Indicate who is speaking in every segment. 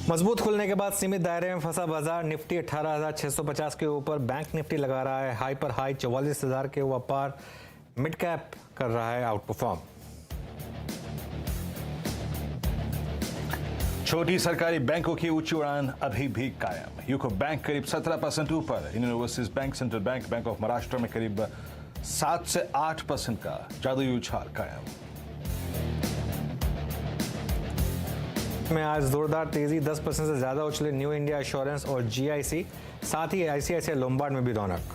Speaker 1: मजबूत खुलने के बाद सीमित दायरे में फंसा बाजार। निफ्टी 18,650 के ऊपर, बैंक निफ्टी लगा रहा है हाई पर हाई। 44,000 के ऊपर पार। मिड कैप कर रहा है आउट परफॉर्म।
Speaker 2: छोटी सरकारी बैंकों की ऊंची उड़ान अभी भी कायम। यूको बैंक करीब 17% ऊपर। Indian overseas bank, central bank, bank of Maharashtra में करीब 7 से 8% का जादुई उछाल कायम।
Speaker 1: में आज जोरदार तेजी, 10% से ज्यादा उछले न्यू इंडिया एश्योरेंस और जीआईसी। साथ ही आईसीआईसीआई लोम्बार्ड में भी रौनक।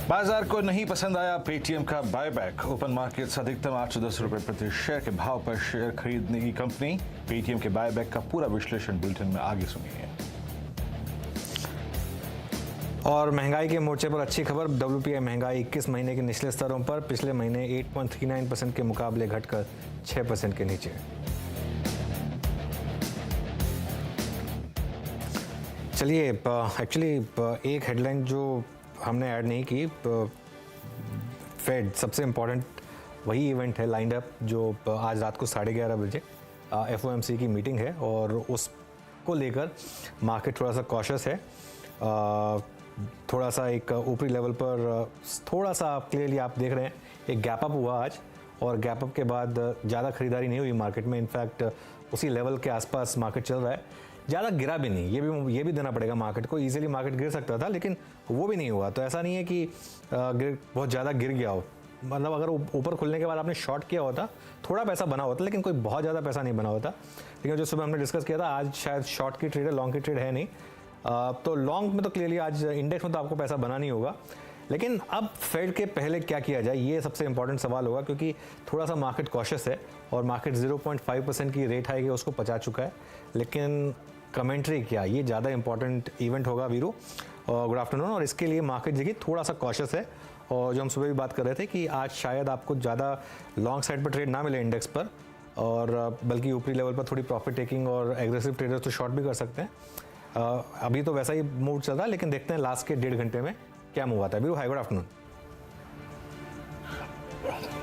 Speaker 2: बाजार को नहीं पसंद आया पेटीएम का बायबैक। ओपन मार्केट से अधिकतम 810 रुपए प्रति शेयर के भाव पर शेयर खरीदने की कंपनी। पेटीएम के बायबैक का पूरा विश्लेषण बुलेटिन में आगे सुनिए।
Speaker 1: और महंगाई के मोर्चे पर अच्छी खबर। डब्ल्यूपीआई महंगाई 21 महीने के निचले स्तरों पर, पिछले महीने 8.39% के मुकाबले घटकर 6% के नीचे। चलिए, एक्चुअली एक हेडलाइन जो हमने ऐड नहीं की, फेड सबसे इम्पोर्टेंट वही इवेंट है लाइंड अप, जो आज रात को 11:30 बजे एफओएमसी की मीटिंग है और उसको लेकर मार्केट थोड़ा सा कॉशियस है। थोड़ा सा एक ऊपरी लेवल पर थोड़ा सा क्लियरली आप देख रहे हैं एक गैप अप हुआ आज, और गैप अप के बाद ज़्यादा खरीदारी नहीं हुई मार्केट में। इनफैक्ट उसी लेवल के आसपास मार्केट चल रहा है, ज़्यादा गिरा भी नहीं। ये भी देना पड़ेगा मार्केट को। ईजिली मार्केट गिर सकता था लेकिन वो भी नहीं हुआ। तो ऐसा नहीं है कि बहुत ज़्यादा गिर गया हो। मतलब अगर ऊपर खुलने के बाद आपने शॉर्ट किया होता, थोड़ा पैसा बना होता, लेकिन कोई बहुत ज़्यादा पैसा नहीं बना होता। लेकिन जो सुबह हमने डिस्कस किया था, आज शायद शॉर्ट की ट्रेड है, लॉन्ग की ट्रेड है नहीं। तो लॉन्ग में तो क्लियरली आज इंडेक्स में तो आपको पैसा बना नहीं होगा। लेकिन अब फेड के पहले क्या किया जाए, ये सबसे इंपॉर्टेंट सवाल होगा, क्योंकि थोड़ा सा मार्केट कॉशियस है और मार्केट 0.5% की रेट हाइक है उसको पचा चुका है। लेकिन कमेंट्री क्या, ये ज़्यादा इंपॉर्टेंट इवेंट होगा वीरू। Good afternoon. और इसके लिए मार्केट देखिए थोड़ा सा कॉशियस है, और जो हम सुबह भी बात कर रहे थे कि आज शायद आपको ज़्यादा लॉन्ग साइड पर ट्रेड ना मिले इंडेक्स पर, और बल्कि ऊपरी लेवल पर थोड़ी प्रॉफिट टेकिंग और एग्रेसिव ट्रेडर्स तो शॉर्ट भी कर सकते हैं। अभी तो वैसा ही मूड चल रहा है, लेकिन देखते हैं लास्ट के 1.5 घंटे में क्या मूव आता है। Veeru, hi good afternoon.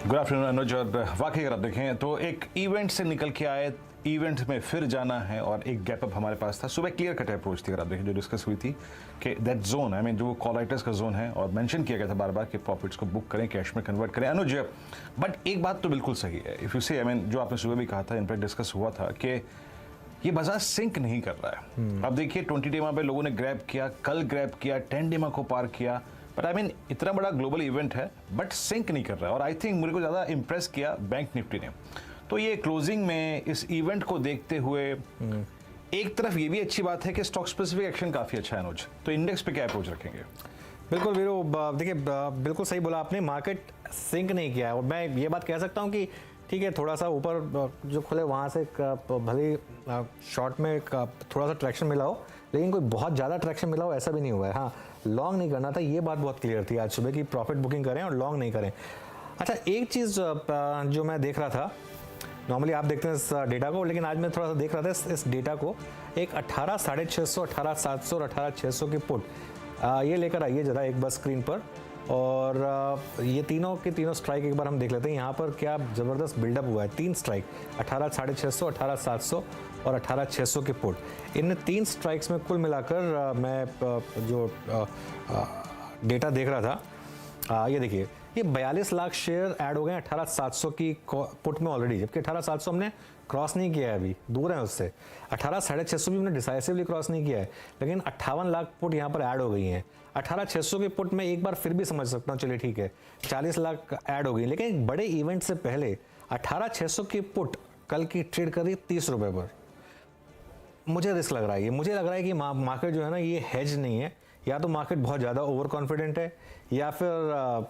Speaker 2: Good afternoon Anuj. और वाकई अगर आप देखें तो एक इवेंट से निकल के आए, इवेंट में फिर जाना है, और एक गैप अप हमारे पास था। सुबह क्लियर कट अप्रोच थी अगर आप देखें, जो डिस्कस हुई थी कि दैट जोन, आई मीन जो कॉल राइटर्स का जोन है, और मेंशन किया गया था बार बार कि प्रॉफिट्स को बुक करें, कैश में कन्वर्ट करें अनुज। बट एक बात तो बिल्कुल सही है, इफ यू से, आई मीन जो आपने सुबह भी कहा था, इन पर डिस्कस हुआ था कि ये बाजार सिंक नहीं कर रहा है। अब देखिए 20 डेमा पे लोगों ने ग्रैब किया, कल ग्रैब किया, 10 डेमा को पार किया, बट आई मीन इतना बड़ा ग्लोबल इवेंट है बट सिंक नहीं कर रहा है। और आई थिंक मुझे को ज़्यादा इंप्रेस किया बैंक निफ्टी ने। तो ये क्लोजिंग में इस इवेंट को देखते हुए एक तरफ ये भी अच्छी बात है कि स्टॉक स्पेसिफिक एक्शन काफ़ी अच्छा है अनुज। तो इंडेक्स पे क्या अप्रोच रखेंगे?
Speaker 1: बिल्कुल वीरू, देखिए बिल्कुल सही बोला आपने, मार्केट सिंक नहीं किया है। और मैं ये बात कह सकता हूँ कि ठीक है, थोड़ा सा ऊपर जो खुले वहाँ से भले शॉर्ट में थोड़ा सा ट्रैक्शन मिला हो, लेकिन कोई बहुत ज़्यादा ट्रैक्शन मिला हो ऐसा भी नहीं हुआ है। हाँ, लॉन्ग नहीं करना था, ये बात बहुत क्लियर थी आज सुबह की प्रॉफिट बुकिंग करें और लॉन्ग नहीं करें। अच्छा, एक चीज़ जो मैं देख रहा था, नॉर्मली आप देखते हैं इस डेटा को, लेकिन आज मैं थोड़ा सा देख रहा था इस डेटा को। एक 18,650, 18,700 और 18,600 की पुट ये लेकर आइए ज़रा एक बार स्क्रीन पर, और ये तीनों के तीनों स्ट्राइक एक बार हम देख लेते हैं। यहाँ पर क्या ज़बरदस्त बिल्डअप हुआ है। 3 स्ट्राइक, 18,650, 18,700 और 18,600 के पुट। इन 3 स्ट्राइक्स में कुल मिलाकर मैं जो डेटा देख रहा था, ये देखिए, ये 42 लाख शेयर ऐड हो गए 18,700 की पुट में ऑलरेडी, जबकि 18,700 हमने क्रॉस नहीं किया है, अभी दूर है उससे। 18,650 भी हमने डिसाइसिवली क्रॉस नहीं किया है, लेकिन 58 लाख पुट यहाँ पर ऐड हो गई हैं। 18,600 की पुट में एक बार फिर भी समझ सकता हूँ, चलिए ठीक है, 40 लाख ऐड हो गई। लेकिन एक बड़े इवेंट से पहले 18,600 की पुट कल की ट्रेड कर रही 30 रुपये पर। मुझे रिस्क लग रहा है, ये मुझे लग रहा है कि मार्केट जो है ना, ये हेज नहीं है। या तो मार्केट बहुत ज़्यादा ओवर कॉन्फिडेंट है, या फिर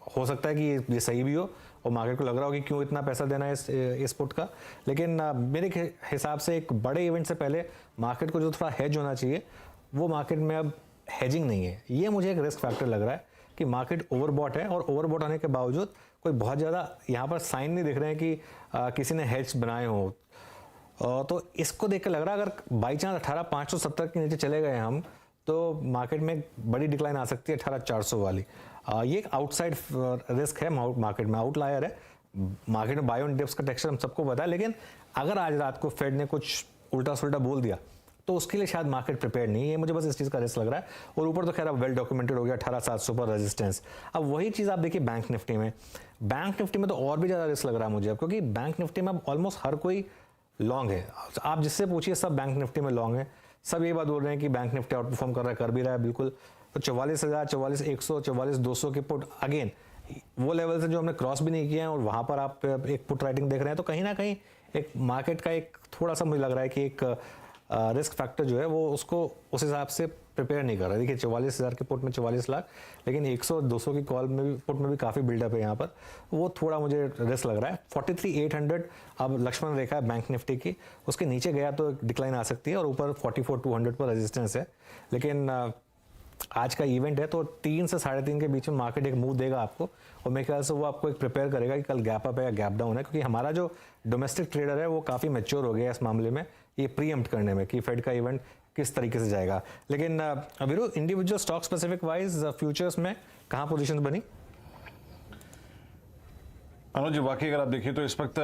Speaker 1: हो सकता है कि ये सही भी हो और मार्केट को लग रहा हो कि क्यों इतना पैसा देना है इस पुट का। लेकिन मेरे हिसाब से एक बड़े इवेंट से पहले मार्केट को जो थोड़ा हेज होना चाहिए, वो मार्केट में अब हेजिंग नहीं है। ये मुझे एक रिस्क फैक्टर लग रहा है कि मार्केट ओवरबॉट है, और ओवरबॉट होने के बावजूद कोई बहुत ज़्यादा यहाँ पर साइन नहीं दिख रहे हैं कि किसी ने हेज बनाए हो। तो इसको देख के लग रहा है अगर बाई चांस 18,570 के नीचे चले गए हम, तो मार्केट में बड़ी डिक्लाइन आ सकती है 18,400 वाली। ये एक आउटसाइड रिस्क है मार्केट में, आउटलायर है। मार्केट में बाय ऑन डिप्स का टेक्सचर हम सबको पता है, लेकिन अगर आज रात को फेड ने कुछ उल्टा सुल्टा बोल दिया तो उसके लिए शायद मार्केट प्रिपेयर नहीं है। मुझे बस इस चीज़ का रिस्क लग रहा है। और ऊपर तो खैर अब वेल डॉक्यूमेंटेड हो गया 18700 पर रेजिस्टेंस। अब वही चीज़ आप देखिए बैंक निफ्टी में तो और भी ज़्यादा रिस्क लग रहा है मुझे अब, क्योंकि बैंक निफ्टी में अब ऑलमोस्ट हर कोई लॉन्ग है। आप जिससे पूछिए सब बैंक निफ्टी में लॉन्ग है। सब ये बात बोल रहे हैं कि बैंक निफ्टी आउट परफॉर्म कर रहा है, कर भी रहा है बिल्कुल। तो 44,000, 44,100, 44,200 के पुट अगेन वो लेवल से जो हमने क्रॉस भी नहीं किया है, और वहाँ पर आप एक पुट राइटिंग देख रहे हैं, तो कहीं ना कहीं एक मार्केट का एक थोड़ा सा मुझे लग रहा है कि एक रिस्क फैक्टर जो है वो उसको उस हिसाब से प्रिपेयर नहीं कर रहा है। देखिए 44,000 के पुट में 44 लाख, लेकिन 100-200 की कॉल में भी पुट में भी काफ़ी बिल्डअप है यहाँ पर, वो थोड़ा मुझे रिस्क लग रहा है। 43,800 अब लक्ष्मण रेखा है बैंक निफ्टी की, उसके नीचे गया तो डिक्लाइन आ सकती है, और ऊपर 44,200 पर रेजिस्टेंस है। लेकिन आज का इवेंट है तो 3 से 3.5 के बीच में मार्केट एक मूव देगा आपको, और मेरे ख्याल से वो आपको एक प्रिपेयर करेगा कि कल गैप अप है या गैप डाउन है, क्योंकि हमारा जो डोमेस्टिक ट्रेडर है वो काफ़ी मैच्योर हो गया है इस मामले में, ये प्रीएम्प्ट करने में कि फेड का इवेंट किस तरीके से जाएगा। लेकिन Abhiru, individual stock specific wise futures में कहाँ पोजीशंस बनी?
Speaker 2: अनुज जी, वाकई अगर आप देखिए तो इस वक्त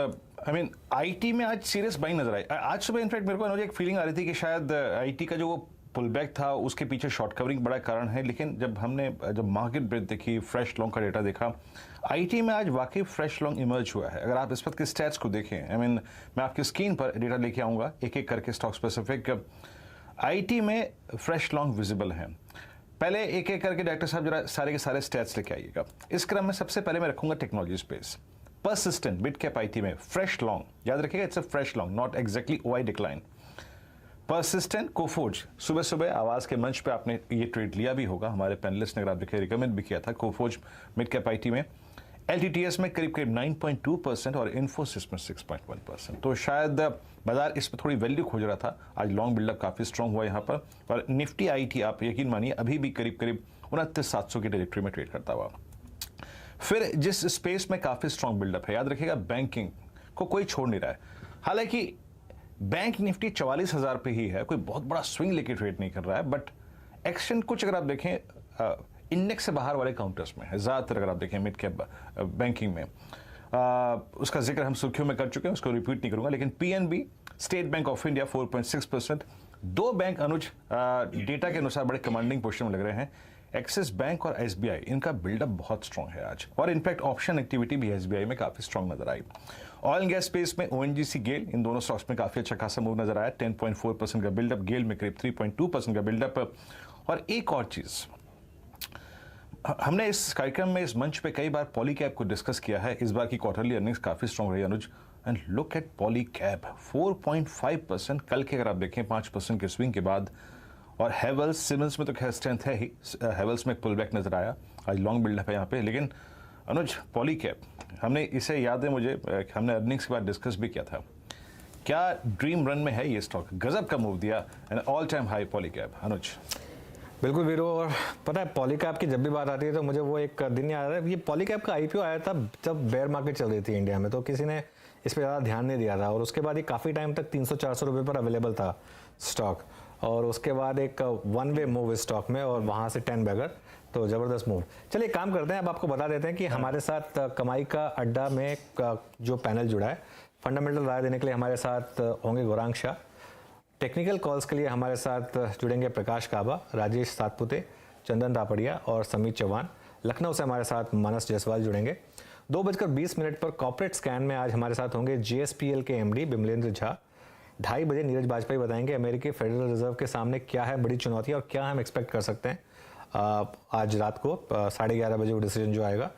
Speaker 2: आईटी में आज सीरियस बाइंग नजर आई। आज सुबह इनफैक्ट मेरे को अनुज एक फीलिंग आ रही थी कि शायद आईटी का जो वो पुल बैक था उसके पीछे शॉर्ट कवरिंग बड़ा कारण है, लेकिन जब मार्केट ब्रेथ देखी, फ्रेश लॉन्ग का डेटा देखा, आईटी में आज वाकई फ्रेश लॉन्ग इमर्ज हुआ है। अगर आप इस वक्त के स्टैट्स को देखें, मैं आपकी स्क्रीन पर डेटा लेके आऊँगा एक एक करके स्टॉक स्पेसिफिक। आईटी में फ्रेश लॉन्ग विजिबल है। पहले एक एक करके डायरेक्टर साहब जरा सारे के सारे स्टैट्स लेके आइएगा। इस क्रम में सबसे पहले मैं रखूंगा technology space. Persistent mid cap IT में फ्रेश लॉन्ग, याद रखिएगा it's a fresh long, not exactly OI decline. Persistent Coforge, सुबह सुबह आवाज के मंच पे आपने ये ट्रेड लिया भी होगा, हमारे पैनलिस्ट ने अगर आप देखिए रिकमेंड भी किया था कोफोर्ज मिड कैप आईटी में। एलटीटीएस में करीब करीब 9.2% और इन्फोसिस में 6.1%। तो शायद बाजार इस पर थोड़ी वैल्यू खोज रहा था। आज लॉन्ग बिल्डअप काफी स्ट्रांग हुआ यहाँ पर, और निफ्टी आईटी आप यकीन मानिए अभी भी करीब करीब 29,700 की ट्रेजेक्टरी में ट्रेड करता हुआ। फिर जिस स्पेस में काफी स्ट्रांग बिल्डअप है, याद रखिएगा बैंकिंग को कोई छोड़ नहीं रहा है। हालांकि बैंक निफ्टी 44,000 पे ही है, कोई बहुत बड़ा स्विंग लेके ट्रेड नहीं कर रहा है, बट एक्शन कुछ अगर आप देखें इंडेक्स से बाहर वाले काउंटर्स में है ज्यादातर। अगर आप देखें मिड कैप बैंकिंग में उसका जिक्र हम सुर्खियों में कर चुके हैं, उसको रिपीट नहीं करूंगा। लेकिन PNB, state bank of India 4.6%, दो बैंक अनुज डेटा के अनुसार बड़े कमांडिंग पोजीशन में लग रहे हैं। एक्सिस बैंक और एसबीआई, इनका बिल्डअप बहुत स्ट्रांग है आज, और इनफैक्ट ऑप्शन एक्टिविटी भी एसबीआई में काफी स्ट्रांग नजर आई। ऑयल एंड गैस स्पेस में ओएनजीसी, गेल, इन दोनों स्टॉक्स में काफी अच्छा खासा मूव नजर आया। 10.4% का बिल्डअप, गेल में करीब 3.2% का बिल्डअप। और एक और चीज, हमने इस कार्यक्रम में इस मंच पे कई बार पॉलीकैब को डिस्कस किया है। इस बार की क्वार्टरली अर्निंग्स काफी स्ट्रांग रही अनुज, एंड लुक एट पॉलीकैब 4.5%। कल के अगर आप देखें 5% के स्विंग के बाद। और हेवल्स, सिमंस में तो खैर स्ट्रेंथ है ही, हेवल्स में पुल बैक नजर आया, आज लॉन्ग बिल्डअप है यहाँ पे। लेकिन अनुज पॉलीकैब, हमने इसे याद है मुझे, हमने अर्निंग्स के बाद डिस्कस भी किया था। क्या ड्रीम रन में है ये स्टॉक, गजब का मूव दिया, and all time high Polycab Anuj.
Speaker 1: बिल्कुल वीरो, और पता है पॉलीकैब की जब भी बात आती है तो मुझे वो एक दिन याद है, ये पॉलीकैब का आईपीओ आया था जब बेयर मार्केट चल रही थी इंडिया में, तो किसी ने इस पर ज़्यादा ध्यान नहीं दिया था, और उसके बाद ये काफ़ी टाइम तक 300-400 रुपये पर अवेलेबल था स्टॉक, और उसके बाद एक वन वे मूव स्टॉक में, और वहाँ से 10 बैगर, तो ज़बरदस्त मूव। चलिए काम करते हैं, अब आपको बता देते हैं कि हमारे साथ कमाई का अड्डा में जो पैनल जुड़ा है, फंडामेंटल राय देने के लिए हमारे साथ होंगे गौरांग शाह, टेक्निकल कॉल्स के लिए हमारे साथ जुड़ेंगे प्रकाश काबा, राजेश सातपुते, चंदन तापड़िया और समीत चौहान। लखनऊ से हमारे साथ मानस जायसवाल जुड़ेंगे। 2:20 पर कॉर्पोरेट स्कैन में आज हमारे साथ होंगे जीएसपीएल के एमडी बिमलेंद्र झा। 2:30 बजे नीरज बाजपेयी बताएंगे अमेरिकी फेडरल रिजर्व के सामने क्या है बड़ी चुनौती और क्या हम एक्सपेक्ट कर सकते हैं आज रात को 11:30 बजे वो डिसीजन जो आएगा।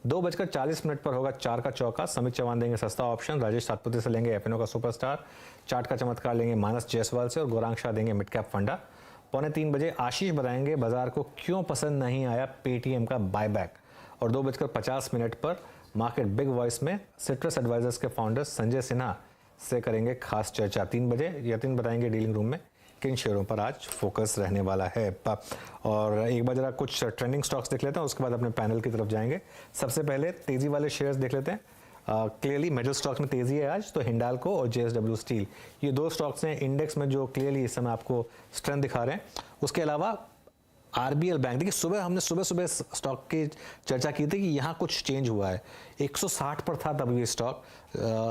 Speaker 1: 2:40 पर होगा चार का चौका, समीत चौहान देंगे सस्ता ऑप्शन, राजेश सातपुते से लेंगे एफएनओ का सुपरस्टार, चार्ट का चमत्कार लेंगे मानस जायसवाल से, और गौरांग शाह देंगे मिड कैप फंडा। 2:45 बजे आशीष बताएंगे बाजार को क्यों पसंद नहीं आया पेटीएम का बायबैक, और 2:50 पर मार्केट बिग वॉइस में सिट्रस एडवाइजर्स के फाउंडर संजय सिन्हा से करेंगे खास चर्चा। 3 बजे यतिन बताएंगे डीलिंग रूम में किन शेयरों पर आज फोकस रहने वाला है। और एक बार जरा कुछ ट्रेंडिंग स्टॉक्स देख लेते हैं, उसके बाद अपने पैनल की तरफ जाएंगे। सबसे पहले तेजी वाले शेयर्स देख लेते हैं। क्लियरली मेटल स्टॉक्स में तेजी है आज, तो हिंडाल्को और जेएसडब्ल्यू स्टील, ये दो स्टॉक्स हैं इंडेक्स में जो क्लियरली इस समय आपको स्ट्रेंथ दिखा रहे हैं। उसके अलावा आरबीएल बैंक, देखिए हमने सुबह सुबह स्टॉक की चर्चा की थी कि यहाँ कुछ चेंज हुआ है। 160 पर था तब ये स्टॉक,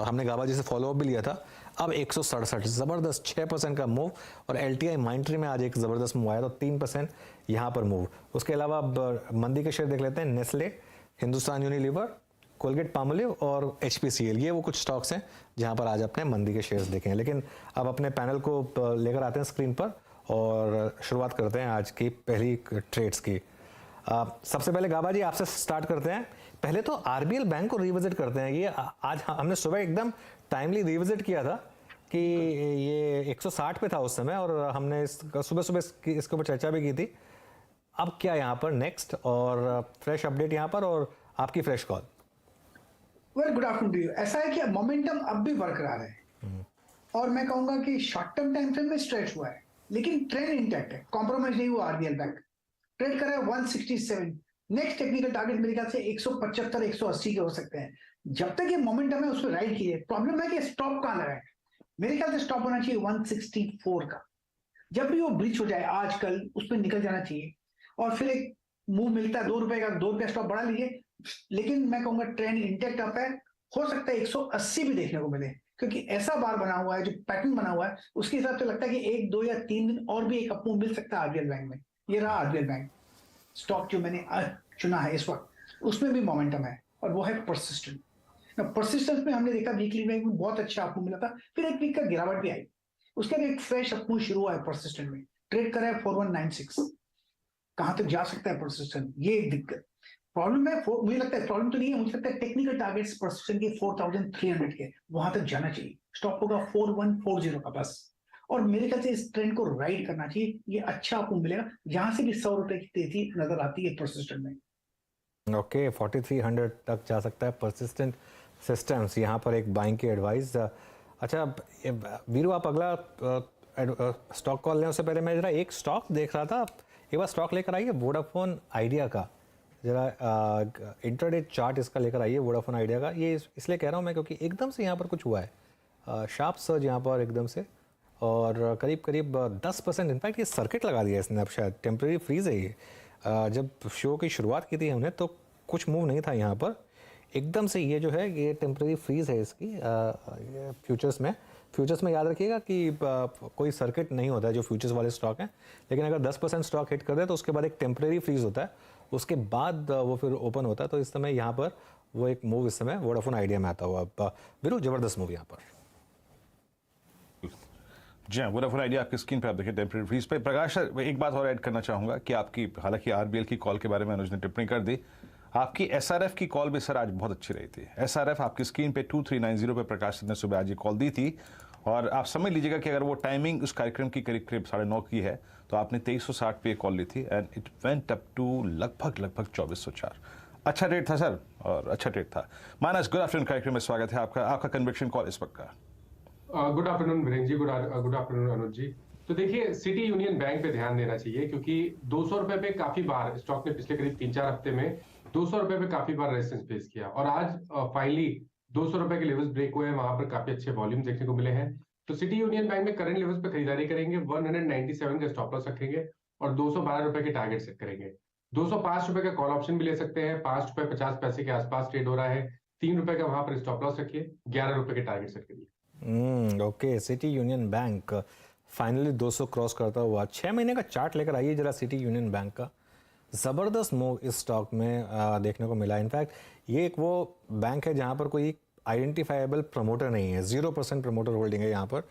Speaker 1: हमने गाबा जी से फॉलोअप भी लिया था। अब 167, ज़बरदस्त 6% का मूव। और एलटीआई माइंट्री में आज एक ज़बरदस्त मूव आया, तो 3% यहाँ पर मूव। उसके अलावा अब मंदी के शेयर देख लेते हैं। Nestle, Hindustan Unilever, Colgate Palmolive और एचपीसीएल, ये वो कुछ स्टॉक्स हैं जहां पर आज अपने मंदी के शेयर्स देखे हैं। लेकिन अब अपने पैनल को लेकर आते हैं स्क्रीन पर और शुरुआत करते हैं आज की पहली ट्रेड्स की। सबसे पहले गाबा जी आपसे स्टार्ट करते हैं। पहले तो आरबीएल बैंक को रिविजिट करते हैं। ये आज हमने सुबह एकदम टाइमली रिविजिट किया था कि ये 160 पे था उस समय, और हमने सुबह सुबह इसके ऊपर चर्चा भी की थी। अब क्या यहाँ पर नेक्स्ट, और फ्रेश अपडेट यहाँ पर और आपकी fresh call.
Speaker 3: Well, good afternoon to you. ऐसा है कि मोमेंटम अब भी बरकरार है और मैं कहूंगा कि शॉर्ट टर्म टाइम फ्रेम में स्ट्रेच हुआ है, लेकिन ट्रेंड इंटैक्ट है, कॉम्प्रोमाइज नहीं हुआ। आरबीएल बैंक ट्रेड कर रहा है 167। नेक्स्ट टेक्निकल टारगेट मेरे ख्याल से 175 180 के हो सकते हैं। जब तक ये मोमेंटम है उस पर राइड कीजिए। प्रॉब्लम है कि स्टॉप कहां लगाए। मेरे ख्याल से स्टॉप होना चाहिए 164 का। जब भी वो ब्रीच हो जाए आज कल, उस पर निकल जाना चाहिए और फिर एक मूव मिलता है 2 रुपए का, 2 रुपया स्टॉप बढ़ा लीजिए। लेकिन मैं कहूंगा ट्रेंड इंटैक्ट अप है, हो सकता है 180 भी देखने को मिले, क्योंकि ऐसा बार बना हुआ है, जो पैटर्न बना हुआ है उसके हिसाब से लगता है कि 1 2 या 3 दिन और भी एक अप मूव मिल सकता है आरबीएल बैंक में। ये रहा आरबीएल बैंक स्टॉक जो मैंने चुना है इस वक्त, उसमें भी मोमेंटम है और वो है परसिस्टेंट। परसिस्टेंस में हमने देखा वीकली बैंक में बहुत अच्छा अप मूव मिला था, फिर एक वीक का गिरावट भी आई, उसके बाद एक फ्रेश अप मूव शुरू हुआ है परसिस्टेंट में। ट्रेड कर रहा है 4196। कहां तक जा सकता है परसिस्टेंट, ये एक दिक्कत प्रॉब्लम है। मुझे लगता है प्रॉब्लम तो नहीं है, मुझे लगता है टेक्निकल टारगेट्स परसिस्टेंट के 4300 के वहां तक जाना चाहिए। स्टॉप होगा 4140 का बस, और मेरे ख्याल से इस ट्रेंड को राइड करना चाहिए। ये अच्छा आपको मिलेगा, जहां से भी 100 रुपए की तेजी नजर आती है परसिस्टेंट में।
Speaker 1: ओके, 4300 तक जा सकता है परसिस्टेंट सिस्टम्स, यहाँ पर एक बाइंग की एडवाइस। अच्छा वीरू, आप अगला स्टॉक कॉल लें उससे पहले मैं जरा एक स्टॉक देख रहा था, एक बार स्टॉक लेकर आइए वोडाफोन आइडिया का। जरा इंट्राडे चार्ट इसका लेकर आइए वोडाफोन आइडिया का। ये इसलिए कह रहा हूँ मैं क्योंकि एकदम से यहाँ पर कुछ हुआ है, शार्प सर्ज यहाँ पर एकदम से, और करीब करीब 10%। इनफैक्ट ये सर्किट लगा दिया इसने, अब शायद टेम्प्रेरी फ्रीज है ये। जब शो की शुरुआत की थी हमने तो कुछ मूव नहीं था यहाँ पर, एकदम से ये जो है ये टेम्प्रेरी फ्रीज है इसकी फ्यूचर्स में याद रखिएगा कि कोई सर्किट नहीं होता है जो फ्यूचर्स वाले स्टॉक हैं, लेकिन अगर 10% स्टॉक हिट कर दे तो उसके बाद एक टेम्प्रेरी फ्रीज होता है, उसके बाद वो फिर ओपन होता है। तो इस समय यहाँ पर वो एक मूव इस समय वोडाफोन आइडिया में आता हुआ वीरू, जबरदस्त मूव यहाँ पर।
Speaker 2: जी हाँ, वोडाफोन आइडिया आपकी स्क्रीन पे आप देखिए टेम्परेरी फ्रीज पे। प्रकाश सर, एक बात और ऐड करना चाहूँगा कि आपकी, हालांकि आरबीएल की कॉल के बारे में अनुज ने टिप्पणी कर दी, आपकी एसआरएफ की कॉल भी सर आज बहुत अच्छी रही थी। एसआरएफ आपकी स्क्रीन पे 2390 पे प्रकाश सर ने सुबह आज ये कॉल दी थी, और आप समझ लीजिएगा कि अगर वो टाइमिंग उस कार्यक्रम की करीब करीब 9:30 की है तो आपने 2360 पे कॉल ली थी and it went up to लगभग 2404। अच्छा रेट था सर, और अच्छा रेट था। मानस, गुड आफ्टरनून कार्यक्रम में स्वागत है आपका कन्विक्शन कॉल इस वक्त का।
Speaker 4: Good afternoon Virendra ji, good afternoon अनुज जी। तो देखिए, सिटी यूनियन बैंक पे ध्यान देना चाहिए, क्योंकि 200 रुपए पे काफी बार स्टॉक ने पिछले करीब 3-4 हफ्ते में 200 रुपए पे काफी बार रेजिस्टेंस फेस किया, और आज फाइनली 200 रुपए के लेवल्स ब्रेक हुए हैं, वहां पर काफी अच्छे वॉल्यूम देखने को मिले हैं। तो सिटी यूनियन बैंक में करंट लेवल्स पे खरीदारी करेंगे, 197 का स्टॉप लॉस रखेंगे और 212 रुपए के टारगेट सेट करेंगे। 205 रुपए का कॉल ऑप्शन भी ले सकते हैं, 5 रुपए 50 पैसे के आसपास ट्रेड हो रहा है। 3 रुपए का वहां पर स्टॉप लॉस रखिए, 11 रुपए के टारगेट सेट करिए।
Speaker 1: Okay, city union bank finally 200 cross करता हुआ। 6 महीने का चार्ट लेकर आइए जरा सिटी यूनियन बैंक का। ज़बरदस्त मूव इस स्टॉक में देखने को मिला। इनफैक्ट ये एक वो बैंक है जहाँ पर कोई आइडेंटिफाइबल प्रमोटर नहीं है, 0% प्रमोटर होल्डिंग है यहाँ पर।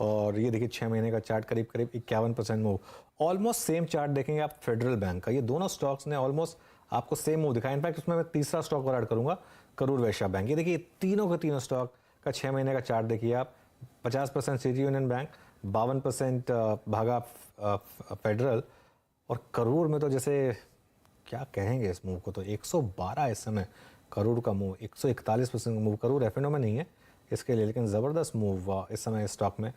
Speaker 1: और ये देखिए 6 महीने का चार्ट, करीब करीब 51% मूव। ऑलमोस्ट सेम चार्ट देखेंगे आप फेडरल बैंक का। ये दोनों स्टॉक्स ने ऑलमोस्ट आपको सेम मूव दिखाया। इनफैक्ट उसमें मैं तीसरा स्टॉक और ऐड करूँगा, करूर वैश्य बैंक। ये देखिए तीनों के तीनों स्टॉक का 6 महीने का चार्ट देखिए आप। 50% सिटी यूनियन बैंक, 52% भागा फेडरल, और करूर में तो जैसे क्या कहेंगे इस मूव को, तो 112 इस समय करूर का मूव, 141% का मूव करूर एफएनओ में नहीं है इसके लिए, लेकिन ज़बरदस्त मूव इस समय स्टॉक में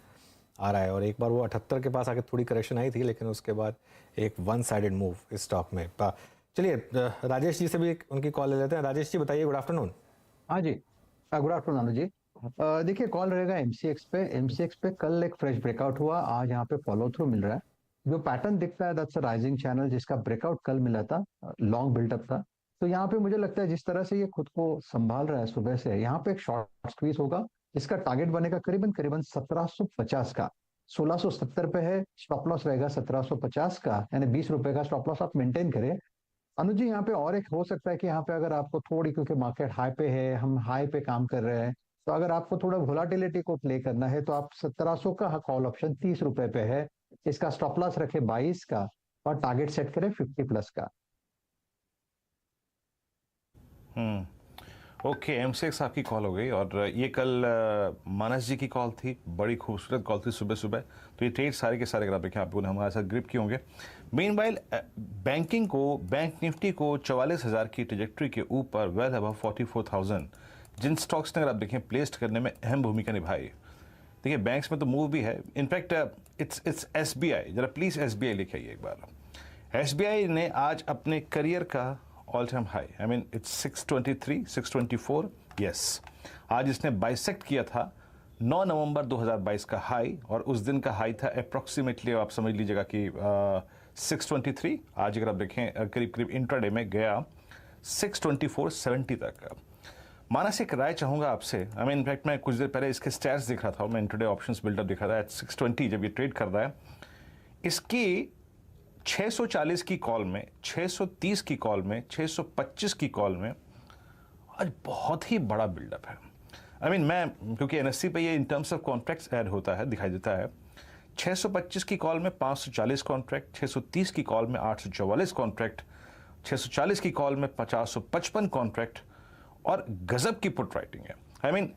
Speaker 1: आ रहा है। और एक बार वो 78 के पास आके थोड़ी करेक्शन आई थी, लेकिन उसके बाद एक वन साइडेड मूव इस स्टॉक में। चलिए राजेश जी से भी उनकी कॉल ले लेते हैं। राजेश जी बताइए, गुड आफ्टरनून।
Speaker 5: हाँ जी, गुड आफ्टरनून अनुज जी। देखिए कॉल रहेगा एमसीएक्स पे। एमसीएक्स पे कल एक फ्रेश ब्रेकआउट हुआ, आज यहाँ पे फॉलो थ्रू मिल रहा है। जो पैटर्न दिखता है दैट्स अ राइजिंग चैनल जिसका ब्रेकआउट कल मिला था, लॉन्ग बिल्डअप था। तो यहाँ पे मुझे लगता है जिस तरह से ये खुद को संभाल रहा है सुबह से, यहाँ पे एक शॉर्ट स्क्वीज होगा जिसका टारगेट बनेगा करीबन करीबन 1750 का। 1670 पे है, स्टॉप लॉस रहेगा 1750 का, यानी 20 रुपए का स्टॉप लॉस आप मेंटेन करें। अनुज जी, यहाँ पे और एक हो सकता है कि यहाँ पे अगर आपको थोड़ी, क्योंकि मार्केट हाई पे है, हम हाई पे काम कर रहे हैं, तो अगर आपको थोड़ा वोलाटिलिटी को प्ले करना है तो आप 1700 का कॉल ऑप्शन 30 रुपए पे है, इसका स्टॉप लॉस रखे 22 का और टारगेट सेट करें 50 प्लस का।
Speaker 2: ओके, एमसीएक्स आपकी कॉल हो गई और ये कल मानस जी की कॉल थी, बड़ी खूबसूरत कॉल थी सुबह सुबह। तो ये ट्रेड सारे के सारे अगर आप देखें आपको हमारे साथ ग्रिप किए होंगे। मीनवाइल बैंकिंग को, बैंक निफ्टी को 44,000 की ट्रेजेक्ट्री के ऊपर वेल अबव 44,000 जिन स्टॉक्स ने अगर आप देखें प्लेस्ड करने में अहम भूमिका निभाई। देखिए बैंक्स में तो मूव भी है, इनफैक्ट इट्स एसबीआई, जरा प्लीज़ एसबीआई लिखे आइए एक बार। एसबीआई ने आज अपने करियर का all time high, I mean it's 623, 624, yes, आज इसने बाइसेक्ट किया था 9 नवंबर 2022 का हाई, और उस दिन का हाई था अप्रॉक्सीमेटली आप समझ लीजिएगा कि 623। आज अगर आप देखें करीब करीब इंट्राडे में गया 624.70 तक। मानस एक राय चाहूंगा आपसे, आई मीन इनफैक्ट मैं कुछ देर पहले इसके स्टैट्स दिख रहा था, मैं इंट्राडे ऑप्शंस बिल्डअप दिखा रहा है 620 जब ये ट्रेड कर रहा है, इसकी 640 की कॉल में, 630 की कॉल में, 625 की कॉल में आज बहुत ही बड़ा बिल्डअप है। आई मीन मैं क्योंकि एनएससी पे ये in terms of contracts add होता है, दिखाई देता है, 625 की कॉल में 540 कॉन्ट्रैक्ट, 630 की कॉल में 844 कॉन्ट्रैक्ट, 640 की कॉल में 555 कॉन्ट्रैक्ट, और गजब की पुट राइटिंग है। आई मीन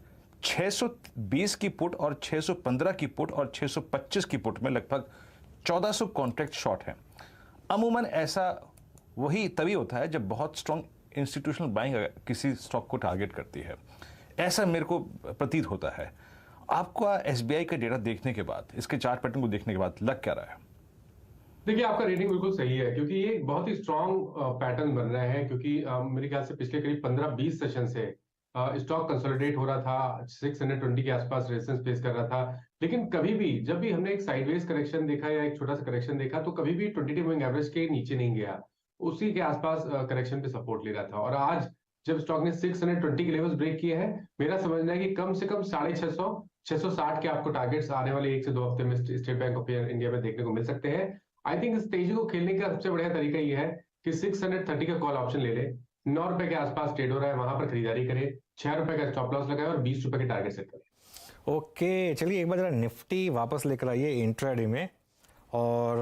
Speaker 2: 620 की पुट और 615 की पुट और 625 की पुट में लगभग 1400 कॉन्ट्रैक्ट शॉर्ट हैं। अमूमन ऐसा वही तभी होता है जब बहुत स्ट्रॉन्ग इंस्टीट्यूशनल बाइंग किसी स्टॉक को टारगेट करती है, ऐसा मेरे को प्रतीत होता है। आपको एसबीआई का डेटा देखने के बाद, इसके चार्ट पैटर्न को देखने के बाद लग क्या रहा है?
Speaker 4: देखिए आपका रेटिंग बिल्कुल सही है, क्योंकि ये बहुत ही स्ट्रॉन्ग पैटर्न बन रहा है, क्योंकि मेरे ख्याल से पिछले करीब 15-20 सेशन से स्टॉक कंसोलिडेट हो रहा था, 620 के आसपास रेजिस्टेंस फेस कर रहा था, लेकिन कभी भी जब भी हमने एक साइडवेज करेक्शन देखा या एक छोटा सा करेक्शन देखा तो कभी भी 20 मूविंग एवरेज के नीचे नहीं गया, उसी के आसपास करेक्शन पे सपोर्ट ले रहा था। और आज जब स्टॉक ने 620 के लेवल्स ब्रेक किए हैं, मेरा समझना है कि कम से कम 650, 660 के आपको टारगेट्स आने वाले 1 से 2 हफ्ते में स्टेट बैंक ऑफ इंडिया में देखने को मिल सकते हैं। आई थिंक इस तेजी को खेलने का सबसे बढ़िया तरीका ये है कि 630 का कॉल ऑप्शन ले ले, 9 रुपए के आसपास ट्रेड हो रहा है, वहां पर खरीदारी करें, 6 रुपए का स्टॉप लॉस लगाए और 20 रुपए के टारगेट सेट करें।
Speaker 1: ओके, चलिए एक बार जरा निफ्टी वापस लेकर आइए इंट्राडे में। और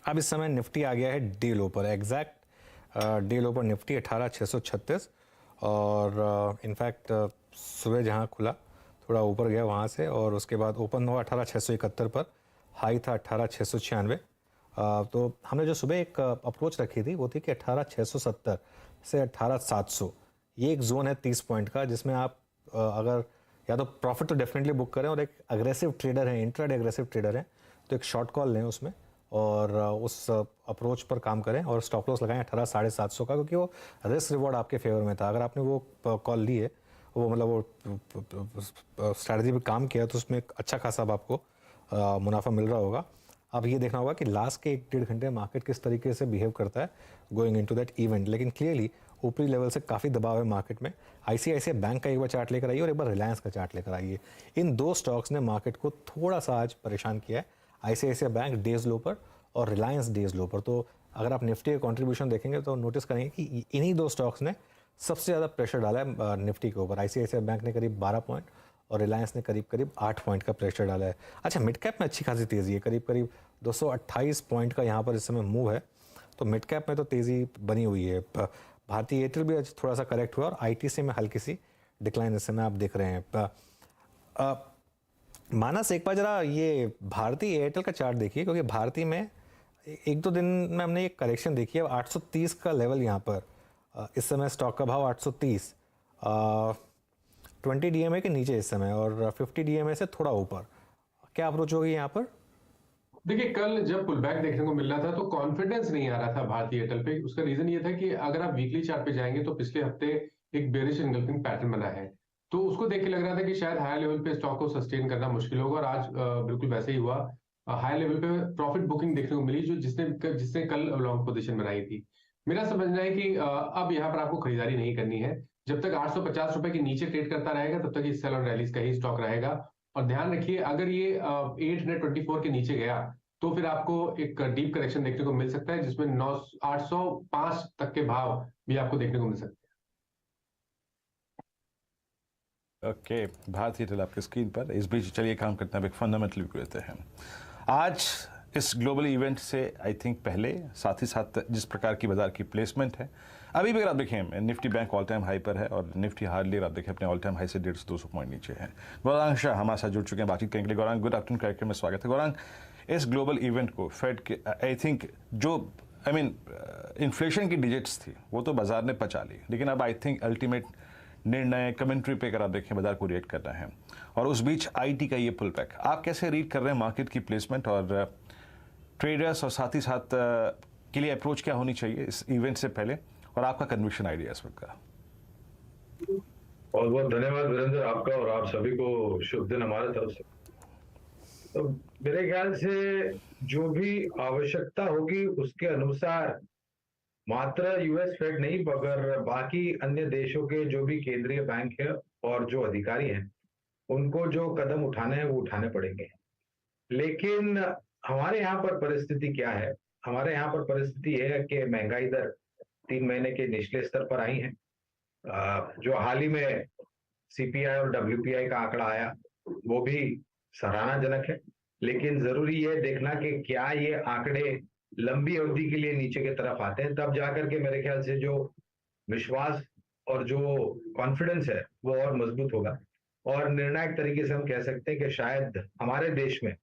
Speaker 1: अब इस समय निफ्टी आ गया है डे लो पर, एग्जैक्ट डे लो पर निफ्टी 18,636, और इनफैक्ट सुबह जहां खुला थोड़ा ऊपर गया वहां से, और उसके बाद ओपन हुआ 18,671 पर, हाई था 18,696। तो हमने जो सुबह एक अप्रोच रखी थी वो थी कि 18,670 से 18,700 ये एक जोन है 30 पॉइंट का, जिसमें आप अगर या तो प्रॉफिट तो डेफिनेटली बुक करें, और एक अग्रेसिव ट्रेडर है, इंट्राडे अग्रेसिव ट्रेडर है, तो एक शॉर्ट कॉल लें उसमें और उस अप्रोच पर काम करें और स्टॉप लॉस लगाएं 18,750 का, क्योंकि वो रिस्क रिवॉर्ड आपके फेवर में था। अगर आपने वो कॉल ली है, वो मतलब वो स्ट्रैटेजी पे काम किया, तो उसमें एक अच्छा खासा आपको मुनाफा मिल रहा होगा। अब ये देखना होगा कि लास्ट के 1-1.5 घंटे मार्केट किस तरीके से बिहेव करता है गोइंग इनटू दैट इवेंट, लेकिन क्लियरली ऊपरी लेवल से काफ़ी दबाव है मार्केट में। आईसीआईसीआई बैंक का एक बार चार्ट लेकर आइए और एक बार रिलायंस का चार्ट लेकर आइए। इन दो स्टॉक्स ने मार्केट को थोड़ा सा आज परेशान किया है, आईसीआईसीआई बैंक डेज लो पर और रिलायंस डेज लो पर। तो अगर आप निफ्टी का कॉन्ट्रीब्यूशन देखेंगे तो नोटिस करेंगे कि इन्हीं दो स्टॉक्स ने सबसे ज़्यादा प्रेशर डाला है निफ्टी के ऊपर। आईसीआईसीआई बैंक ने करीब 12 पॉइंट और रिलायंस ने करीब करीब 8 पॉइंट का प्रेशर डाला है। अच्छा, मिड कैप में अच्छी खासी तेज़ी है, करीब करीब 228 पॉइंट का यहाँ पर इस समय मूव है, तो मिड कैप में तो तेज़ी बनी हुई है। भारतीय एयरटेल भी आज थोड़ा सा करेक्ट हुआ और आईटीसी में हल्की सी डिक्लाइन इस समय आप देख रहे हैं। मानस एक बार जरा ये भारतीय एयरटेल का चार्ट देखिए, क्योंकि भारतीय में 1-2 दिन में हमने एक करेक्शन देखी है। 830 का लेवल यहाँ पर इस समय स्टॉक का भाव 830, 20 डीएमए के नीचे इस समय और 50 डीएमए से थोड़ा ऊपर। क्या अप्रोच होगी यहाँ पर?
Speaker 4: देखिए कल जब पुल बैक देखने को मिल रहा था तो कॉन्फिडेंस नहीं आ रहा था भारतीय एयरटेल पे। उसका रीजन ये था कि अगर आप वीकली चार्ट पे जाएंगे तो पिछले हफ्ते एक बेरिश एंगल्फिंग पैटर्न बना है, तो उसको देख के लग रहा था कि शायद हायर लेवल पे स्टॉक को सस्टेन करना मुश्किल होगा, और आज बिल्कुल वैसे ही हुआ। हाई लेवल पे प्रॉफिट बुकिंग देखने को मिली, जो जिसने जिसने कल लॉन्ग पोजीशन बनाई थी। मेरा समझना है कि अब यहाँ पर आपको खरीदारी नहीं करनी है। जब तक 850 रुपए के नीचे ट्रेड करता रहेगा तब तक ये सेल और रैलीज का ही स्टॉक रहेगा। और ध्यान रखिए, अगर ये 824 के नीचे गया तो फिर आपको एक डीप करेक्शन देखने को मिल सकता है, जिसमें 805 तक के भाव भी आपको देखने को मिल सकते हैं।
Speaker 2: ओके, भारतीय एयरटेल आपकी स्क्रीन पर। इस बीच चलिए काम करते हैं, एक फंडामेंटल व्यू लेते हैं। आज इस ग्लोबल इवेंट से आई थिंक पहले साथ ही साथ जिस प्रकार की बाजार की प्लेसमेंट है, अभी भी अगर आप देखें Nifty bank all time high पर है और निफ्टी हार्डली अगर आप देखें अपने ऑल टाइम हाई से 150-200 पॉइंट नीचे है। गौरांग शाह हमारे साथ जुड़ चुके हैं बातचीत करने के लिए। गौरांग, गुड आफ्टरनून कार्यक्रम में स्वागत है। गौरांग, इस ग्लोबल इवेंट को फेड के आई थिंक जो इन्फ्लेशन की डिजिट्स थी वो तो बाजार ने पचा ली, लेकिन अब आई थिंक अल्टीमेट निर्णय कमेंट्री पे अगर आप देखें बाजार को रिएक्ट कर रहे हैं, और उस बीच आईटी का ये पुल बैक, आप कैसे रीड कर रहे हैं मार्केट की प्लेसमेंट और ट्रेडर्स और साथ ही साथ के लिए अप्रोच क्या होनी चाहिए इस इवेंट से पहले, और आपका कन्विक्शन आइडिया इस वक्त का?
Speaker 6: बहुत बहुत धन्यवाद वीरेंद्र, आपका और आप सभी को शुभ दिन हमारे तरफ से। तो मेरे ख्याल से जो भी आवश्यकता होगी उसके अनुसार मात्र यूएस फेड नहीं मगर बाकी अन्य देशों के जो भी केंद्रीय बैंक है और जो अधिकारी हैं उनको जो कदम उठाने हैं वो उठाने पड़ेंगे। लेकिन हमारे यहाँ पर परिस्थिति क्या है? हमारे यहाँ पर परिस्थिति यह है कि महंगाई दर 3 महीने के निचले स्तर पर आई है। जो हाल ही में सीपीआई और डब्ल्यूपीआई का आंकड़ा आया वो भी सराहनाजनक है, लेकिन जरूरी है देखना कि क्या ये आंकड़े लंबी अवधि के लिए नीचे की तरफ आते हैं, तब जाकर के मेरे ख्याल से जो विश्वास और जो कॉन्फिडेंस है वो और मजबूत होगा। और निर्णायक तरीके से हम कह सकते हैं कि शायद हमारे देश में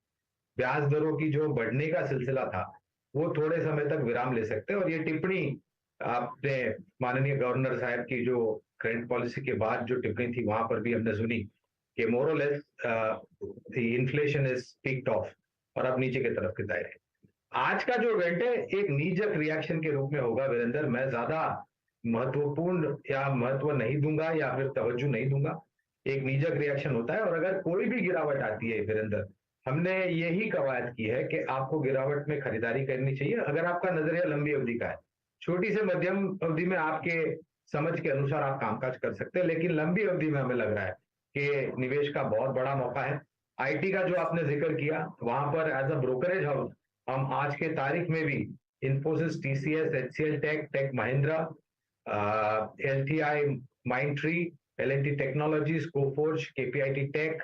Speaker 6: ब्याज दरों की जो बढ़ने का सिलसिला था वो थोड़े समय तक विराम ले सकते हैं। और ये टिप्पणी आपने माननीय गवर्नर साहब की जो क्रेडिट पॉलिसी के बाद जो टिप्पणी थी वहां पर भी हमने सुनी कि मोर और less inflation is peaked of और अब नीचे की तरफ के दायरे। आज का जो इवेंट है एक नीजक रिएक्शन के रूप में होगा वीरेंद्र, मैं ज्यादा महत्वपूर्ण या महत्व नहीं दूंगा या फिर तवज्जो नहीं दूंगा। एक नीजक रिएक्शन होता है और अगर कोई भी गिरावट आती है वीरेंद्र, हमने यही कवायद की है कि आपको गिरावट में खरीदारी करनी चाहिए अगर आपका नजरिया लंबी अवधि का है। छोटी से मध्यम अवधि में आपके समझ के अनुसार आप कामकाज कर सकते हैं, लेकिन लंबी अवधि में हमें लग रहा है कि निवेश का बहुत बड़ा मौका है। आईटी का जो आपने जिक्र किया, वहां पर एज अ ब्रोकरेज हाउस हम आज के तारीख में भी Infosys, TCS, HCL tech, Tech Mahindra, LTI, Mindtree, L&T technologies, Coforge, KPIT tech,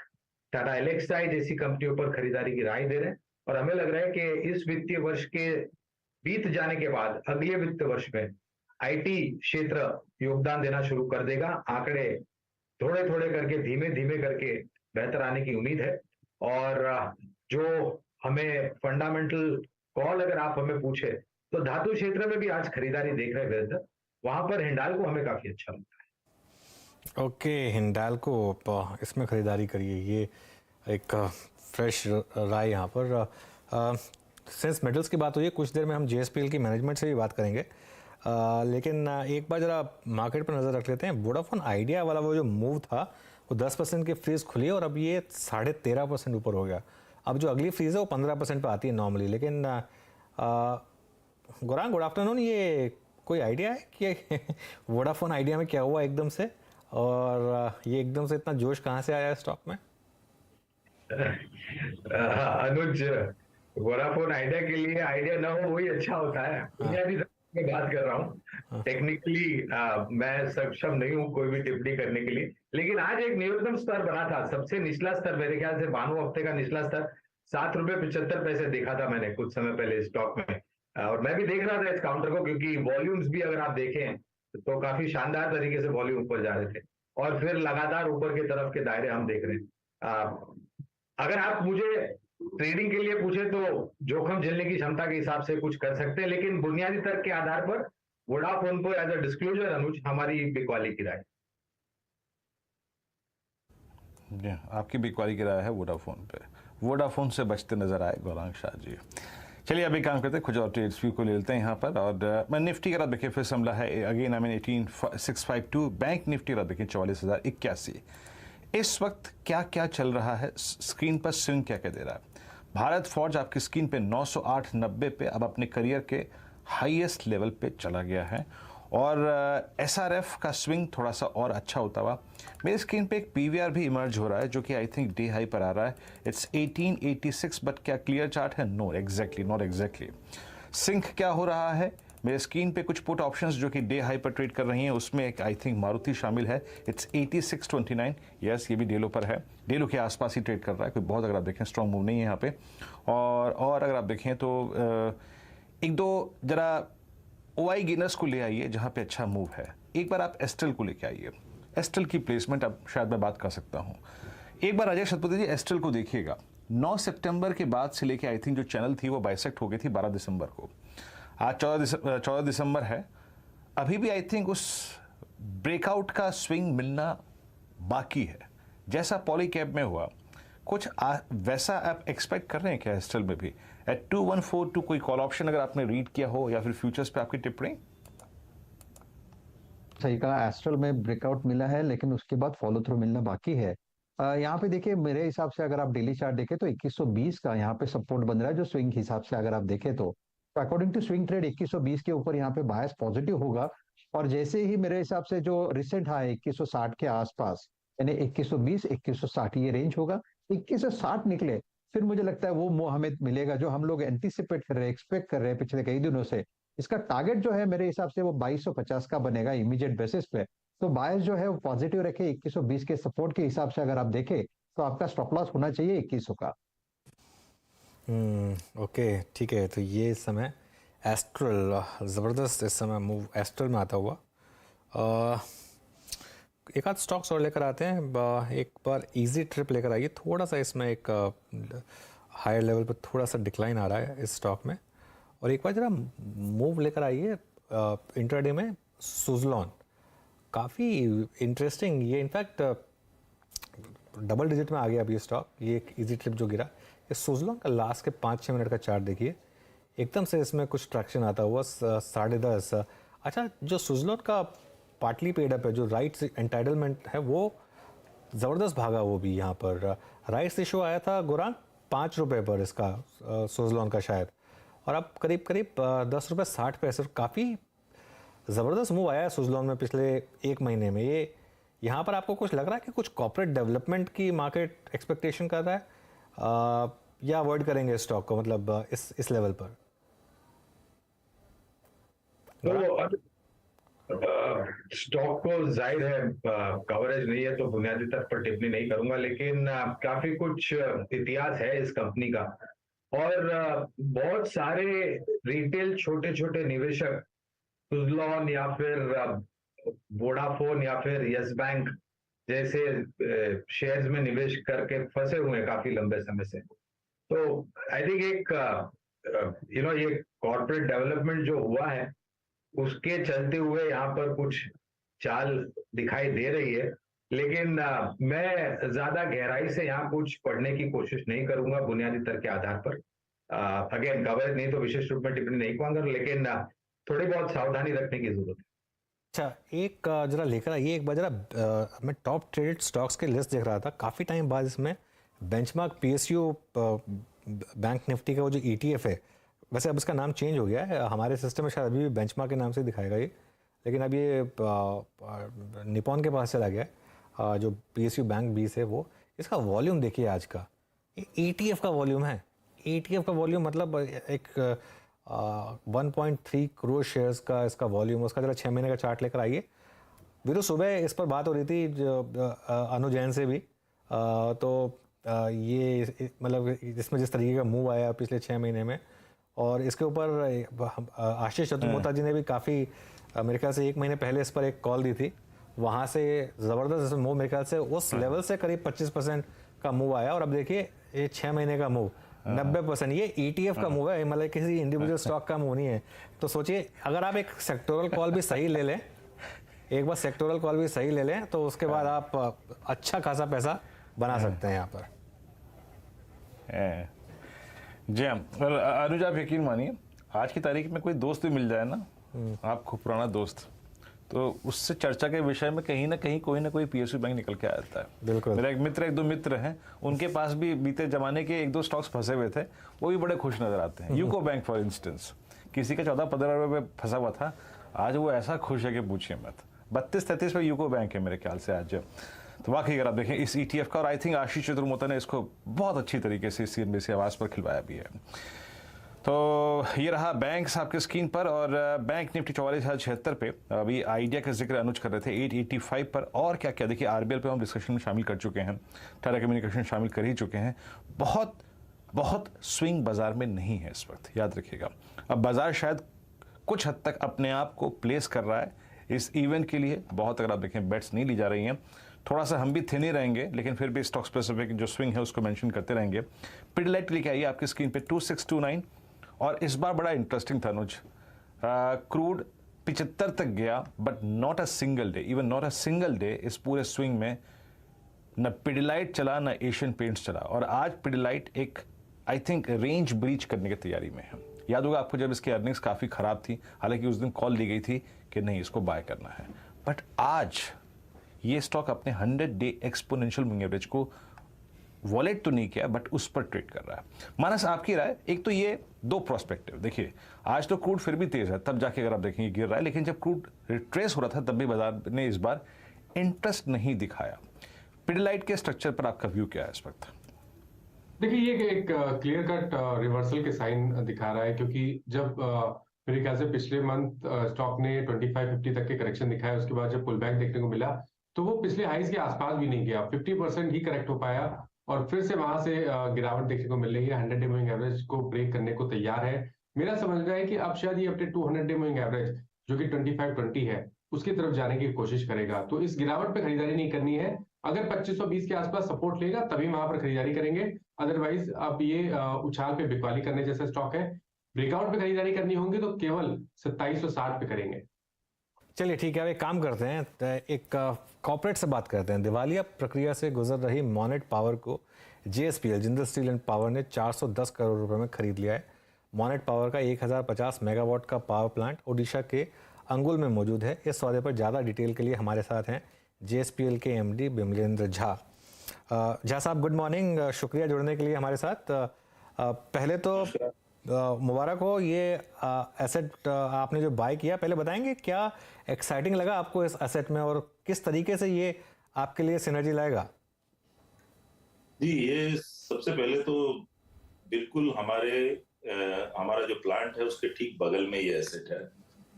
Speaker 6: Tata Elxsi जैसी कंपनियों पर खरीदारी की राय दे रहे हैं। और हमें लग रहा है कि इस वित्तीय वर्ष के बीत जाने के बाद अगले वित्तीय वर्ष में आईटी क्षेत्र योगदान देना शुरू कर देगा। आंकड़े थोड़े थोड़े करके धीमे धीमे करके बेहतर आने की उम्मीद है। और जो हमें फंडामेंटल कॉल अगर आप हमें पूछे तो धातु क्षेत्र में भी आज खरीदारी देख रहे हैं, वहां पर हिंडाल्को हमें काफी अच्छा लगता है।
Speaker 1: ओके, हिंडाल्को इसमें खरीदारी करिए, ये एक फ्रेश राय यहाँ पर। सिंस मेटल्स की बात हुई है, कुछ देर में हम जेएसपीएल की मैनेजमेंट से भी बात करेंगे, लेकिन एक बार जरा मार्केट पर नज़र रख लेते हैं। वोडाफोन आइडिया वाला वो जो मूव था वो 10% की फ्रीज खुली और अब ये 13.5% ऊपर हो गया। अब जो अगली फ्रीज है वो 15% पर आती है नॉर्मली। लेकिन गौरांग, गुड आफ्टरनून, ये कोई आइडिया है कि वोडाफोन आइडिया में क्या हुआ एकदम से, और ये एकदम से इतना जोश कहाँ से आया स्टॉक में?
Speaker 6: अनुज, वोडाफोन आइडिया के लिए आइडिया ना हो वही अच्छा होता है। बुनियादी मैं बात कर रहा हूँ, टेक्निकली मैं सक्षम नहीं हूँ कोई भी टिप्पणी करने के लिए। लेकिन आज एक न्यूनतम स्तर बना था, सबसे निचला स्तर मेरे ख्याल से 92 हफ्ते का निचला स्तर ₹7.75 देखा था मैंने कुछ समय पहले स्टॉक में। और मैं भी देख रहा था इस काउंटर को, क्योंकि वॉल्यूम्स भी अगर आप देखें तो काफी शानदार तरीके से वॉल्यूम ऊपर जा रहे थे और फिर लगातार ऊपर की तरफ के दायरे हम देख रहे हैं। अगर आप मुझे ट्रेडिंग के लिए पूछे तो जोखिम झेलने की क्षमता के हिसाब से कुछ कर सकते हैं, लेकिन बुनियादी तर्क के आधार पर वोडाफोन को एज अ डिस्क्लोजर अनुज हमारी बिकवाली की राय।
Speaker 2: आपकी बिकवाली की राय है वोडाफोन पे, वोडाफोन से बचते नजर आए गौरांग शाह जी। चलिए अभी काम करते हैं, कुछ और ट्रेड्स व्यू को ले लेते हैं यहाँ पर। और मैं निफ्टी का देखिए फिर हमला है अगेन, 18652, बैंक निफ्टी का देखिए 44,081। इस वक्त क्या क्या चल रहा है, स्क्रीन पर स्विंग क्या क्या दे रहा है? भारत फॉर्ज आपकी स्क्रीन पे 908.90 पे अब अपने करियर के हाईएस्ट लेवल पे चला गया है और SRF का स्विंग थोड़ा सा और अच्छा होता हुआ मेरी स्क्रीन पे एक PVR भी इमर्ज हो रहा है जो कि आई थिंक डे हाई पर आ रहा है। इट्स 1886, बट क्या क्लियर चार्ट है? No, exactly not exactly. Sync क्या हो रहा है? मेरे स्क्रीन पे कुछ पुट ऑप्शंस जो कि डे हाई पर ट्रेड कर रही हैं, उसमें एक आई थिंक मारुति शामिल है। इट्स 8629, यस, ये भी डेलो पर है, डेलो के आसपास ही ट्रेड कर रहा है, कोई बहुत अगर आप देखें स्ट्रॉन्ग मूव नहीं है यहाँ पे। और अगर आप देखें तो एक दो जरा OI गेनर्स को ले आइए जहाँ पे अच्छा मूव है। एक बार आप एस्ट्रल को लेके आइए, एस्ट्रल की प्लेसमेंट अब शायद मैं बात कर सकता हूँ। एक बार अजय शतपथी जी एस्ट्रल को देखिएगा, 9 सितंबर के बाद से लेके आई थिंक जो चैनल थी वो बाइसेक्ट हो गई थी 12 दिसंबर को, आज 14 दिसंबर है, अभी भी आई थिंक उस ब्रेकआउट का स्विंग मिलना बाकी है जैसा पॉली कैप में हुआ। कुछ वैसा आप एक्सपेक्ट कर रहे हैं क्या एस्ट्रल में भी? एट 2142 कोई कॉल ऑप्शन अगर आपने रीड किया हो या फिर फ्यूचर्स पे आपकी टिप्पणी?
Speaker 5: सही कहा, एस्ट्रल में ब्रेकआउट मिला है लेकिन उसके बाद फॉलो थ्रू मिलना बाकी है। यहाँ पे देखिए, मेरे हिसाब से अगर आप डेली चार्ट देखें तो 2120 का यहाँ पे सपोर्ट बन रहा है, जो स्विंग हिसाब से अगर आप देखें तो अकॉर्डिंग टू स्विंग ट्रेड 2120 के ऊपर यहाँ पे बायस पॉजिटिव होगा। और जैसे ही मेरे हिसाब से जो रिसेंट हाई 2160 के आसपास, यानी 2120 2160 ये रेंज होगा, 2160 निकले फिर मुझे लगता है वो हमें मिलेगा जो हम लोग एंटीसिपेट कर रहे हैं, एक्सपेक्ट कर रहे हैं पिछले कई दिनों से। इसका टारगेट जो है मेरे हिसाब से वो 2250 का बनेगा इमीडिएट बेसिस पे। तो बायस जो है वो पॉजिटिव रखे, 2120 के सपोर्ट के हिसाब से अगर आप देखें तो आपका स्टॉप लॉस होना चाहिए 2100 का।
Speaker 1: ओके, ठीक है। तो ये इस समय एस्ट्रल ज़बरदस्त इस समय मूव एस्ट्रल में आता हुआ। एक आध स्टॉक्स और लेकर आते हैं। एक बार इजी ट्रिप लेकर आइए, थोड़ा सा इसमें एक हायर लेवल पर थोड़ा सा डिक्लाइन आ रहा है इस स्टॉक में। और एक बार जरा मूव लेकर आइए इंट्राडे में सुज़लॉन, काफ़ी इंटरेस्टिंग, ये इनफैक्ट डबल डिजिट में आ गया अभी ये स्टॉक। ये एक इजी ट्रिप जो गिरा, ये सुज़लॉन का लास्ट के 5-6 मिनट का चार्ट देखिए, एकदम से इसमें कुछ ट्रैक्शन आता हुआ 10:30। अच्छा, जो सुज़लॉन का पार्टली पेड अप है, जो राइट्स एंटाइटलमेंट है वो ज़बरदस्त भागा, वो भी यहाँ पर राइट्स इशू आया था गुरान 5 रुपये पर इसका सुज़लॉन का शायद, और अब करीब करीब 10 रुपये 60 पैसे, काफ़ी ज़बरदस्त मूव आया है सुज़लॉन में पिछले एक महीने में। ये यहाँ पर आपको कुछ लग रहा है कि कुछ कॉर्पोरेट डेवलपमेंट की मार्केट एक्सपेक्टेशन कर रहा है या अवॉइड करेंगे स्टॉक को, मतलब इस लेवल पर?
Speaker 6: स्टॉक को जाहिर है कवरेज नहीं है तो बुनियादी तौर पर टिप्पणी नहीं करूंगा, लेकिन काफी कुछ इतिहास है इस कंपनी का और बहुत सारे रिटेल छोटे छोटे निवेशक सुज़लॉन या फिर वोडाफोन या फिर यस बैंक जैसे शेयर्स में निवेश करके फंसे हुए हैं काफी लंबे समय से। तो आई थिंक एक ये कॉर्पोरेट डेवलपमेंट जो हुआ है उसके चलते हुए यहाँ पर कुछ चाल दिखाई दे रही है, लेकिन मैं ज्यादा गहराई से यहाँ कुछ पढ़ने की कोशिश नहीं करूंगा बुनियादी तर्क के आधार पर। अगेन कवरेज नहीं तो विशेष रूप में टिप्पणी नहीं कहूंगा, लेकिन थोड़ी बहुत सावधानी रखने की जरूरत है।
Speaker 1: अच्छा, एक जरा लेकर आइए, एक बार जरा मैं टॉप ट्रेडेड स्टॉक्स के लिस्ट देख रहा था काफ़ी टाइम बाद, इसमें बेंचमार्क PSU बैंक निफ्टी का वो जो ETF है, वैसे अब इसका नाम चेंज हो गया है, हमारे सिस्टम में शायद अभी भी बेंचमार्क के नाम से दिखाएगा ये, लेकिन अब ये निपॉन के पास चला गया है, जो PSU बैंक 20 है वो। इसका वॉल्यूम देखिए आज का, ये ETF का वॉल्यूम है, ETF का वॉल्यूम मतलब एक 1.3 करोड़ शेयर्स का इसका वॉल्यूम। उसका जरा 6 महीने का चार्ट लेकर आइए। वीरो सुबह इस पर बात हो रही थी अनु जैन से भी, तो ये मतलब इसमें जिस तरीके का मूव आया पिछले 6 महीने में, और इसके ऊपर आशीष चतुर्वेदी जी ने भी काफ़ी मेरे ख्याल से 1 महीने पहले इस पर एक कॉल दी थी, वहाँ से ज़बरदस्त मूव, मेरे ख्याल से उस लेवल से करीब 25% का मूव आया, और अब देखिए ये 6 महीने का मूव 90%। ये ETF का मूव है, मतलब किसी इंडिविजुअल स्टॉक का मूव नहीं है। तो सोचिए अगर आप एक सेक्टोरल कॉल भी सही ले लें, एक बार सेक्टोरल कॉल भी सही ले लें, तो उसके बाद आप अच्छा खासा पैसा बना सकते हैं यहाँ पर।
Speaker 2: जी हाँ, अनुज आप यकीन मानिए आज की तारीख में कोई दोस्त भी मिल जाए ना, आपको पुराना दोस्त, तो उससे चर्चा के विषय में कहीं ना कोई पीएसयू बैंक निकल के आता है।
Speaker 1: बिल्कुल।
Speaker 2: मेरा एक दो मित्र हैं, उनके पास भी बीते जमाने के 1-2 स्टॉक्स फंसे हुए थे, वो भी बड़े खुश नजर आते हैं। यूको बैंक फॉर इंस्टेंस, किसी का 14-15 रुपए पे फंसा हुआ था, आज वो ऐसा खुश है कि पूछिए मत। 32-33 पे यूको बैंक है मेरे ख्याल से आज। तो वाकई अगर आप देखें इस ETF का, और आई थिंक आशीष चतुर्मोता ने इसको बहुत अच्छी तरीके से CNBC आवाज पर खिलवाया भी है। तो ये रहा बैंक्स आपके स्क्रीन पर, और बैंक निफ्टी 44,076 पे। अभी आइडिया का जिक्र अनुज कर रहे थे 885 पर, और क्या क्या देखिए RBL पे हम डिस्कशन में शामिल कर चुके हैं, टाटा कम्युनिकेशन शामिल कर ही चुके हैं। बहुत स्विंग बाजार में नहीं है इस वक्त, याद रखिएगा। अब बाजार शायद कुछ हद तक अपने आप को प्लेस कर रहा है इस इवेंट के लिए। बहुत अगर आप देखें बेट्स नहीं ली जा रही हैं, थोड़ा सा हम भी थिन ही रहेंगे, लेकिन फिर भी स्टॉक स्पेसिफिक जो स्विंग है उसको मेंशन करते रहेंगे। पिडिलाइट लेके आइए आपकी स्क्रीन पे 2629, और इस बार बड़ा इंटरेस्टिंग था अनुज, क्रूड 75 तक गया, but not a single day इस पूरे स्विंग में न पिडिलाइट चला न एशियन पेंट्स चला। और आज पिडिलाइट एक आई थिंक रेंज ब्रीच करने की तैयारी में है। याद होगा आपको जब इसकी अर्निंग्स काफ़ी ख़राब थी, हालांकि उस दिन कॉल दी गई थी कि नहीं इसको बाय करना है, बट आज ये स्टॉक अपने 100 डे एक्सपोनेंशियल मूविंग एवरेज को वॉलेट तो नहीं किया, बट उस पर ट्रेड कर रहा है। मानस, आपकी राय? एक तो ये दो प्रोस्पेक्टिव देखिए, आज तो क्रूड फिर भी तेज है, तब जाके अगर आप देखेंगे गिर रहा है, लेकिन जब क्रूड रिट्रेस हो रहा था तब भी बाजार ने इस बार इंटरेस्ट नहीं दिखाया। पिडिलाइट के स्ट्रक्चर पर आपका व्यू क्या है इस वक्त?
Speaker 4: देखिए ये एक क्लियर कट रिवर्सल के साइन दिखा रहा है, क्योंकि जब मेरे ख्याल से पिछले मंथ स्टॉक ने 25-50 तक के करेक्शन दिखाया, उसके बाद जब पुल बैक देखने को मिला तो वो पिछले हाइज के आसपास भी नहीं गया, 50% ही करेक्ट हो पाया, और फिर से वहां से गिरावट देखने को मिल रही है। 100 डे मूविंग एवरेज को ब्रेक करने को तैयार है। मेरा समझना है कि अब शायद ये अपने 200 डे मूविंग एवरेज जो कि 2520 है उसकी तरफ जाने की कोशिश करेगा। तो इस गिरावट पे खरीदारी नहीं करनी है। अगर 2520 के आसपास सपोर्ट लेगा तभी वहां पर खरीदारी करेंगे, अदरवाइज अब ये उछाल पे बिकवाली करने जैसा स्टॉक है। ब्रेकआउट पे खरीदारी करनी होगी तो केवल 2760 पे करेंगे।
Speaker 1: चलिए ठीक है, अब एक काम करते हैं, एक कॉर्पोरेट से बात करते हैं। दिवालिया प्रक्रिया से गुजर रही मोनेट पावर को JSPL Jindal steel and power ने 410 करोड़ रुपए में खरीद लिया है। मोनेट पावर का 1050 मेगावाट का पावर प्लांट ओडिशा के अंगुल में मौजूद है। इस सौदे पर ज़्यादा डिटेल के लिए हमारे साथ हैं JSPL के MD बिमलेंद्र झा। झा साहब गुड मॉर्निंग, शुक्रिया जुड़ने के लिए हमारे साथ। पहले तो मुबारक हो, ये एसेट आपने जो बाय किया, पहले बताएंगे क्या एक्साइटिंग लगा आपको इस एसेट में और किस तरीके से ये आपके लिए सिनर्जी लाएगा?
Speaker 7: जी, ये सबसे पहले तो बिल्कुल हमारा जो प्लांट है उसके ठीक बगल में ये एसेट है,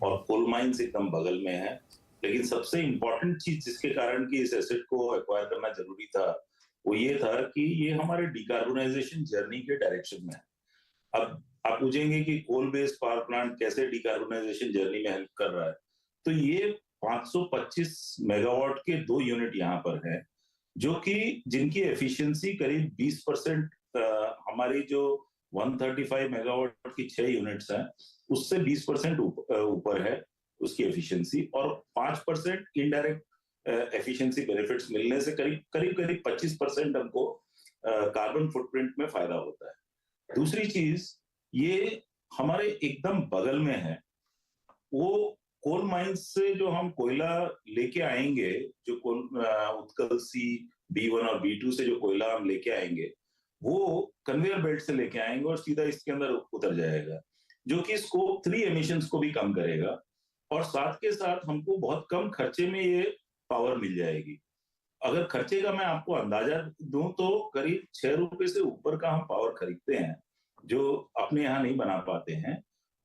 Speaker 7: और कोल माइंस एकदम बगल में है। लेकिन सबसे इम्पोर्टेंट चीज जिसके कारण कि इस एसेट को एक्वायर करना जरूरी था वो ये था कि ये हमारे डिकार्बोनाइजेशन जर्नी के डायरेक्शन में है। अब आप पूछेंगे कि कोल बेस्ड पावर प्लांट कैसे डिकार्बोनाइजेशन जर्नी में हेल्प कर रहा है, तो ये 525 मेगावाट के 2 यूनिट यहाँ पर हैं, जो कि जिनकी एफिशिएंसी करीब 20% हमारी जो 135 मेगावाट की 6 यूनिट्स हैं उससे 20% ऊपर है उसकी एफिशिएंसी, और 5% इनडायरेक्ट एफिशिएंसी बेनिफिट्स मिलने से करीब 25% हमको कार्बन फुटप्रिंट में फायदा होता है। दूसरी चीज, ये हमारे एकदम बगल में है। वो कोल माइंस से जो हम कोयला लेके आएंगे, जो उत्कल C, B1 और B2 से जो कोयला हम लेके आएंगे वो कन्वेयर बेल्ट से लेके आएंगे और सीधा इसके अंदर उतर जाएगा, जो कि स्कोप 3 एमिशंस को भी कम करेगा, और साथ के साथ हमको बहुत कम खर्चे में ये पावर मिल जाएगी। अगर खर्चे का मैं आपको अंदाजा दूं तो करीब 6 रुपए से ऊपर का हम पावर खरीदते हैं जो अपने यहाँ नहीं बना पाते हैं,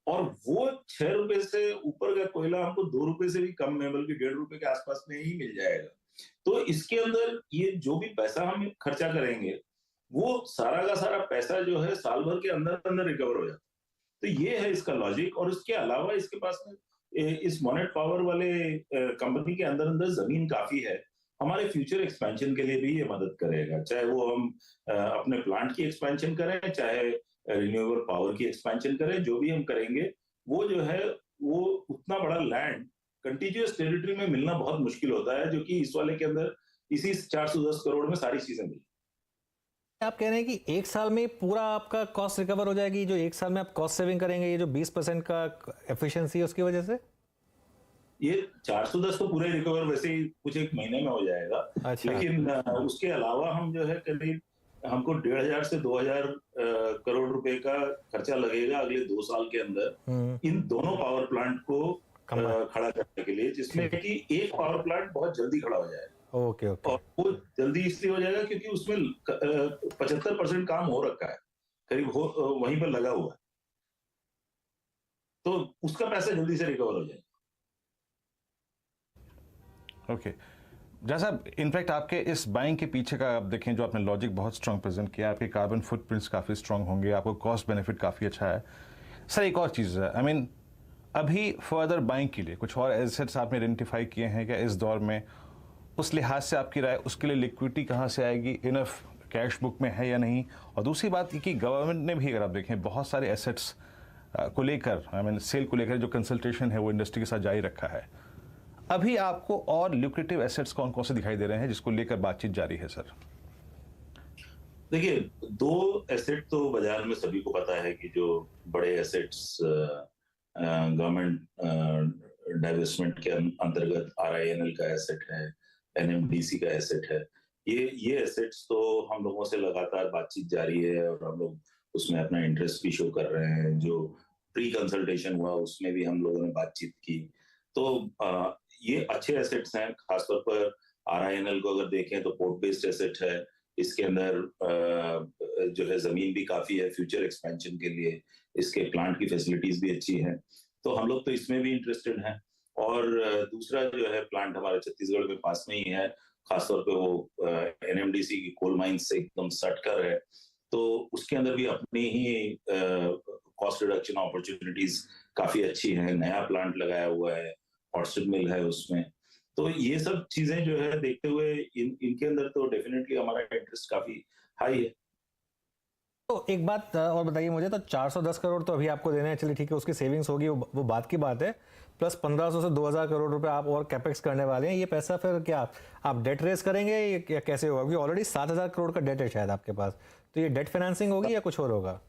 Speaker 7: और वो 6 रुपए से ऊपर का कोयला हमको 2 रुपए से भी कम में, बल्कि 1.5 रुपए के आसपास में ही मिल जाएगा। तो इसके अंदर ये जो भी पैसा हम खर्चा करेंगे वो सारा का सारा पैसा जो है साल भर के अंदर रिकवर हो जाता है। तो ये है इसका लॉजिक। और उसके अलावा इसके पास में इस मोनेट पावर वाले कंपनी के अंदर जमीन काफी है, हमारे फ्यूचर एक्सपेंशन के लिए भी ये मदद करेगा, चाहे वो हम अपने प्लांट की एक्सपेंशन करें, चाहे रिन्यूएबल पावर की एक्सपेंशन करें, जो भी हम करेंगे वो जो है वो उतना बड़ा लैंड कंटिन्यूअस टेरिटरी में मिलना बहुत मुश्किल होता है, जो कि इस वाले के अंदर इसी 410 करोड़ में सारी चीजें मिली।
Speaker 1: आप कह रहे हैं कि एक साल में पूरा आपका कॉस्ट रिकवर हो जाएगी, जो एक साल में आप कॉस्ट सेविंग करेंगे, ये जो 20% का एफिशिएंसी है उसकी वजह से?
Speaker 7: ये 410 तो पूरे रिकवर वैसे ही कुछ एक महीने में हो जाएगा।
Speaker 1: अच्छा।
Speaker 7: लेकिन उसके अलावा हम जो है करीब हमको 1,500 से 2,000 करोड़ रुपए का खर्चा लगेगा अगले 2 साल के अंदर इन दोनों पावर प्लांट को खड़ा करने के लिए, जिसमें कि एक पावर प्लांट बहुत जल्दी खड़ा हो जाएगा।
Speaker 1: Okay okay.
Speaker 7: और वो जल्दी इसलिए हो जाएगा क्योंकि उसमें 75% काम हो रखा है, करीब वहीं पर लगा हुआ है, तो उसका पैसा जल्दी से रिकवर हो जाएगा।
Speaker 2: ओके जैसा इनफैक्ट आपके इस बाइंग के पीछे का आप देखें जो आपने लॉजिक बहुत स्ट्रांग प्रेजेंट किया, आपके कार्बन फुटप्रिंट्स काफ़ी स्ट्रांग होंगे, आपको कॉस्ट बेनिफिट काफ़ी अच्छा है। सर एक और चीज़ है, आई मीन अभी फर्दर बाइंग के लिए कुछ और एसेट्स आपने आइडेंटिफाई किए हैं क्या इस दौर में? उस लिहाज से आपकी राय, उसके लिए लिक्विडिटी कहाँ से आएगी, इनफ कैश बुक में है या नहीं? और दूसरी बात ये कि गवर्नमेंट ने भी अगर आप देखें बहुत सारे एसेट्स को लेकर, आई मीन सेल को लेकर जो कंसल्टेशन है वो इंडस्ट्री के साथ जारी रखा है। अभी आपको और ल्यूक्रेटिव एसेट्स कौन कौन से दिखाई दे रहे हैं जिसको लेकर बातचीत जारी है सर?
Speaker 7: देखिए, दो एसेट तो बाजार में सभी को पता है कि जो बड़े एसेट्स गवर्नमेंट डाइवेस्टमेंट के अंतर्गत RINL का एसेट है, NMDC का एसेट है। ये एसेट्स तो हम लोगों से लगातार बातचीत जारी है और हम लोग उसमें अपना इंटरेस्ट भी शो कर रहे हैं। जो प्री कंसल्टेशन हुआ उसमें भी हम लोगों ने बातचीत की। तो ये अच्छे एसेट्स हैं। खासतौर पर RINL को अगर देखें तो पोर्ट बेस्ड एसेट है, इसके अंदर जो है जमीन भी काफी है फ्यूचर एक्सपेंशन के लिए, इसके प्लांट की फैसिलिटीज भी अच्छी हैं, तो हम लोग तो इसमें भी इंटरेस्टेड हैं। और दूसरा जो है प्लांट हमारे छत्तीसगढ़ में पास में ही है, खासतौर पे वो NMDC की कोल माइंस से एकदम सटकर है, तो उसके अंदर भी अपनी ही कॉस्ट रिडक्शन अपॉर्चुनिटीज काफी अच्छी हैं। नया प्लांट लगाया हुआ है, हॉट स्ट्रिप मिल है उसमें, तो ये सब चीजें जो है देखते हुए इनके अंदर तो डेफिनेटली हमारा इंटरेस्ट काफी हाई है।
Speaker 1: तो एक बात और बताइए मुझे, तो 410 करोड़ तो अभी आपको देने हैं, चलिए ठीक है, उसकी सेविंग्स होगी, वो बात की बात है, प्लस 1500 से 2000 करोड़ रुपए आप और कैपेक्स करने वाले हैं। ये पैसा फिर क्या आप डेट रेस करेंगे या कैसे होगा? क्योंकि ऑलरेडी 7000 करोड़ का डेट है शायद आपके पास, तो ये डेट फाइनेंसिंग होगी या कुछ और होगा?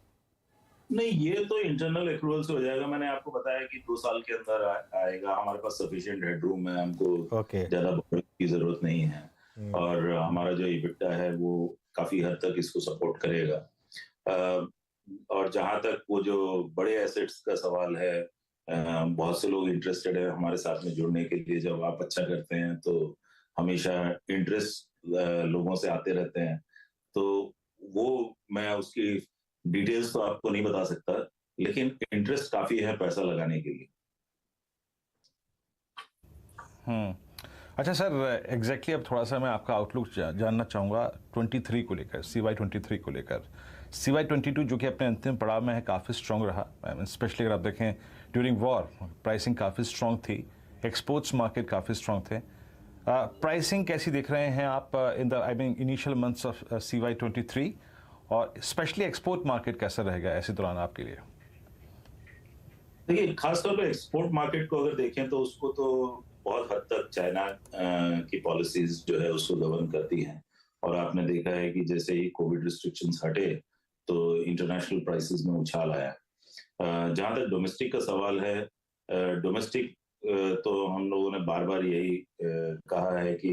Speaker 7: नहीं, ये तो इंटरनल एक्रूवल से हो जाएगा। मैंने आपको बताया कि 2 साल के अंदर आएगा। हमारे पास सफिशिएंट हेडरूम है, हमको ज्यादा borrowing की जरूरत नहीं है, और हमारा जो EBITDA है वो काफी हद तक इसको सपोर्ट करेगा। और जहां तक वो जो बड़े एसेट्स का सवाल है, बहुत से लोग इंटरेस्टेड है हमारे साथ में जुड़ने के लिए। जब आप अच्छा करते हैं तो हमेशा इंटरेस्ट लोगों से आते रहते हैं, तो वो मैं उसकी डिटेल्स तो आपको नहीं बता सकता, लेकिन इंटरेस्ट काफी है पैसा लगाने के लिए।
Speaker 2: अच्छा सर, एग्जैक्टली अब थोड़ा सा मैं आपका आउटलुक जानना चाहूँगा 23 को लेकर, CY 23 को लेकर। CY 22 जो कि अपने अंतिम पड़ाव में है, काफ़ी स्ट्रॉन्ग रहा, स्पेशली अगर आप देखें ड्यूरिंग वॉर प्राइसिंग काफ़ी स्ट्रॉन्ग थी, एक्सपोर्ट्स मार्केट काफ़ी स्ट्रॉन्ग थे। प्राइसिंग कैसी देख रहे हैं आप in the initial months of CY 23, और स्पेशली एक्सपोर्ट मार्केट कैसा रहेगा ऐसे दौरान आपके लिए?
Speaker 7: देखिए, खासतौर पर एक्सपोर्ट मार्केट को अगर देखें तो उसको तो बहुत हद तक चाइना की पॉलिसीज जो है उसको गवर्न करती हैं, और आपने देखा है कि जैसे ही कोविड रिस्ट्रिक्शंस हटे तो इंटरनेशनल प्राइसेस में उछाल आया। जहां तक डोमेस्टिक का सवाल है, डोमेस्टिक तो हम लोगों ने बार बार यही कहा है कि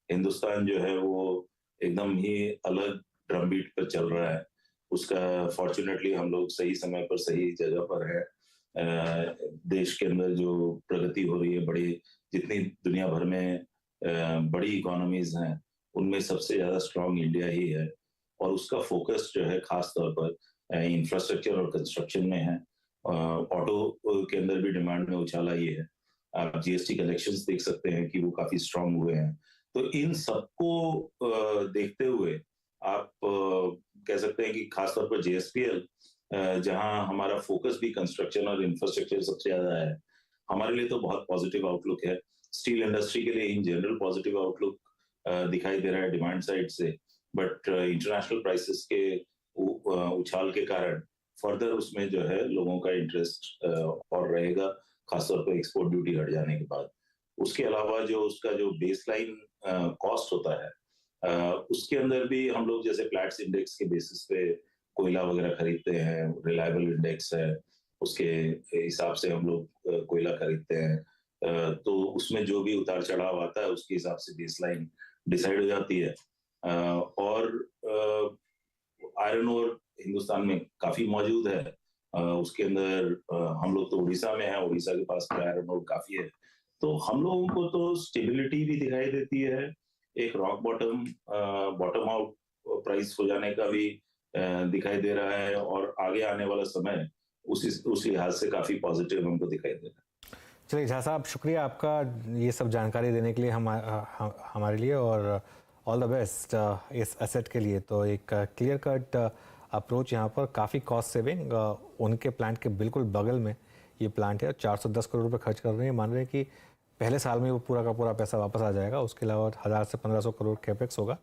Speaker 7: हिंदुस्तान जो है वो एकदम ही अलग ड्रम बीट पर चल रहा है। उसका फॉर्चुनेटली हम लोग सही समय पर सही जगह पर है। देश के अंदर जो प्रगति हो रही है, बड़ी जितनी दुनिया भर में बड़ी इकोनॉमीज हैं उनमें सबसे ज्यादा स्ट्रांग इंडिया ही है, और उसका फोकस जो है खास तौर पर इंफ्रास्ट्रक्चर और कंस्ट्रक्शन में है। ऑटो के अंदर भी डिमांड में उछाल आई है। आप GST कलेक्शंस देख सकते हैं कि वो काफी स्ट्रांग हुए हैं। तो इन सबको देखते हुए आप कह सकते हैं कि खासतौर पर JSPL, जहां हमारा फोकस भी कंस्ट्रक्शन और इंफ्रास्ट्रक्चर सबसे ज्यादा है, हमारे लिए तो बहुत पॉजिटिव आउटलुक है। स्टील इंडस्ट्री के लिए इन जनरल पॉजिटिव आउटलुक दिखाई दे रहा है डिमांड साइड से, बट इंटरनेशनल प्राइसेस के उछाल के कारण फर्दर उसमें जो है लोगों का इंटरेस्ट और रहेगा, खासतौर पर एक्सपोर्ट ड्यूटी हट जाने के बाद। उसके अलावा जो उसका जो बेसलाइन कॉस्ट होता है, उसके अंदर भी हम लोग जैसे प्लैट्स इंडेक्स के बेसिस पे कोयला वगैरह खरीदते हैं, रिलायबल इंडेक्स है, उसके हिसाब से हम लोग कोयला खरीदते हैं। तो उसमें जो भी उतार चढ़ाव आता है उसके हिसाब से बेसलाइन डिसाइड हो जाती है। और आयरन ओर हिंदुस्तान में काफी मौजूद है। उसके अंदर हम लोग तो उड़ीसा में हैं, उड़ीसा के पास में आयरन ओर काफी है, तो हम लोगों को तो स्टेबिलिटी भी दिखाई देती है, एक रॉक बॉटम आउट प्राइस हो जाने का भी दिखाई दे रहा है, और आगे आने वाला समय उस लिहाज से काफी पॉजिटिव हमको दिखाई दे रहा है।
Speaker 1: चलिए झा साहब, शुक्रिया आपका ये सब जानकारी देने के लिए हमारे लिए, और ऑल द बेस्ट इस एसेट के लिए। तो एक क्लियर कट अप्रोच यहाँ पर, काफ़ी कॉस्ट सेविंग, उनके प्लांट के बिल्कुल बगल में ये प्लांट है, 410 करोड़ रुपए खर्च कर रहे हैं, मान रहे हैं कि पहले साल में वो पूरा का पूरा पैसा वापस आ जाएगा, उसके अलावा 1000 से 1500 करोड़ कैपेक्स होगा,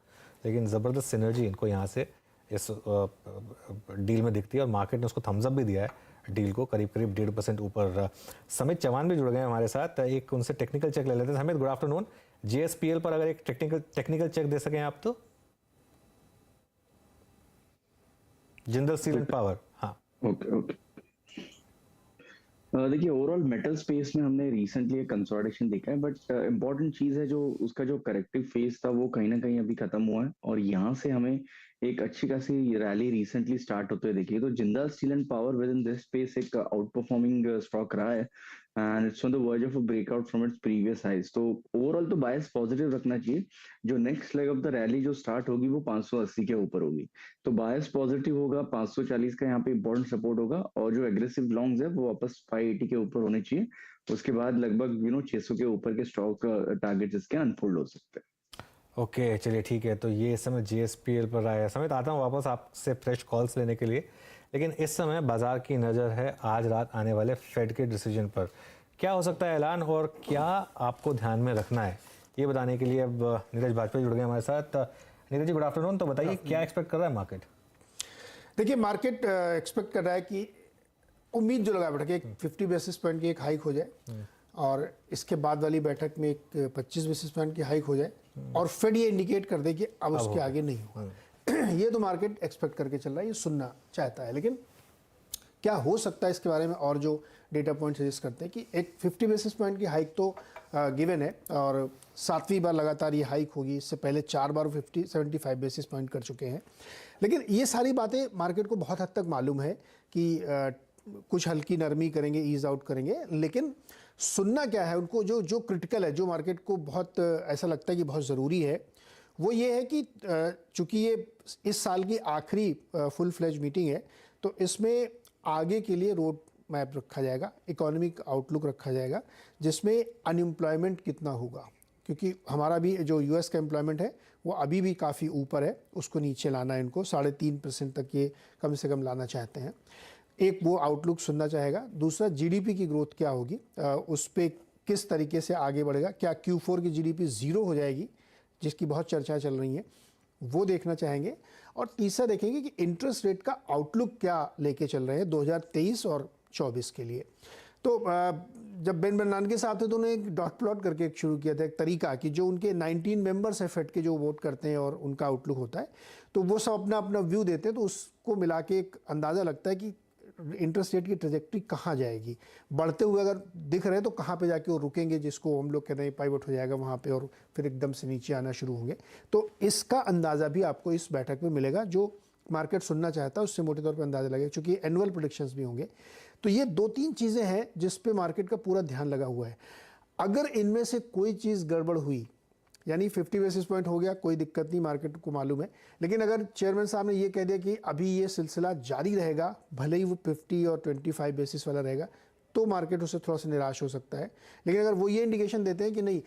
Speaker 1: लेकिन ज़बरदस्त सिनर्जी इनको यहाँ से इस डील में दिखती है, और मार्केट ने उसको थम्स अप भी दिया है डील को, करीब 1.5% ऊपर। समित चौहान भी जुड़ गए हमारे साथ, एक उनसे टेक्निकल चेक ले लेते हैं। समित, गुड आफ्टरनून। JSPL पर अगर एक टेक्निकल चेक दे सकें आप तो। Jindal steel and power. हाँ,
Speaker 8: ओके। देखिए, ओवरऑल मेटल स्पेस में हमने रिसेंटली एक कंसोलिडेशन देखा है, बट इम्पोर्टेंट चीज है जो उसका जो करेक्टिव फेज था वो कहीं ना कहीं अभी खत्म हुआ है, और यहाँ से हमें एक अच्छी खासी रैली रिसेंटली स्टार्ट होते हुए देखिए। तो Jindal steel and power within this space एक आउट परफॉर्मिंग स्टॉक रहा है, and it's on the verge of a breakout from its previous highs. तो ओवरऑल तो बायस पॉजिटिव रखना चाहिए। जो next leg of the rally जो स्टार्ट होगी वो 580 के ऊपर होगी, तो बायस पॉजिटिव होगा। 540 का यहाँ पे इंपॉर्टेंट सपोर्ट होगा, और जो एग्रेसिव लॉन्ग्स है वो वापस 580 के ऊपर होने चाहिए। उसके बाद लगभग 600 के ऊपर के स्टॉक टारगेट इसके अनफोल्ड हो सकते हैं।
Speaker 1: ओके, चलिए ठीक है। तो ये इस समय JSPL पर आया। समित, आता हूँ वापस आपसे फ्रेश कॉल्स लेने के लिए, लेकिन इस समय बाजार की नज़र है आज रात आने वाले फेड के डिसीजन पर। क्या हो सकता है ऐलान, और क्या आपको ध्यान में रखना है, ये बताने के लिए अब नीरज भाजपा जुड़ गए हमारे साथ। Neeraj ji, good afternoon. तो बताइए क्या एक्सपेक्ट कर रहा है मार्केट?
Speaker 9: देखिए, मार्केट एक्सपेक्ट कर रहा है कि उम्मीद जो लगा बैठा कि एक 50 बेसिस पॉइंट की एक हाइक हो जाए, और इसके बाद वाली बैठक में एक 25 बेसिस पॉइंट की हाइक हो जाए, और फेड ये इंडिकेट कर दे कि अब उसके आगे नहीं होगा। ये तो मार्केट एक्सपेक्ट करके चल रहा है, ये सुनना चाहता है। लेकिन क्या हो सकता है इसके बारे में और जो डेटा पॉइंट सजेस्ट करते हैं कि एक 50 बेसिस पॉइंट की हाइक तो गिवन है, और 7वीं बार लगातार ये हाइक होगी। इससे पहले 4 बार 75 बेसिस पॉइंट कर चुके हैं। लेकिन ये सारी बातें मार्केट को बहुत हद तक मालूम है कि कुछ हल्की नरमी करेंगे, ईज आउट करेंगे, लेकिन सुनना क्या है उनको, जो क्रिटिकल है, जो मार्केट को बहुत ऐसा लगता है कि बहुत ज़रूरी है, वो ये है कि चूंकि ये इस साल की आखिरी फुल फ्लेज मीटिंग है, तो इसमें आगे के लिए रोड मैप रखा जाएगा, इकोनॉमिक आउटलुक रखा जाएगा, जिसमें अनएम्प्लॉयमेंट कितना होगा, क्योंकि हमारा भी जो US का एम्प्लॉयमेंट है वो अभी भी काफ़ी ऊपर है, उसको नीचे लाना है इनको, 3.5% तक ये कम से कम लाना चाहते हैं। एक वो आउटलुक सुनना चाहेगा। दूसरा, GDP की ग्रोथ क्या होगी, उस पर किस तरीके से आगे बढ़ेगा, क्या Q4 की GDP 0 हो जाएगी, जिसकी बहुत चर्चा चल रही है, वो देखना चाहेंगे। और तीसरा देखेंगे कि इंटरेस्ट रेट का आउटलुक क्या लेके चल रहे हैं 2023 और 24 के लिए। तो जब बेन बर्नानके साहब थे तो उन्होंने एक डॉट प्लॉट करके एक शुरू किया था, एक तरीका कि जो उनके 19 मेंबर्स है फेड के जो वोट करते हैं और उनका आउटलुक होता है, तो वो सब अपना अपना व्यू देते हैं, तो उसको मिला के एक अंदाज़ा लगता है कि इंटरेस्ट रेट की ट्रेजेक्ट्री कहाँ जाएगी। बढ़ते हुए अगर दिख रहे हैं तो कहाँ पे जाके वो रुकेंगे, जिसको हम लोग कह रहे हैं पाइवट हो जाएगा वहाँ पे, और फिर एकदम से नीचे आना शुरू होंगे। तो इसका अंदाज़ा भी आपको इस बैठक में मिलेगा, जो मार्केट सुनना चाहता है उससे मोटे तौर पर अंदाज़ा लगेगा, क्योंकि एनुअल प्रेडिक्शंस भी होंगे। तो ये 2-3 चीज़ें हैं जिस पे मार्केट का पूरा ध्यान लगा हुआ है। अगर इनमें से कोई चीज़ गड़बड़ हुई, यानी 50 बेसिस पॉइंट हो गया, कोई दिक्कत नहीं, मार्केट को मालूम है, लेकिन अगर चेयरमैन साहब ने ये कह दिया कि अभी ये सिलसिला जारी रहेगा, भले ही वो 50 और 25 बेसिस वाला रहेगा, तो मार्केट उससे थोड़ा सा निराश हो सकता है। लेकिन अगर वो ये इंडिकेशन देते हैं कि नहीं,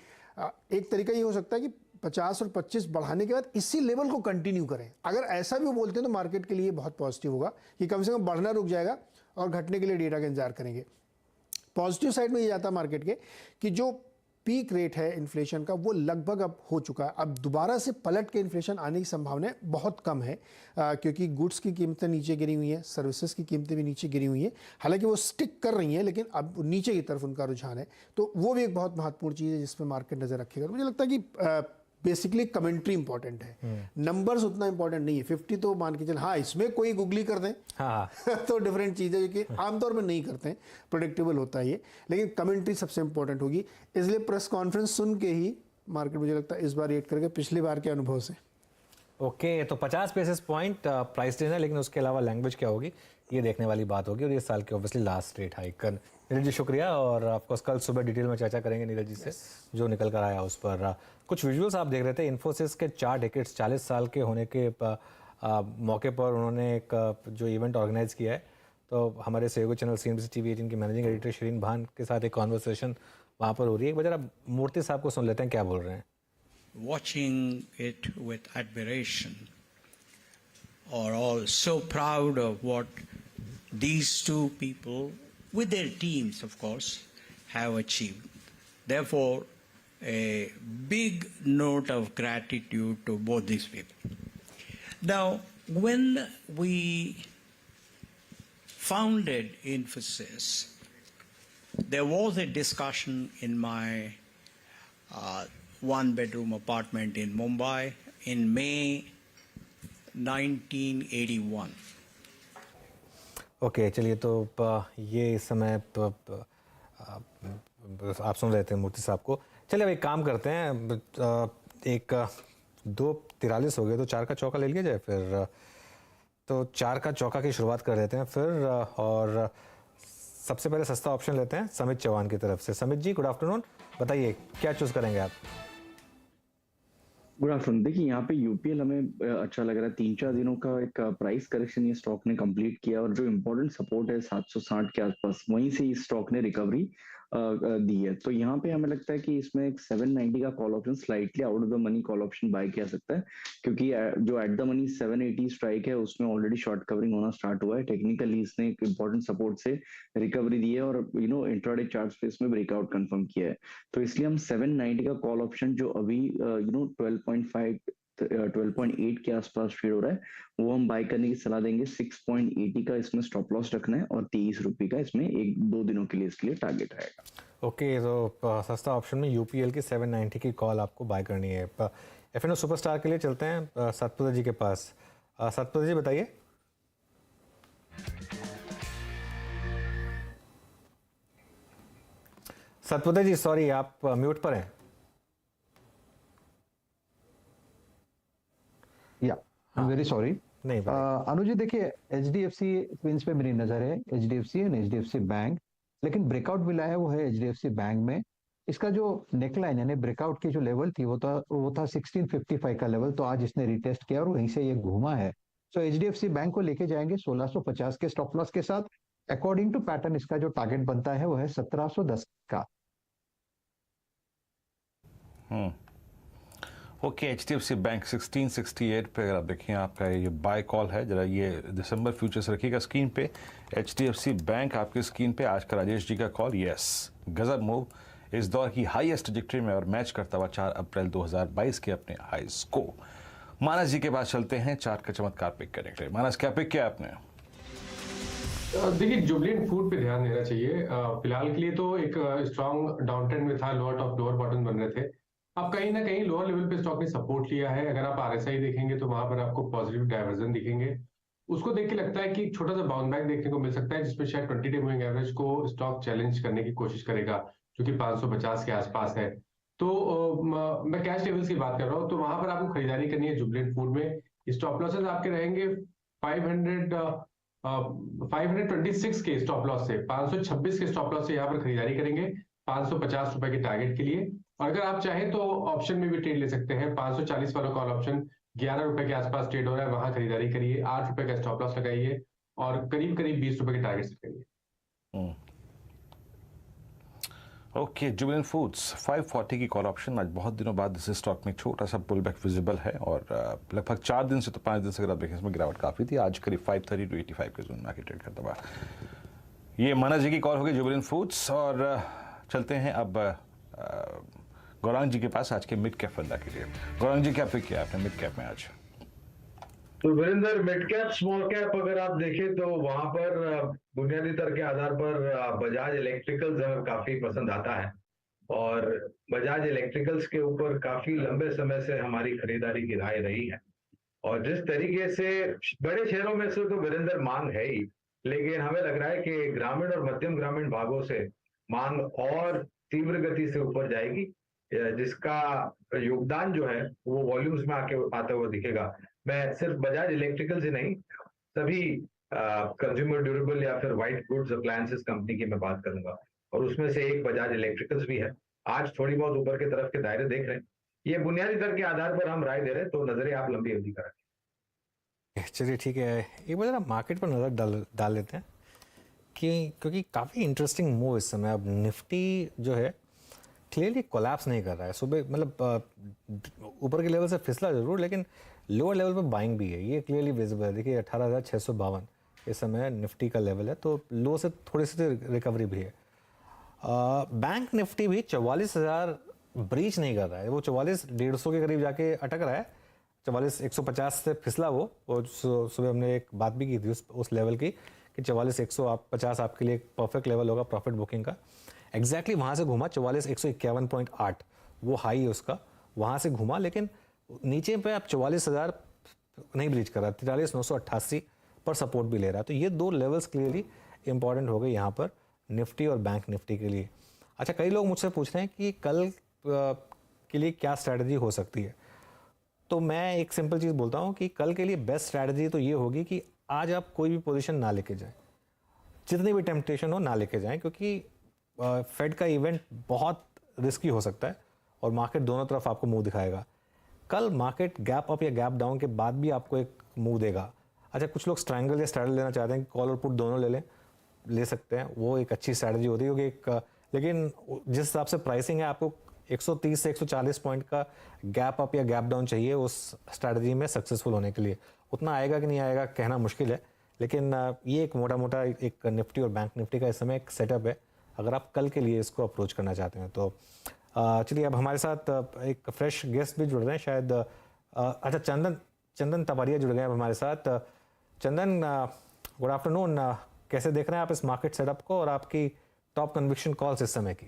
Speaker 9: एक तरीका ये हो सकता है कि 50 और 25 बढ़ाने के बाद इसी लेवल को कंटिन्यू करें, अगर ऐसा भी वो बोलते हैं तो मार्केट के लिए बहुत पॉजिटिव होगा कि कम से कम बढ़ना रुक जाएगा और घटने के लिए डेटा का इंतजार करेंगे। पॉजिटिव साइड में ये जाता है मार्केट के कि जो पीक रेट है इन्फ्लेशन का वो लगभग अब हो चुका है। अब दोबारा से पलट के इन्फ्लेशन आने की संभावना बहुत कम है, क्योंकि गुड्स की कीमतें नीचे गिरी हुई हैं, सर्विसेज की कीमतें भी नीचे गिरी हुई हैं। हालांकि वो स्टिक कर रही हैं, लेकिन अब नीचे की तरफ उनका रुझान है। तो वो भी एक बहुत महत्वपूर्ण चीज़ है जिस पर मार्केट नज़र रखेगा। मुझे लगता है कि बेसिकली कमेंट्री इंपॉर्टेंट है, नंबर्स उतना इंपॉर्टेंट नहीं है। 50 तो मान के चल, हाँ इसमें कोई गुगली कर दें
Speaker 1: हाँ
Speaker 9: तो डिफरेंट चीज़ है, जो कि आमतौर पर नहीं करते हैं, प्रोडिक्टेबल होता है ये, लेकिन कमेंट्री सबसे इंपॉर्टेंट होगी। इसलिए प्रेस कॉन्फ्रेंस सुन के ही मार्केट मुझे लगता है इस बार रिएक्ट करके पिछली बार के अनुभव से।
Speaker 1: ओके तो 50 बेसिस पॉइंट प्राइस रेंज है, लेकिन उसके अलावा लैंग्वेज क्या होगी ये देखने वाली बात होगी। और ये साल की obviously last rate hike. Neeraj ji शुक्रिया, और ऑफकोर्स कल सुबह डिटेल में चर्चा करेंगे नीरज जी से जो निकल कर आया उस पर। कुछ विजुअल्स आप देख रहे थे, इन्फोसिस के 4 डेकेड्स 40 साल के होने के मौके पर उन्होंने एक जो इवेंट ऑर्गेनाइज किया है, तो हमारे सहयोगी चैनल CNBC TV18 की मैनेजिंग एडिटर शिरीन भान के साथ एक कॉन्वर्सेशन वहाँ पर हो रही है। एक बार जरा मूर्ति साहब को सुन लेते हैं क्या बोल रहे हैं।
Speaker 10: Watching it with admiration, or all so proud of what these two people, with their teams of course, have achieved. Therefore, a big note of gratitude to both these people. Now, when we founded Infosys, there was a discussion in my one-bedroom apartment in Mumbai in May 1981.
Speaker 1: Okay चलिए, तो ये इस समय आप सुन रहे थे मूर्ति साहब को। चलिए अब एक काम करते हैं, एक 2:43 हो गए, तो 4 का चौका ले लिया जाए फिर। तो 4 का चौका की शुरुआत कर देते हैं फिर, और सबसे पहले सस्ता ऑप्शन लेते हैं समित चौहान की तरफ से। समित जी गुड आफ्टरनून, बताइए क्या चूज करेंगे आप।
Speaker 8: Good afternoon. देखिए यहाँ पे यूपीएल हमें अच्छा लग रहा है। 3-4 दिनों का एक प्राइस करेक्शन ये स्टॉक ने कंप्लीट किया, और जो इम्पोर्टेंट सपोर्ट है 760 के आसपास, वहीं से इस स्टॉक ने रिकवरी दी है। तो यहाँ पे हमें लगता है कि इसमें एक 790 का call option, slightly out of the money call option buy किया सकता है, क्योंकि जो एट द मनी 780 स्ट्राइक है उसमें ऑलरेडी शॉर्ट कवरिंग होना स्टार्ट हुआ है। टेक्निकली इसने एक इंपॉर्टेंट सपोर्ट से रिकवरी दी है, और इंट्राडे चार्ट स्पेस में ब्रेकआउट कंफर्म किया है। तो इसलिए हम 790 का कॉल ऑप्शन, जो अभी 12.8 के आसपास ट्रेड हो रहा है, वो हम बाय करने की सलाह देंगे। 6.80 का इसमें स्टॉप लॉस रखना है, और 23 रुपए का इसमें 1-2 दिनों के लिए इसके लिए टारगेट रहेगा।
Speaker 1: ओके तो सस्ता ऑप्शन में यूपीएल की 790 की कॉल आपको बाय करनी है। एफएनओ सुपरस्टार के लिए चलते हैं सतपुत्र जी के पास। सतपुत्र जी बताइए। सतपुत्र जी सॉरी, आप म्यूट पर हैं।
Speaker 5: या वेरी सॉरी।
Speaker 1: नहीं
Speaker 5: अनुज जी देखिए, HDFC ट्विंस पे मेरी नजर है, HDFC एंड HDFC बैंक, लेकिन ब्रेकआउट मिला है वो है HDFC बैंक में। इसका जो नेकलाइन यानी ब्रेकआउट की जो लेवल थी वो था 1655 का लेवल, तो आज इसने रिटेस्ट किया और वहीं से ये घूमा है। तो HDFC बैंक को लेके जाएंगे 1650 के स्टॉप लॉस के साथ। अकॉर्डिंग टू पैटर्न इसका जो टारगेट बनता है वो है 1710 का।
Speaker 2: ओके HDFC बैंक 1668 पे अगर आप देखें, आपका ये बाय कॉल है। जरा ये दिसंबर फ्यूचर्स रखिएगा स्क्रीन पे। HDFC बैंक आपकी स्क्रीन पे। आज का राजेश जी का कॉल, यस गजब मूव इस दौर की हाईएस्ट ट्रैजेक्टरी में, और मैच करता हुआ 4 अप्रैल 2022 के अपने हाईज को। मानस जी के पास चलते हैं चार्ट का चमत्कार पिक करने के लिए। मानस क्या पिक किया आपने?
Speaker 4: देखिए जुबलेंट फूड पे ध्यान देना चाहिए। फिलहाल के लिए तो एक स्ट्रॉन्ग डाउन ट्रेंड में था, लोअर टॉप लोअर बॉटम बन रहे थे। अब कहीं ना कहीं लोअर लेवल पे स्टॉक ने सपोर्ट लिया है। अगर आप RSI देखेंगे तो वहां पर आपको पॉजिटिव डाइवर्जन दिखेंगे। उसको देख के लगता है कि एक छोटा सा बाउंस बैक देखने को मिल सकता है, जिसमें शायद 20 डे मूविंग एवरेज को स्टॉक चैलेंज करने की कोशिश करेगा, जो कि 550 के आसपास है। तो मैं कैश लेवल्स की बात कर रहा हूँ, तो वहां पर आपको खरीदारी करनी है जुबलेंट फूड में। स्टॉप लॉसेस आपके रहेंगे 526 के स्टॉप लॉस से, 526 के स्टॉप लॉस से यहाँ पर खरीदारी करेंगे 550 रुपए के टारगेट के लिए। और अगर आप चाहें तो ऑप्शन में भी ट्रेड ले सकते हैं। 540 वाला कॉल ऑप्शन 11 रुपए के आसपास ट्रेड हो रहा है, वहां खरीदारी करिए। 8 रुपए का स्टॉप लॉस लगाइए, और करीब 20 रुपए के टारगेट सेट करिए।
Speaker 2: ओके जुबिलेंट फूड्स 540 की कॉल ऑप्शन। आज बहुत दिनों बाद इस स्टॉक में छोटा सा पुल बैक विजिबल है, और लगभग 4 दिन से तो 5 दिन से अगर आप देखें इसमें गिरावट काफ़ी थी। आज करीब 530 to 85 के जोन में आके ट्रेड करता हुआ। ये मानस जी की कॉल होगी जुबिलेंट फूड्स। और चलते हैं अब गौरांग जी के पास आज के मिड कैप फंडा के लिए। गौरांग जी क्या पिक किया आपने मिड कैप में आज?
Speaker 6: तो Virendra, mid cap small cap अगर आप देखें तो वहां पर बुनियादी तर्क के आधार पर बजाज इलेक्ट्रिकल्स काफी पसंद आता है, और बजाज इलेक्ट्रिकल्स के ऊपर काफी लंबे समय से हमारी खरीदारी की राय रही है। और जिस तरीके से बड़े शहरों में से तो वीरेंद्र मांग है ही, लेकिन हमें लग रहा है कि ग्रामीण और मध्यम ग्रामीण भागों से मांग और तीव्र गति से ऊपर जाएगी, जिसका योगदान जो है वो वॉल्यूम्स में आते हुए दिखेगा। मैं सिर्फ बजाज इलेक्ट्रिकल्स ही नहीं, सभी कंज्यूमर ड्यूरेबल या फिर व्हाइट गुड्स अप्लायंसेस कंपनी की मैं बात करूंगा, और उसमें से एक बजाज इलेक्ट्रिकल्स भी है। आज थोड़ी बहुत ऊपर की तरफ के दायरे देख रहे हैं। ये बुनियादी दर के आधार पर हम राय दे रहे हैं, तो नजरें आप लंबी अवधि का रखें।
Speaker 1: चलिए ठीक है, एक बार जरा मार्केट पर नज़र डाल लेते हैं कि क्योंकि काफ़ी इंटरेस्टिंग मूव इस समय। अब निफ्टी जो है क्लियरली कोलैप्स नहीं कर रहा है। सुबह मतलब ऊपर के लेवल से फिसला जरूर, लेकिन लोअर लेवल पर बाइंग भी है, ये क्लियरली विजिबल है। देखिए 18,652 इस समय निफ्टी का लेवल है, तो लो से थोड़ी सी रिकवरी भी है। बैंक निफ्टी भी 44,000 ब्रीच नहीं कर रहा है, वो 44,150 के करीब जाके अटक रहा है। 44,150 से फिसला वो, और सुबह हमने एक बात भी की थी उस लेवल की कि 44,150 आपके लिए एक परफेक्ट लेवल होगा प्रॉफिट बुकिंग का। एग्जैक्टली वहाँ से घूमा 44,151.8 वो हाई है उसका, वहाँ से घूमा, लेकिन नीचे पे आप 44,000 नहीं ब्रीच कर रहा, 43,988 पर सपोर्ट भी ले रहा है। तो ये दो लेवल्स क्लियरली इंपॉर्टेंट हो गए यहाँ पर निफ्टी और बैंक निफ्टी के लिए। अच्छा, कई लोग मुझसे पूछ रहे हैं कि कल के लिए क्या स्ट्रैटेजी हो सकती है, तो मैं एक सिंपल चीज़ बोलता हूँ कि कल के लिए बेस्ट स्ट्रैटेजी तो ये होगी कि आज आप कोई भी पोजीशन ना लेके जाएं, जितनी भी टेम्पटेशन हो ना लेके जाएं, क्योंकि फेड का इवेंट बहुत रिस्की हो सकता है और मार्केट दोनों तरफ आपको मुंह दिखाएगा। कल मार्केट गैप अप या गैप डाउन के बाद भी आपको एक मुंह देगा। अच्छा, कुछ लोग स्ट्रैंगल या स्ट्रैडल लेना चाहते हैं, कॉल और पुट दोनों ले सकते हैं, वो एक अच्छी स्ट्रैटेजी होती है, क्योंकि लेकिन जिस हिसाब से प्राइसिंग है आपको 130 से 140 पॉइंट का गैप अप या गैप डाउन चाहिए उस स्ट्रैटेजी में सक्सेसफुल होने के लिए। उतना आएगा कि नहीं आएगा कहना मुश्किल है, लेकिन ये एक मोटा एक निफ्टी और बैंक निफ्टी का इस समय एक सेटअप है अगर आप कल के लिए इसको अप्रोच करना चाहते हैं तो। चलिए, अब हमारे साथ एक फ्रेश गेस्ट भी जुड़ रहे हैं शायद। अच्छा, चंदन तबारिया जुड़ गए हैं हमारे साथ। चंदन, गुड आफ्टरनून। कैसे देख रहे हैं आप इस मार्केट सेटअप को और आपकी टॉप कन्विक्शन कॉल्स इस समय की?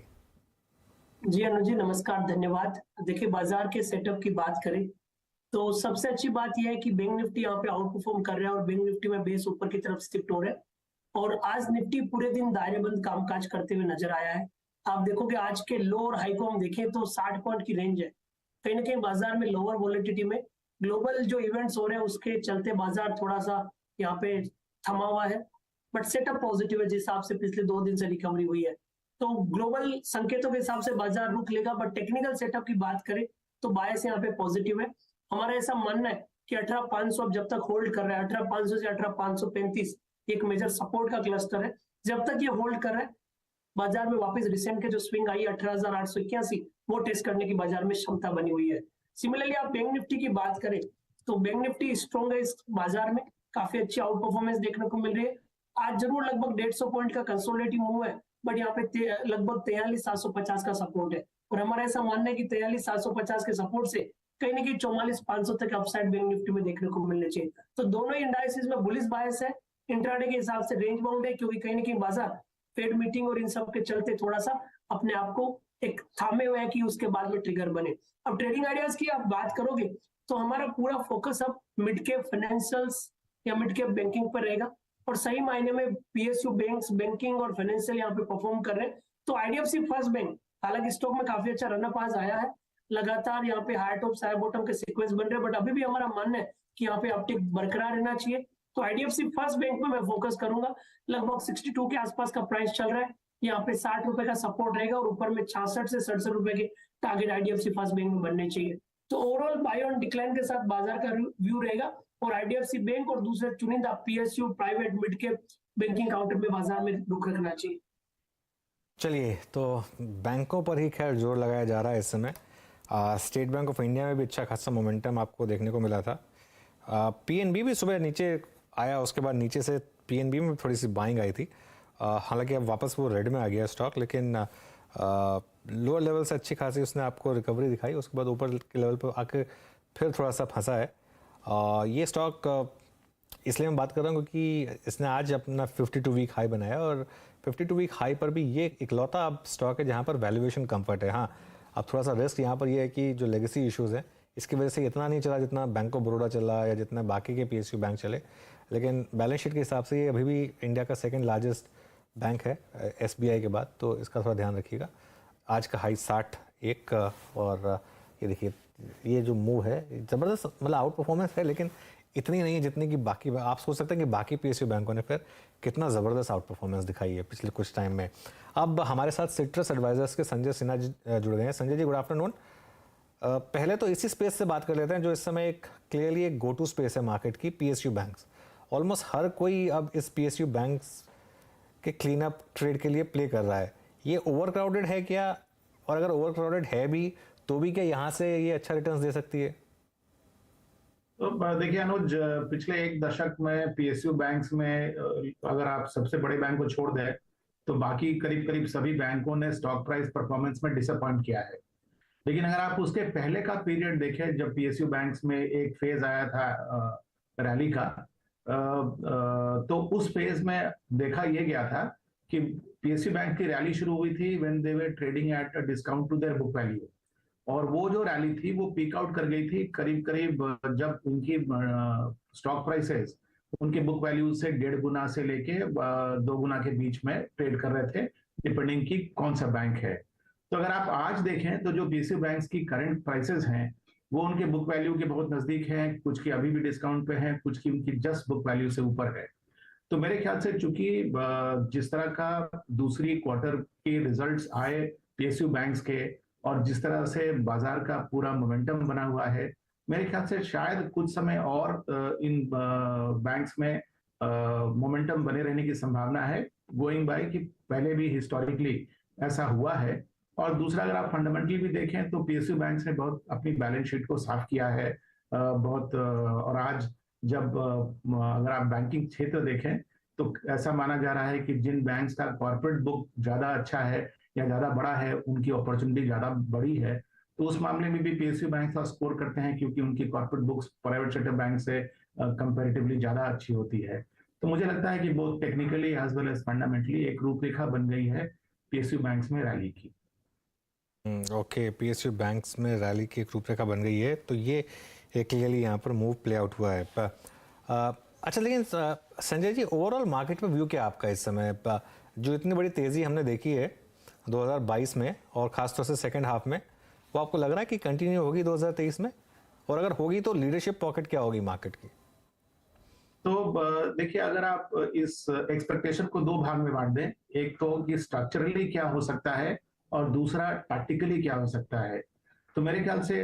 Speaker 11: जी अनुज जी, नमस्कार, धन्यवाद। देखिए, बाजार के सेटअप की बात करें तो सबसे अच्छी बात यह है कि बैंक निफ्टी यहाँ पे आउट परफॉर्म कर रहा है और बैंक निफ्टी में बेस ऊपर की तरफ शिफ्ट हो रहा है, और आज निफ्टी पूरे दिन दायरेबंद कामकाज करते हुए नजर आया है। आप देखोगे आज के लो और हाई को हम देखें तो 60 पॉइंट की रेंज है। कहीं ना कहीं बाजार में लोअर वॉलेटिलिटी में ग्लोबल जो इवेंट्स हो रहे हैं उसके चलते बाजार थोड़ा सा यहाँ पे थमा हुआ है, बट सेटअप पॉजिटिव है जिस हिसाब से पिछले 2 दिन से रिकवरी हुई है। तो ग्लोबल संकेतों के हिसाब से बाजार रुक लेगा, बट टेक्निकल सेटअप की बात करें तो बायस यहाँ पे पॉजिटिव है। हमारा ऐसा मानना है कि 18,500 अब जब तक होल्ड कर रहा है, 18,500 से 18,535 एक मेजर सपोर्ट का क्लस्टर है। जब तक ये होल्ड कर रहा है, बाजार में वापस रिसेंट के जो स्विंग आई 18,881 वो टेस्ट करने की बाजार में क्षमता बनी हुई है। सिमिलरली आप बैंक निफ्टी की बात करें तो बैंक निफ्टी स्ट्रॉन्ग है, इस बाजार में काफी अच्छी आउट परफॉर्मेंस देखने को मिल रही है। आज जरूर लगभग 150 पॉइंट का कंसोलिडेटिंग मूव है, बट यहाँ पे लगभग 43,750 का सपोर्ट है, और हमारा ऐसा मानना है कि 43,750 के सपोर्ट से कहीं ना कहीं 44,500 तक अपसाइड बैंक निफ्टी में देखने को मिलने चाहिए। तो दोनों ही इंडाइसिस में बुलिश बायस है, इंट्राडे के हिसाब से रेंज बाउंड है, क्योंकि कहीं ना कहीं बाजार फेड मीटिंग और इन सब के चलते थोड़ा सा अपने आप को एक थामे हुए है कि उसके बाद में ट्रिगर बने। अब ट्रेडिंग आइडियाज की आप बात करोगे तो हमारा पूरा फोकस अब मिड कैप फाइनेंशियल्स या मिड कैप बैंकिंग पर रहेगा, और सही मायने में पीएसयू बैंक्स, बैंकिंग और फाइनेंशियल यहाँ पे परफॉर्म कर रहे हैं। तो आईडीएफसी फर्स्ट बैंक, हालांकि स्टॉक में काफी अच्छा रनअप आज आया है, लगातार यहाँ पे हाई टॉप हाई बॉटम के सीक्वेंस बन रहे हैं, बट अभी भी हमारा मानना है कि यहाँ पे अपटिक बरकरार रहना चाहिए। तो आईडीएफसी फर्स्ट बैंक में मैं फोकस करूंगा, लगभग 62 के आसपास का प्राइस चल रहा है, यहाँ पे 60 रुपए का सपोर्ट रहेगा और ऊपर में 66 से 67 रुपए के टारगेट आईडीएफसी फर्स्ट बैंक में बनने चाहिए। तो ओवरऑल बाय ऑन डिक्लाइन के साथ बाजार का व्यू रहेगा, और आईडीएफसी बैंक और दूसरे चुनिंदा PSU private mid cap banking counter में बाजार में रुख रखना चाहिए।
Speaker 1: चलिए, तो बैंकों पर ही खैर जोर लगाया जा रहा है इस समय। स्टेट बैंक ऑफ इंडिया में भी अच्छा खासा मोमेंटम आपको देखने को मिला था। पीएनबी भी सुबह नीचे आया, उसके बाद नीचे से पीएनबी में थोड़ी सी बाइंग आई थी, हालांकि अब वापस वो रेड में आ गया स्टॉक, लेकिन लोअर लेवल से अच्छी खासी उसने आपको रिकवरी दिखाई, उसके बाद ऊपर के लेवल पर आके फिर थोड़ा सा फंसा है। ये स्टॉक इसलिए मैं बात कर रहा हूँ क्योंकि इसने आज अपना 52 वीक हाई बनाया, और 52 वीक हाई पर भी ये इकलौता अब स्टॉक है जहाँ पर वैल्यूएशन कंफर्ट है। हाँ, अब थोड़ा सा रिस्क यहाँ पर ये है कि जो लेगेसी इश्यूज़ हैं इसकी वजह से इतना नहीं चला जितना बैंक ऑफ बड़ौदा चला या जितना बाकी के PSU बैंक चले, लेकिन बैलेंस शीट के हिसाब से ये अभी भी इंडिया का सेकंड लार्जेस्ट बैंक है SBI के बाद, तो इसका थोड़ा ध्यान रखिएगा। आज का हाई 61 और ये देखिए ये जो मूव है ज़बरदस्त, मतलब आउट परफॉर्मेंस है लेकिन इतनी नहीं है जितनी कि बाकी, आप सोच सकते हैं कि बाकी PSU बैंकों ने फिर कितना ज़बरदस्त आउट परफॉर्मेंस दिखाई है पिछले कुछ टाइम में। अब हमारे साथ सिट्रस एडवाइजर्स के संजय सिन्हा जी जुड़ गए हैं। Sanjay ji good afternoon. पहले तो इसी स्पेस से बात कर लेते हैं जो इस समय एक क्लियरली एक गो टू स्पेस है मार्केट की, PSU बैंक्स। ऑलमोस्ट हर कोई अब इस PSU बैंक्स के क्लीन अप ट्रेड के लिए प्ले कर रहा है। ये ओवर क्राउडेड है क्या, और अगर ओवर क्राउडेड है भी तो भी क्या यहाँ से ये अच्छा रिटर्न्स दे सकती है?
Speaker 12: तो देखिए अनुज, पिछले एक दशक में PSU बैंक्स में अगर आप सबसे बड़े बैंक को छोड़ दें तो बाकी करीब करीब सभी बैंकों ने स्टॉक प्राइस परफॉर्मेंस में डिसअपॉइंट किया है। लेकिन अगर आप उसके पहले का पीरियड देखें जब PSU बैंक्स में एक फेज आया था रैली का, तो उस फेज में देखा यह गया था कि PSU बैंक की रैली शुरू हुई थी when they were trading at a discount to their book value, और वो जो रैली थी वो पीक आउट कर गई थी करीब करीब जब उनकी स्टॉक प्राइसेस उनके बुक वैल्यू से 1.5 गुना से लेके 2 गुना के बीच में ट्रेड कर रहे थे, डिपेंडिंग की कौन सा बैंक है। तो अगर आप आज देखें तो जो PSU बैंक्स की करंट प्राइसेस हैं वो उनके बुक वैल्यू के बहुत नजदीक हैं, कुछ की अभी भी डिस्काउंट पे हैं, कुछ की उनकी जस्ट बुक वैल्यू से ऊपर है। तो मेरे ख्याल से चूंकि जिस तरह का दूसरी क्वार्टर के रिजल्ट्स आए PSU बैंक्स के और जिस तरह से बाजार का पूरा मोमेंटम बना हुआ है, मेरे ख्याल से शायद कुछ समय और इन बैंक्स में मोमेंटम बने रहने की संभावना है, गोइंग बाय कि पहले भी हिस्टोरिकली ऐसा हुआ है। और दूसरा अगर आप फंडामेंटली भी देखें तो PSU बैंक्स ने बहुत अपनी बैलेंस शीट को साफ किया है बहुत, और आज जब अगर आप बैंकिंग क्षेत्र देखें तो ऐसा माना जा रहा है कि जिन बैंक्स का कॉर्पोरेट बुक ज्यादा अच्छा है या ज्यादा बड़ा है उनकी अपॉर्चुनिटी ज्यादा बड़ी है, तो उस मामले में भी PSU बैंक का स्कोर करते हैं क्योंकि उनकी corporate books private sector bank से कंपैरेटिवली ज्यादा अच्छी होती है। तो मुझे लगता है कि बहुत technically as well as fundamentally एक रूपरेखा बन गई है PSU बैंक्स में रैली की।
Speaker 1: ओके, PSU बैंक्स में रैली की एक रूपरेखा बन गई है, तो ये क्लियरली यहाँ पर मूव प्ले आउट हुआ है। अच्छा, लेकिन संजय जी ओवरऑल मार्केट में व्यू क्या आपका इस समय? जो इतनी बड़ी तेज़ी हमने देखी है 2022 में और ख़ासतौर से सेकेंड हाफ में, वो आपको लग रहा है कि कंटिन्यू होगी 2023 में? और अगर होगी तो लीडरशिप पॉकेट क्या होगी मार्केट की?
Speaker 12: तो देखिए, अगर आप इस एक्सपेक्टेशन को 2 भाग में बांट दें, एक तो कि स्ट्रक्चरली क्या हो सकता है और दूसरा टैक्टिकली क्या हो सकता है, तो मेरे ख्याल से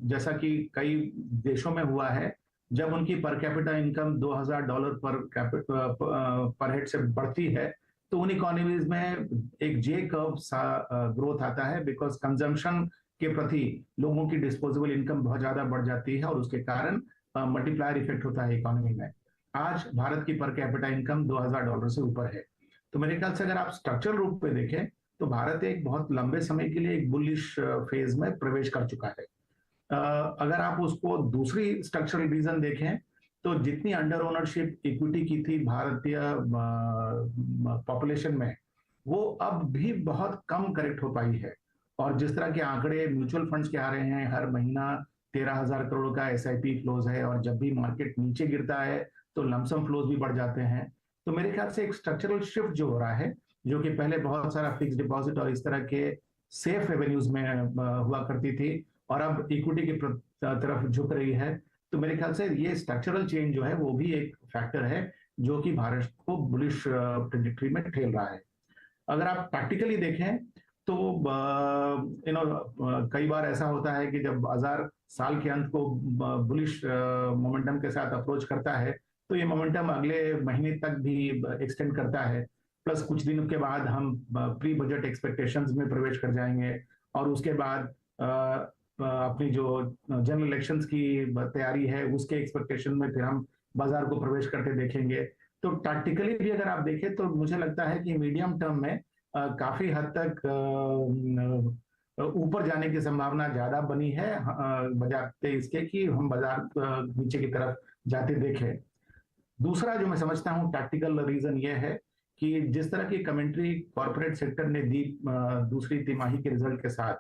Speaker 12: जैसा कि कई देशों में हुआ है, जब उनकी पर कैपिटा इनकम $2000 पर हेड से बढ़ती है तो उन इकोनॉमीज में एक जे कर्व सा ग्रोथ आता है, बिकॉज कंजम्पशन के प्रति लोगों की डिस्पोजेबल इनकम बहुत ज्यादा बढ़ जाती है और उसके कारण मल्टीप्लायर इफेक्ट होता है इकोनॉमी में। आज भारत की पर कैपिटा इनकम $2000 से ऊपर है, तो मेरे ख्याल से अगर आप स्ट्रक्चरल रूप में देखें तो भारत एक बहुत लंबे समय के लिए एक बुलिश फेज में प्रवेश कर चुका है। अगर आप उसको दूसरी स्ट्रक्चरल रीजन देखें तो जितनी अंडर ओनरशिप इक्विटी की थी भारतीय पॉपुलेशन में, वो अब भी बहुत कम करेक्ट हो पाई है। और जिस तरह के आंकड़े म्यूचुअल फंड्स के आ रहे हैं, हर महीना 13,000 करोड़ का SIP फ्लोज है, और जब भी मार्केट नीचे गिरता है तो लमसम फ्लोज भी बढ़ जाते हैं। तो मेरे ख्याल से एक स्ट्रक्चरल शिफ्ट जो हो रहा है, जो कि पहले बहुत सारा फिक्स डिपॉजिट और इस तरह के सेफ रेवेन्यूज में हुआ करती थी और अब इक्विटी की तरफ झुक रही है, तो मेरे ख्याल से ये स्ट्रक्चरल चेंज जो है वो भी एक फैक्टर है जो कि भारत को बुलिश ट्रेजेक्टरी में ठेल रहा है। अगर आप प्रैक्टिकली देखें तो कई बार ऐसा होता है कि जब बाजार साल के अंत को बुलिश मोमेंटम के साथ अप्रोच करता है तो ये मोमेंटम अगले महीने तक भी एक्सटेंड करता है, प्लस कुछ दिनों के बाद हम प्री बजट एक्सपेक्टेशंस में प्रवेश कर जाएंगे और उसके बाद अपनी जो जनरल इलेक्शंस की तैयारी है उसके एक्सपेक्टेशन में फिर हम बाजार को प्रवेश करते देखेंगे। तो टैक्टिकली भी अगर आप देखें तो मुझे लगता है कि मीडियम टर्म में काफी हद तक ऊपर जाने की संभावना ज्यादा बनी है, बजाते इसके कि हम बाजार नीचे की तरफ जाते देखें। दूसरा जो मैं समझता हूँ टैक्टिकल रीजन ये है कि जिस तरह की कमेंट्री कॉर्पोरेट सेक्टर ने दी दूसरी तिमाही के रिजल्ट के साथ,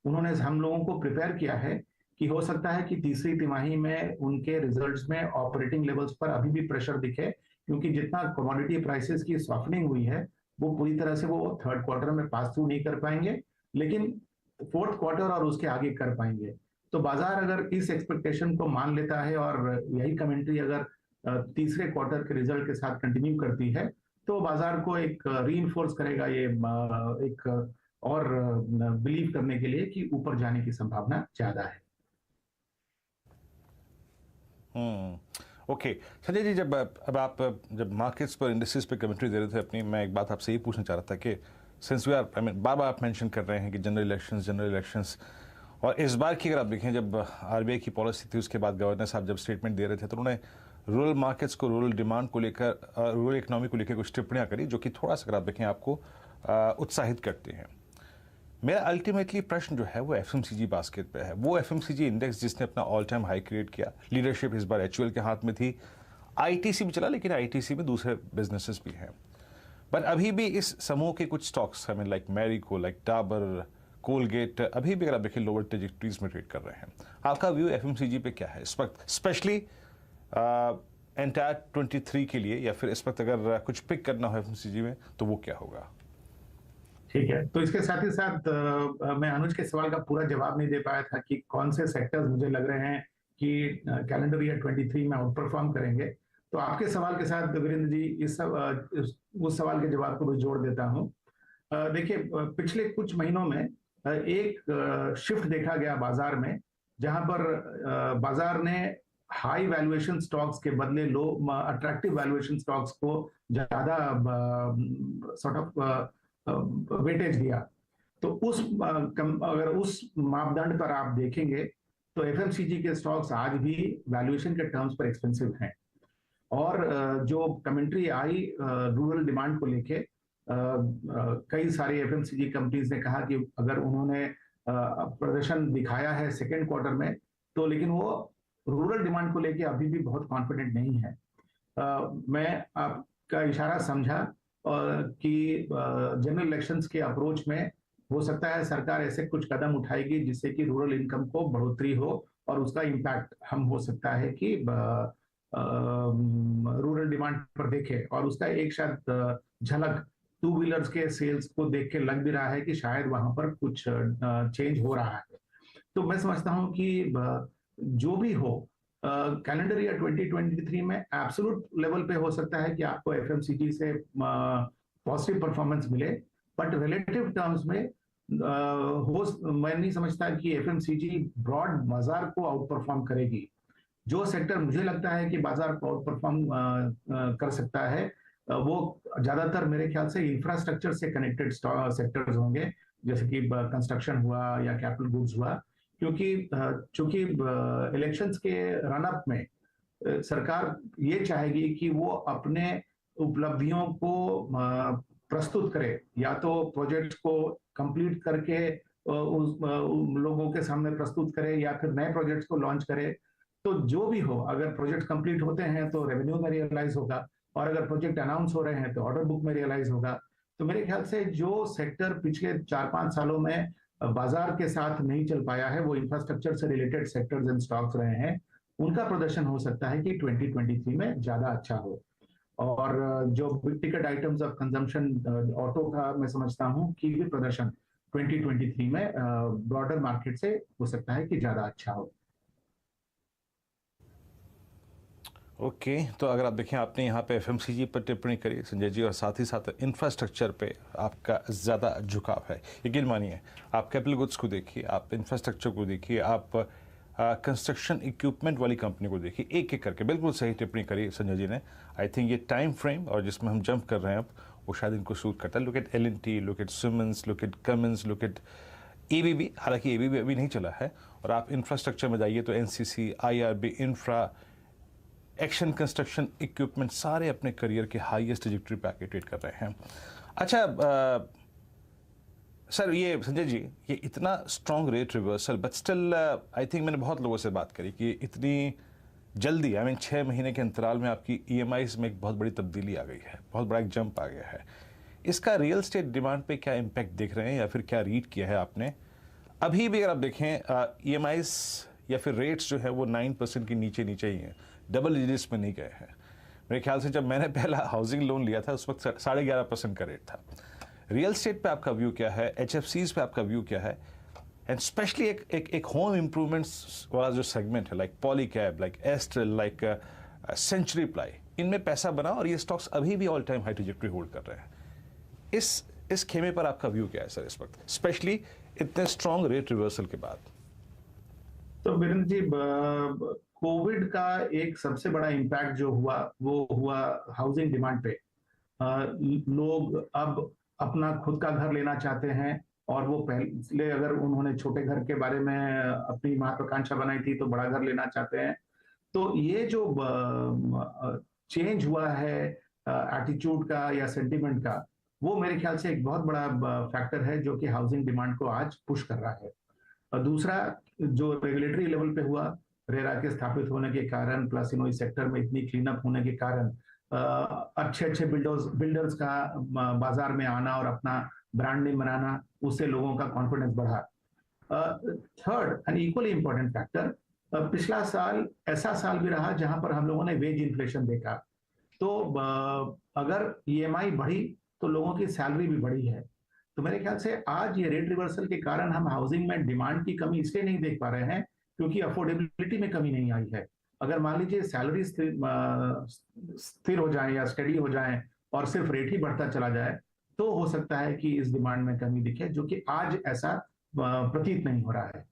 Speaker 12: उन्होंने हम लोगों को प्रिपेयर किया है कि हो सकता है कि तीसरी तिमाही में उनके रिजल्ट्स में ऑपरेटिंग लेवल्स पर अभी भी प्रेशर दिखे, क्योंकि जितना कमोडिटी प्राइसेस की सॉफ्टनिंग हुई है वो पूरी तरह से वो थर्ड क्वार्टर में पास थ्रू नहीं कर पाएंगे, लेकिन फोर्थ क्वार्टर और उसके आगे कर पाएंगे। तो बाजार अगर इस एक्सपेक्टेशन को मान लेता है और यही कमेंट्री अगर तीसरे क्वार्टर के रिजल्ट के साथ कंटिन्यू करती है, तो बाजार को एक रीइंफोर्स करेगा ये एक और बिलीव करने के लिए कि ऊपर जाने की संभावना ज्यादा है।
Speaker 2: ओके संजय जी, जब मार्केट्स पर इंडस्ट्रीज पे कमेंट्री दे रहे थे अपनी, मैं एक बात आपसे ये पूछना चाह रहा था कि सिंस वी आर बार बार आप मेंशन कर रहे हैं कि जनरल इलेक्शंस, और इस बार की अगर आप देखें जब आरबीआई की पॉलिसी थी उसके बाद गवर्नर साहब जब स्टेटमेंट दे रहे थे तो उन्होंने रूरल मार्केट्स को, रूरल डिमांड को लेकर, रूरल इकोनॉमी को लेकर कुछ टिप्पणियां करी जो कि थोड़ा सा अगर आप देखें आपको उत्साहित करती हैं। मेरा अल्टीमेटली प्रश्न जो है वो एफएमसीजी बास्केट पे है। वो एफएमसीजी इंडेक्स जिसने अपना ऑल टाइम हाई क्रिएट किया, लीडरशिप इस बार एचयूएल के हाथ में थी, आईटीसी भी चला, लेकिन आईटीसी में दूसरे बिजनेसेस भी हैं। बट अभी भी इस समूह के कुछ स्टॉक्स हमें like Marico, like Dabur, Colgate अभी भी अगर आप देखें लोअर ट्रेजेक्टरीज में ट्रेड कर रहे हैं। आपका व्यू एफएमसीजी पे क्या है इस वक्त, स्पेशली एंटायर 23 के लिए, या फिर इस वक्त अगर कुछ पिक करना हो एफएमसीजी में तो वो क्या होगा?
Speaker 12: ठीक है, तो इसके साथ ही साथ मैं अनुज के सवाल का पूरा जवाब नहीं दे पाया था कि कौन से सेक्टर्स मुझे लग रहे हैं कि कैलेंडर ईयर 23 में आउट परफॉर्म करेंगे। तो आपके सवाल के साथ वीरेंद्र जी उस सवाल के जवाब को भी जोड़ देता हूँ। देखिए, पिछले कुछ महीनों में एक शिफ्ट देखा गया बाजार में, जहां पर बाजार ने हाई वैल्यूएशन स्टॉक्स के बदले लो अट्रैक्टिव वैल्यूएशन स्टॉक्स को ज्यादा सॉर्ट ऑफ वेटेज दिया। तो अगर उस मापदंड पर आप देखेंगे तो एफएमसीजी के स्टॉक्स आज भी वैल्यूएशन के टर्म्स पर एक्सपेंसिव हैं। और जो कमेंट्री आई रूरल डिमांड को लेके, कई सारी एफएमसीजी कंपनीज ने कहा कि अगर उन्होंने प्रदर्शन दिखाया है सेकेंड क्वार्टर में, तो लेकिन वो रूरल डिमांड को लेके अभी भी बहुत कॉन्फिडेंट नहीं है। मैं आपका इशारा समझा कि जनरल इलेक्शंस के अप्रोच में हो सकता है सरकार ऐसे कुछ कदम उठाएगी जिससे कि रूरल इनकम को बढ़ोतरी हो और उसका इम्पैक्ट हम हो सकता है कि रूरल डिमांड पर देखे, और उसका एक शायद झलक टू व्हीलर्स के सेल्स को देख के लग भी रहा है कि शायद वहां पर कुछ चेंज हो रहा है। तो मैं समझता हूं कि जो भी हो, कैलेंडर ईयर 2023 में एब्सोल्यूट लेवल पे हो सकता है कि आपको एफएमसीजी से पॉजिटिव परफॉर्मेंस मिले, बट रिलेटिव टर्म्स में मैं नहीं समझता कि एफएमसीजी ब्रॉड बाजार को आउट परफॉर्म करेगी। जो सेक्टर मुझे लगता है कि बाजार को आउट परफॉर्म कर सकता है वो ज्यादातर मेरे ख्याल से इंफ्रास्ट्रक्चर से कनेक्टेड सेक्टर्स होंगे, जैसे कि कंस्ट्रक्शन हुआ या कैपिटल गुड्स हुआ, क्योंकि चूंकि इलेक्शंस के रनअप में सरकार ये चाहेगी कि वो अपने उपलब्धियों को प्रस्तुत करे, या तो प्रोजेक्ट्स को कंप्लीट करके उस लोगों के सामने प्रस्तुत करे या फिर नए प्रोजेक्ट्स को लॉन्च करे। तो जो भी हो, अगर प्रोजेक्ट कंप्लीट होते हैं तो रेवेन्यू में रियलाइज होगा, और अगर प्रोजेक्ट अनाउंस हो रहे हैं तो ऑर्डर बुक में रियलाइज होगा। तो मेरे ख्याल से जो सेक्टर पिछले 4-5 सालों में बाजार के साथ नहीं चल पाया है, वो इंफ्रास्ट्रक्चर से रिलेटेड सेक्टर्स एंड स्टॉक्स रहे हैं, उनका प्रदर्शन हो सकता है कि 2023 में ज्यादा अच्छा हो। और जो big ticket items of consumption, auto का मैं समझता हूं कि भी प्रदर्शन 2023 में ब्रॉडर मार्केट से हो सकता है कि ज्यादा अच्छा हो।
Speaker 2: ओके, तो अगर आप देखें, आपने यहाँ पे एफएमसीजी पर टिप्पणी करी संजय जी, और साथ ही साथ इंफ्रास्ट्रक्चर पे आपका ज़्यादा झुकाव है। यकीन मानिए, आप कैपिटल गुड्स को देखिए, आप इंफ्रास्ट्रक्चर को देखिए, आप कंस्ट्रक्शन इक्विपमेंट वाली कंपनी को देखिए, एक एक करके बिल्कुल सही टिप्पणी करी संजय जी ने। आई थिंक ये टाइम फ्रेम और जिसमें हम जंप कर रहे हैं अब, वो शायद इनको सूट करता है। Look at L&T, look at Siemens, look at Cummins, look at ABB। हालांकि ABB अभी नहीं चला है। और आप इंफ्रास्ट्रक्चर में जाइए तो NCC, IRB, infra, action construction equipment, सारे अपने करियर के हाईएस्ट ट्रैजेक्टरी पे आके ट्रेड कर रहे हैं। अच्छा सर, ये संजय जी, ये इतना strong rate reversal, but still I think मैंने बहुत लोगों से बात करी कि इतनी जल्दी, आई मीन 6 महीने के अंतराल में आपकी EMIs में एक बहुत बड़ी तब्दीली आ गई है, बहुत बड़ा एक जंप आ गया है। इसका रियल स्टेट डिमांड पे क्या इम्पैक्ट देख रहे हैं, या फिर क्या रीड किया है आपने? अभी भी अगर आप देखें EMIs या फिर रेट्स जो है वो 9% के नीचे नीचे ही हैं, डबल डिजिट्स में नहीं गए हैं। मेरे ख्याल से जब मैंने पहला हाउसिंग लोन लिया था उस वक्त 11.5% का रेट था। रियल एस्टेट पे आपका व्यू क्या है, HFCs पे आपका व्यू क्या है, एंड स्पेशली एक होम इम्प्रूवमेंट्स वाला जो सेगमेंट है, like Polycab, like Astral, like Century Ply, इनमें पैसा बना और ये स्टॉक्स अभी भी all time high trajectory hold कर रहे हैं। इस खेमे पर आपका व्यू क्या है सर इस वक्त, स्पेशली इतने स्ट्रॉन्ग रेट रिवर्सल के बाद?
Speaker 12: तो वीरेंद्र जी, कोविड का एक सबसे बड़ा इम्पैक्ट जो हुआ वो हुआ हाउसिंग डिमांड पे। लोग अब अपना खुद का घर लेना चाहते हैं, और वो पहले अगर उन्होंने छोटे घर के बारे में अपनी महत्वाकांक्षा बनाई थी तो बड़ा घर लेना चाहते हैं। तो ये जो चेंज हुआ है एटीट्यूड का या सेंटिमेंट का, वो मेरे ख्याल से एक बहुत बड़ा फैक्टर है जो कि हाउसिंग डिमांड को आज पुश कर रहा है। और दूसरा जो रेगुलेटरी लेवल पे हुआ, रेरा के स्थापित होने के कारण, प्लस इस सेक्टर में इतनी क्लीन अप होने के कारण अच्छे बिल्डर्स का बाजार में आना और अपना ब्रांड नेम बनाना, उससे लोगों का कॉन्फिडेंस बढ़ा। Third and equally important factor, पिछला साल ऐसा साल भी रहा जहां पर हम लोगों ने वेज इन्फ्लेशन देखा। तो अगर EMI बढ़ी तो लोगों की सैलरी भी बढ़ी है। तो मेरे ख्याल से आज ये रेट रिवर्सल के कारण हम हाउसिंग में डिमांड की कमी इसलिए नहीं देख पा रहे हैं क्योंकि अफोर्डेबिलिटी में कमी नहीं आई है। अगर मान लीजिए सैलरी स्थिर हो जाए या स्टडी हो जाए और सिर्फ रेट ही बढ़ता चला जाए, तो हो सकता है कि इस डिमांड में कमी दिखे, जो कि आज ऐसा प्रतीत नहीं हो रहा है।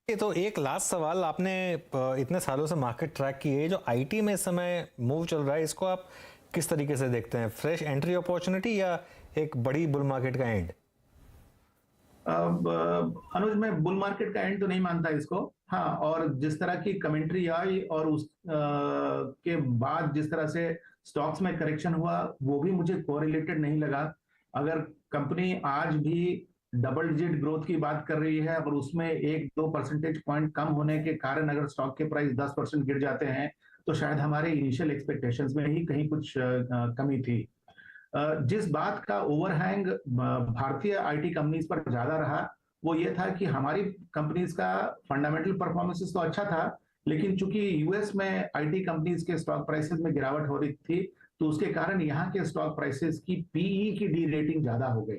Speaker 1: ये तो एक लास्ट सवाल, आपने इतने सालों से मार्केट ट्रैक की है, जो IT में इस समय मूव चल रहा है, इसको आप किस तरीके से देखते हैं? फ्रेश एंट्री अपॉर्चुनिटी या एक बड़ी बुल मार्केट का एंड?
Speaker 12: अनुज, मैं बुल मार्केट का एंड तो नहीं मानता इसको। हाँ, और जिस तरह की कमेंट्री आई और उस के बाद जिस तरह से स्टॉक्स में करेक्शन हुआ, वो भी मुझे कोरिलेटेड नहीं लगा। अगर कंपनी आज भी डबल डिजिट ग्रोथ की बात कर रही है और उसमें 1-2 परसेंटेज पॉइंट कम होने के कारण अगर स्टॉक के प्राइस 10% गिर जाते हैं, तो शायद हमारे इनिशियल एक्सपेक्टेशंस में ही कहीं कुछ कमी थी। जिस बात का ओवरहैंग भारतीय IT कंपनीज पर ज्यादा रहा, वो ये था कि हमारी कंपनीज का फंडामेंटल परफॉर्मेंसेस तो अच्छा था, लेकिन चूंकि US में IT कंपनीज के स्टॉक प्राइसेस में गिरावट हो रही थी, तो उसके कारण यहाँ के स्टॉक प्राइसेस की PE की डी रेटिंग ज्यादा हो गई।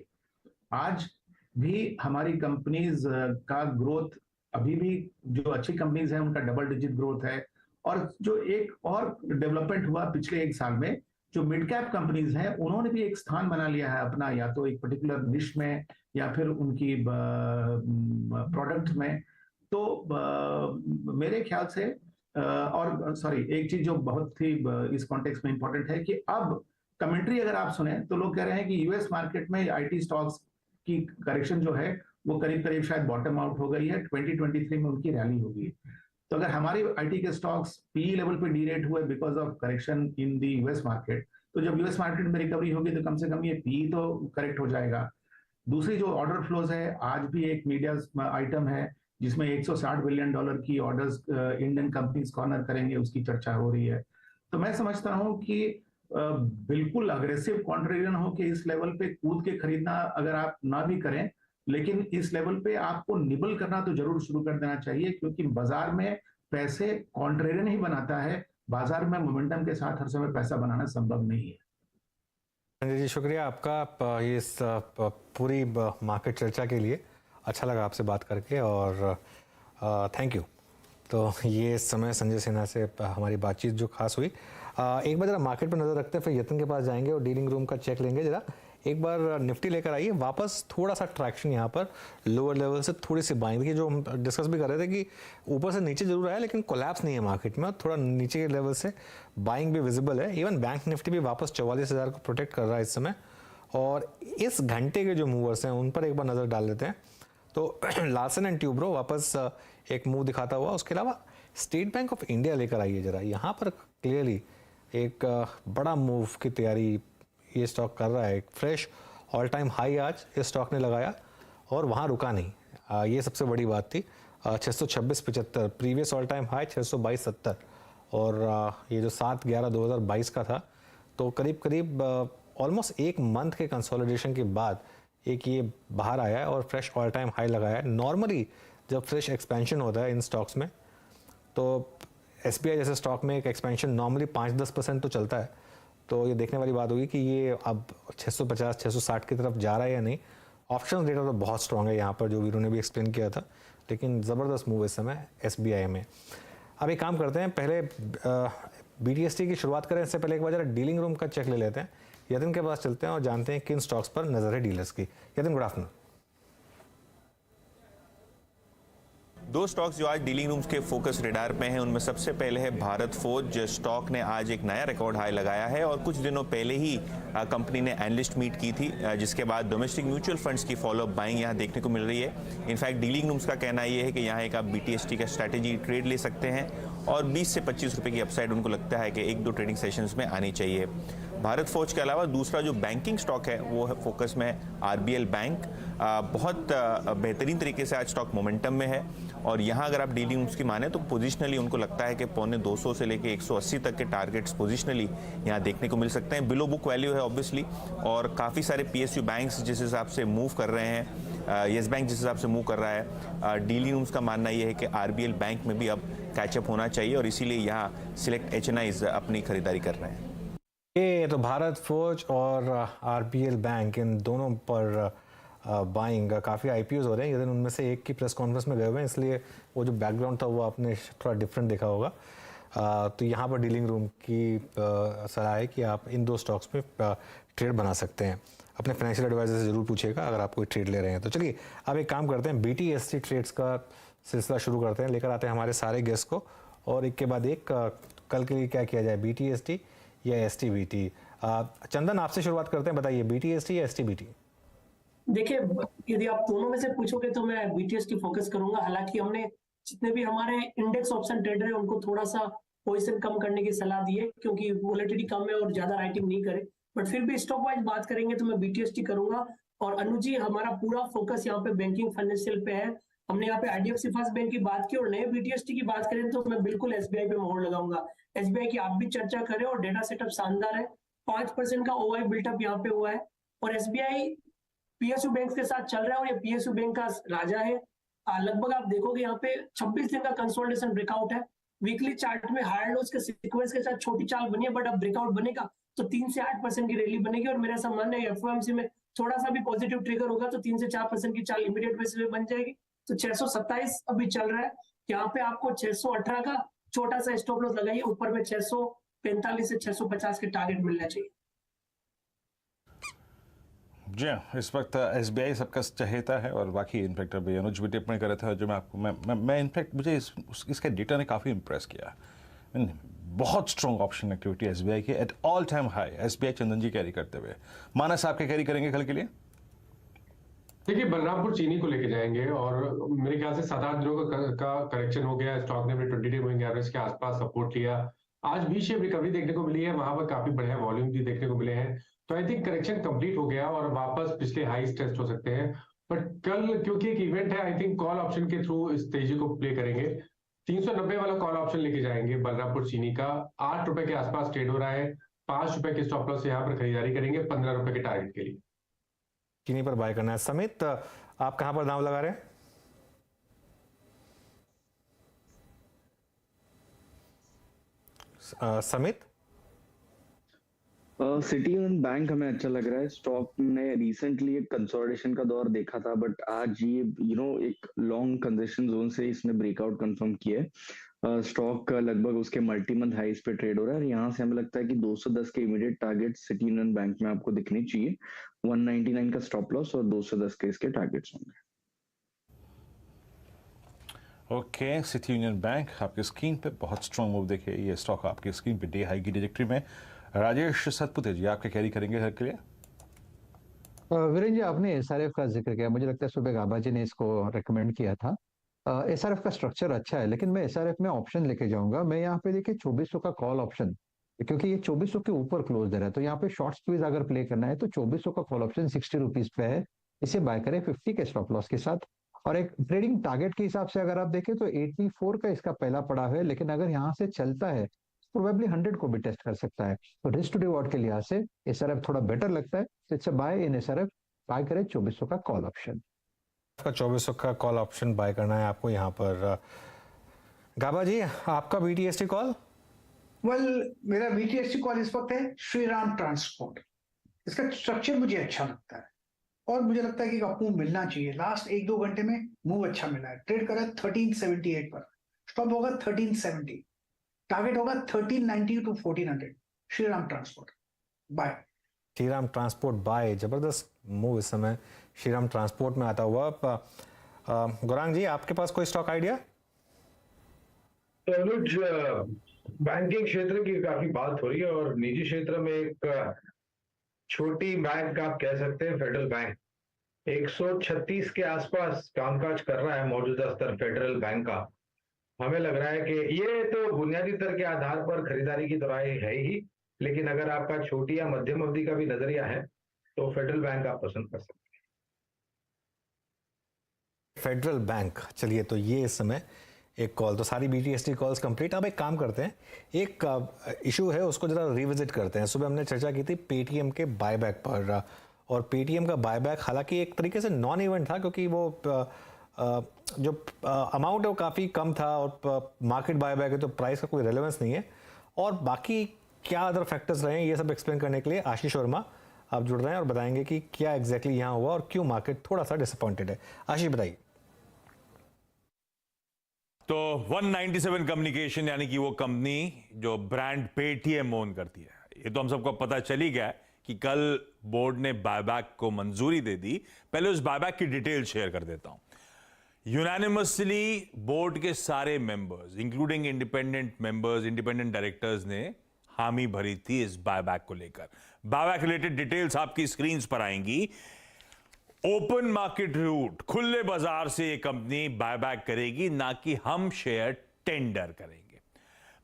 Speaker 12: आज भी हमारी कंपनीज का ग्रोथ, अभी भी जो अच्छी कंपनीज हैं उनका डबल डिजिट ग्रोथ है। और जो एक और डेवलपमेंट हुआ पिछले 1 साल में, जो मिड कैप कंपनीज हैं उन्होंने भी एक स्थान बना लिया है अपना, या तो एक पर्टिकुलर निश में या फिर उनकी प्रोडक्ट में। तो मेरे ख्याल से और सॉरी, एक चीज जो बहुत ही इस कॉन्टेक्स्ट में इंपॉर्टेंट है कि अब कमेंट्री अगर आप सुने तो लोग कह रहे हैं कि US मार्केट में IT स्टॉक्स की करेक्शन जो है वो करीब करीब शायद बॉटम आउट हो गई है, 2023 में उनकी रैली होगी। तो अगर हमारी IT के स्टॉक्स PE लेवल पे डीरेट हुए because of correction in the US market, तो जब US मार्केट में रिकवरी होगी तो कम से कम ये PE तो करेक्ट हो जाएगा। दूसरी जो ऑर्डर फ्लोज है, आज भी एक मीडिया आइटम है जिसमें $160 बिलियन की ऑर्डर्स इंडियन कंपनीज कॉर्नर करेंगे, उसकी चर्चा हो रही है। तो मैं समझता हूँ कि बिल्कुल अग्रेसिव कॉन्ट्रेरियन हो कि इस लेवल पे कूद के खरीदना अगर आप ना भी करें, लेकिन इस लेवल पे आपको निबल करना तो जरूर शुरू कर देना चाहिए, क्योंकि बाजार में पैसे कॉन्ट्रेरियन ही बनाता है। बाजार में मोमेंटम के साथ हर समय पैसा बनाना संभव नहीं है।
Speaker 1: संजय जी, शुक्रिया आपका ये इस पूरी मार्केट चर्चा के लिए। अच्छा लगा आपसे बात करके और थैंक यू। तो ये इस समय संजय सिन्हा से हमारी बातचीत जो खास हुई। एक बार जरा मार्केट पर नज़र रखते हैं, फिर यतन के पास जाएंगे और डीलिंग रूम का चेक लेंगे। जरा एक बार निफ्टी लेकर आइए, वापस थोड़ा सा ट्रैक्शन यहाँ पर लोअर लेवल से थोड़ी सी बाइंग। देखिए, जो हम डिस्कस भी कर रहे थे कि ऊपर से नीचे जरूर आया लेकिन कोलैप्स नहीं है मार्केट में, थोड़ा नीचे के लेवल से बाइंग भी विजिबल है। इवन बैंक निफ्टी भी वापस 44,000 को प्रोटेक्ट कर रहा है इस समय। और इस घंटे के जो मूवर्स हैं उन पर एक बार नज़र डाल लेते हैं। तो लार्सन एंड ट्यूब्रो वापस एक मूव दिखाता हुआ। उसके अलावा स्टेट बैंक ऑफ इंडिया लेकर आइए जरा, यहाँ पर क्लियरली एक बड़ा मूव की तैयारी ये स्टॉक कर रहा है। एक फ्रेश ऑल टाइम हाई आज इस स्टॉक ने लगाया और वहाँ रुका नहीं, ये सबसे बड़ी बात थी। 626.75 प्रीवियस ऑल टाइम हाई 622.70 और ये जो 7/11/2022 का था। तो करीब करीब ऑलमोस्ट एक मंथ के कंसोलिडेशन के बाद एक ये बाहर आया है और फ्रेश ऑल टाइम हाई लगाया है। नॉर्मली जब फ्रेश एक्सपेंशन होता है इन स्टॉक्स में तो SBI जैसे स्टॉक में एक एक्सपेंशन नॉर्मली 5-10% तो चलता है। तो ये देखने वाली बात होगी कि ये अब 650-660 की तरफ जा रहा है या नहीं। ऑप्शन डेटा तो बहुत स्ट्रॉन्ग है यहाँ पर, जो वीरू ने भी एक्सप्लेन किया था, लेकिन ज़बरदस्त मूव इस समय SBI में। अब एक काम करते हैं, पहले BTST की शुरुआत करें इससे पहले एक बार जरा डीलिंग रूम का चेक ले लेते हैं। यतिन के पास चलते हैं और जानते हैं किन स्टॉक्स पर नजर है डीलर्स की। Yatin, good afternoon.
Speaker 13: दो स्टॉक्स जो आज डीलिंग रूम्स के फोकस रेडार पे हैं, उनमें सबसे पहले है भारत फोर्ज। स्टॉक ने आज एक नया रिकॉर्ड हाई लगाया है और कुछ दिनों पहले ही कंपनी ने एनालिस्ट मीट की थी, जिसके बाद डोमेस्टिक म्यूचुअल फंड्स की फॉलोअप बाइंग यहां देखने को मिल रही है। इनफैक्ट डीलिंग रूम्स का कहना यह है कि यहां एक आप BTST का स्ट्रैटेजी ट्रेड ले सकते हैं और 20 से 25 रुपए की अपसाइड उनको लगता है कि 1-2 ट्रेडिंग सेशंस में आनी चाहिए। भारत फोर्ज के अलावा दूसरा जो बैंकिंग स्टॉक है वो है फोकस में RBL बैंक। बहुत बेहतरीन तरीके से आज स्टॉक मोमेंटम में है और यहाँ अगर आप डीलिंग उसकी माने तो पोजिशनली उनको लगता है कि 250 से लेके 180 तक के टारगेट्स पोजिशनली यहाँ देखने को मिल सकते हैं। बिलो बुक वैल्यू है ऑब्वियसली, और काफ़ी सारे PSU बैंक्स जिस हिसाब से मूव कर रहे हैं, येस बैंक जिस हिसाब से मूव कर रहा है, डीलिंग रूम्स का मानना ये है कि RBL बैंक में भी अब कैचअप होना चाहिए और इसीलिए यहाँ सिलेक्ट HNIs अपनी खरीदारी कर रहे हैं।
Speaker 1: ये तो भारत फोर्ज और RBL बैंक, इन दोनों पर बाइंग काफ़ी IPOs हो रहे हैं। यदि उनमें से एक की प्रेस कॉन्फ्रेंस में गए हुए हैं, इसलिए वो जो बैकग्राउंड था वो आपने थोड़ा डिफरेंट देखा होगा। तो यहाँ पर डीलिंग रूम की सलाह है कि आप इन दो स्टॉक्स में ट्रेड बना सकते हैं। अपने फाइनेंशियल एडवाइजर से ज़रूर पूछिएगा अगर आप कोई ट्रेड ले रहे हैं तो। चलिए अब एक काम करते हैं, BTST ट्रेड्स का सिलसिला शुरू करते हैं। लेकर आते हैं हमारे सारे गेस्ट को और एक के बाद एक कल के लिए क्या किया जाए, BTST या STBT। चंदन, आपसे शुरुआत करते हैं, बताइए BTST या STBT।
Speaker 11: देखिए, यदि आप दोनों में से पूछोगे तो मैं BTST फोकस करूंगा। हालांकि हमने जितने भी हमारे इंडेक्स ऑप्शन ट्रेडर है उनको थोड़ा सा पोजीशन कम करने की सलाह दी है, क्योंकि वोलेटिलिटी कम है और ज्यादा राइटिंग नहीं करे। बट फिर भी स्टॉक वाइज बात करेंगे तो मैं BTST करूंगा। और अनुज जी, हमारा पूरा फोकस यहाँ पे बैंकिंग फाइनेंशियल पे है। हमने यहाँ पे IDFC फर्स्ट बैंक की बात की और नए BTST की बात करें तो मैं बिल्कुल SBI पे मोहर लगाऊंगा। SBI की आप भी चर्चा करें और डेटा सेटअप शानदार है। 5% का OI बिल्टअप यहाँ पे हुआ है और SBI PSU बैंक के साथ चल रहा है और ये PSU बैंक का राजा है। लगभग आप देखोगे यहाँ पे 26 दिन का कंसोलिडेशन ब्रेकआउट है। वीकली चार्ट में हायर लोज के सीक्वेंस के साथ छोटी चाल बनी है, बट अब ब्रेकआउट बनेगा तो 3 से 8% की रैली बनेगी और मेरा ऐसा मानना है FOMC में थोड़ा सा भी पॉजिटिव ट्रिगर होगा तो 3 से 4% की चाल इमीडिएट बेसिस पे बन जाएगी। तो 627 अभी चल रहा है, यहाँ पे आपको 618 का छोटा सा स्टॉप लॉस लगाइए, ऊपर में 645 से 650 के टारगेट मिलना चाहिए।
Speaker 2: जी हाँ, इस वक्त SBI सबका चहेता है और बाकी इनफैक्ट अभी अनुज भी टिप्पणी कर रहे थे जो मैं आपको मैं इनफैक्ट मुझे इसके डेटा ने काफ़ी इंप्रेस किया। बहुत स्ट्रॉन्ग ऑप्शन एक्टिविटी SBI की at all time high. SBI Chandan ji carry करते हुए, मानस आपके कैरी करेंगे कल के लिए?
Speaker 4: देखिए, बलरामपुर चीनी को लेके जाएंगे और मेरे ख्याल से 7-8 दिनों का करेक्शन हो गया। स्टॉक ने अपने 20 डे मूविंग एवरेज के आसपास सपोर्ट लिया। आज भी शेप रिकवरी देखने को मिली है, वहां पर काफी बढ़िया वॉल्यूम भी देखने को मिले हैं। तो आई थिंक करेक्शन कंप्लीट हो गया और वापस पिछले हाईस टेस्ट हो सकते हैं। बट कल क्योंकि एक इवेंट है, आई थिंक कॉल ऑप्शन के थ्रू इस तेजी को प्ले करेंगे। 390 वाला कॉल ऑप्शन लेके जाएंगे बलरामपुर चीनी का। 8 रुपए के आसपास ट्रेड हो रहा है। 5 रुपए के स्टॉप लॉस यहाँ पर खरीदारी करेंगे 15 रुपए के टारगेट के लिए।
Speaker 1: चीनी पर बाय करना है। समित, आप कहां पर दांव लगा रहे हैं? समित,
Speaker 8: सिटी यूनियन बैंक हमें अच्छा लग रहा है। स्टॉक ने रिसेंटली एक कंसोलिडेशन का दौर देखा था, बट आज ये एक लॉन्ग कंजेशन जोन से इसने ब्रेकआउट कंफर्म किया है। स्टॉक लगभग उसके मल्टी मंथ हाइस पे ट्रेड हो रहा है और यहाँ से हमें लगता है कि 210 के immediate target city union bank में आपको दिखने चाहिए। 199 का स्टॉप लॉस और 210 के इसके टारगेट्स होंगे।
Speaker 2: ओके, सिटी यूनियन बैंक आपकी स्क्रीन पे बहुत स्ट्रॉन्ग मूव देखिए। ये स्टॉक आपकी स्क्रीन पे डे हाई की ट्रैजेक्टरी में। राजेश सतपुते जी, आपके कैरी करेंगे हर के लिए?
Speaker 5: वीरेंद्र जी, आपने SRF का जिक्र किया, मुझे लगता है सुबह गाबा जी ने इसको रेकमेंड किया था। SRF का स्ट्रक्चर अच्छा है, लेकिन मैं SRF में ऑप्शन लेके जाऊंगा। मैं यहाँ पे देखिए 2400 का कॉल ऑप्शन, क्योंकि ये 2400 के ऊपर क्लोज दे रहा है, तो यहाँ पे शॉर्ट स्क्वीज अगर प्ले करना है तो 2400 का कॉल ऑप्शन 60 रुपीज पे है, इसे बाय करें 50 के स्टॉप लॉस के साथ। और एक ट्रेडिंग टारगेट के हिसाब से अगर आप देखें तो 84 का इसका पहला पड़ाव है, लेकिन अगर यहाँ से चलता है प्रोबेबली 100 को भी टेस्ट कर सकता है। तो रिस्क टू रिवॉर्ड के लिहाज से SRF थोड़ा बेटर लगता है। It's a buy in SRF buy करें 2400 का कॉल ऑप्शन।
Speaker 1: का 2400 का कॉल ऑप्शन बाय करना है आपको यहाँ पर। गाबा जी, आपका BTST कॉल?
Speaker 3: मेरा BTST कॉल इस वक्त है श्रीराम ट्रांसपोर्ट। इसका स्ट्रक्चर मुझे अच्छा लगता है और मुझे लगता है कि अप मूव मिलना चाहिए। लास्ट 1-2 घंटे में मूव अच्छा मिला है। ट्रेड करा 1378 पर, स्टॉप होगा 1370, टारगेट होगा 1390 to 1400। Shriram transport bye.
Speaker 1: Shriram transport bye, जबरदस्त मूव इस समय श्रीराम ट्रांसपोर्ट में आता हुआ। गौरांग जी, आपके पास कोई स्टॉक आइडिया?
Speaker 6: तो अनुज, बैंकिंग क्षेत्र की काफी बात हो रही है और निजी क्षेत्र में एक छोटी बैंक आप कह सकते हैं फेडरल बैंक 136 के आसपास कामकाज कर रहा है मौजूदा स्तर फेडरल बैंक का। हमें लग रहा है कि ये तो बुनियादी दर के आधार पर खरीदारी की दवाई है ही, लेकिन अगर आपका छोटी या मध्यम अवधि का भी नजरिया है तो फेडरल बैंक आप पसंद कर सकते हैं।
Speaker 1: फेडरल बैंक, चलिए तो ये इस समय एक कॉल, तो सारी BTST कॉल्स कंप्लीट। अब एक काम करते हैं, एक इशू है उसको जरा रिविजिट करते हैं। सुबह हमने चर्चा की थी पेटीएम के बायबैक पर, और पेटीएम का बायबैक हालांकि एक तरीके से नॉन इवेंट था क्योंकि वो जो अमाउंट है वो काफ़ी कम था और मार्केट बायबैक है तो प्राइस का कोई रेलेवेंस नहीं है। और बाकी क्या अदर फैक्टर्स रहे हैं ये सब एक्सप्लेन करने के लिए आशीष वर्मा आप जुड़ रहे हैं और बताएंगे कि क्या एग्जैक्टली यहाँ हुआ और क्यों मार्केट थोड़ा सा डिसअपॉइंटेड है। आशीष बताइए।
Speaker 13: तो 197 कम्युनिकेशन यानी कि वो कंपनी जो ब्रांड पेटीएम ओन करती है, ये तो हम सबको पता चल ही गया कि कल बोर्ड ने बायबैक को मंजूरी दे दी। पहले उस बायबैक की डिटेल शेयर कर देता हूं। यूनानिमसली बोर्ड के सारे members including independent members, independent directors ने हामी भरी थी इस बायबैक को लेकर। बायबैक रिलेटेड डिटेल्स आपकी स्क्रीन पर आएंगी। ओपन मार्केट रूट, खुले बाजार से ये कंपनी बायबैक करेगी, ना कि हम शेयर टेंडर करेंगे।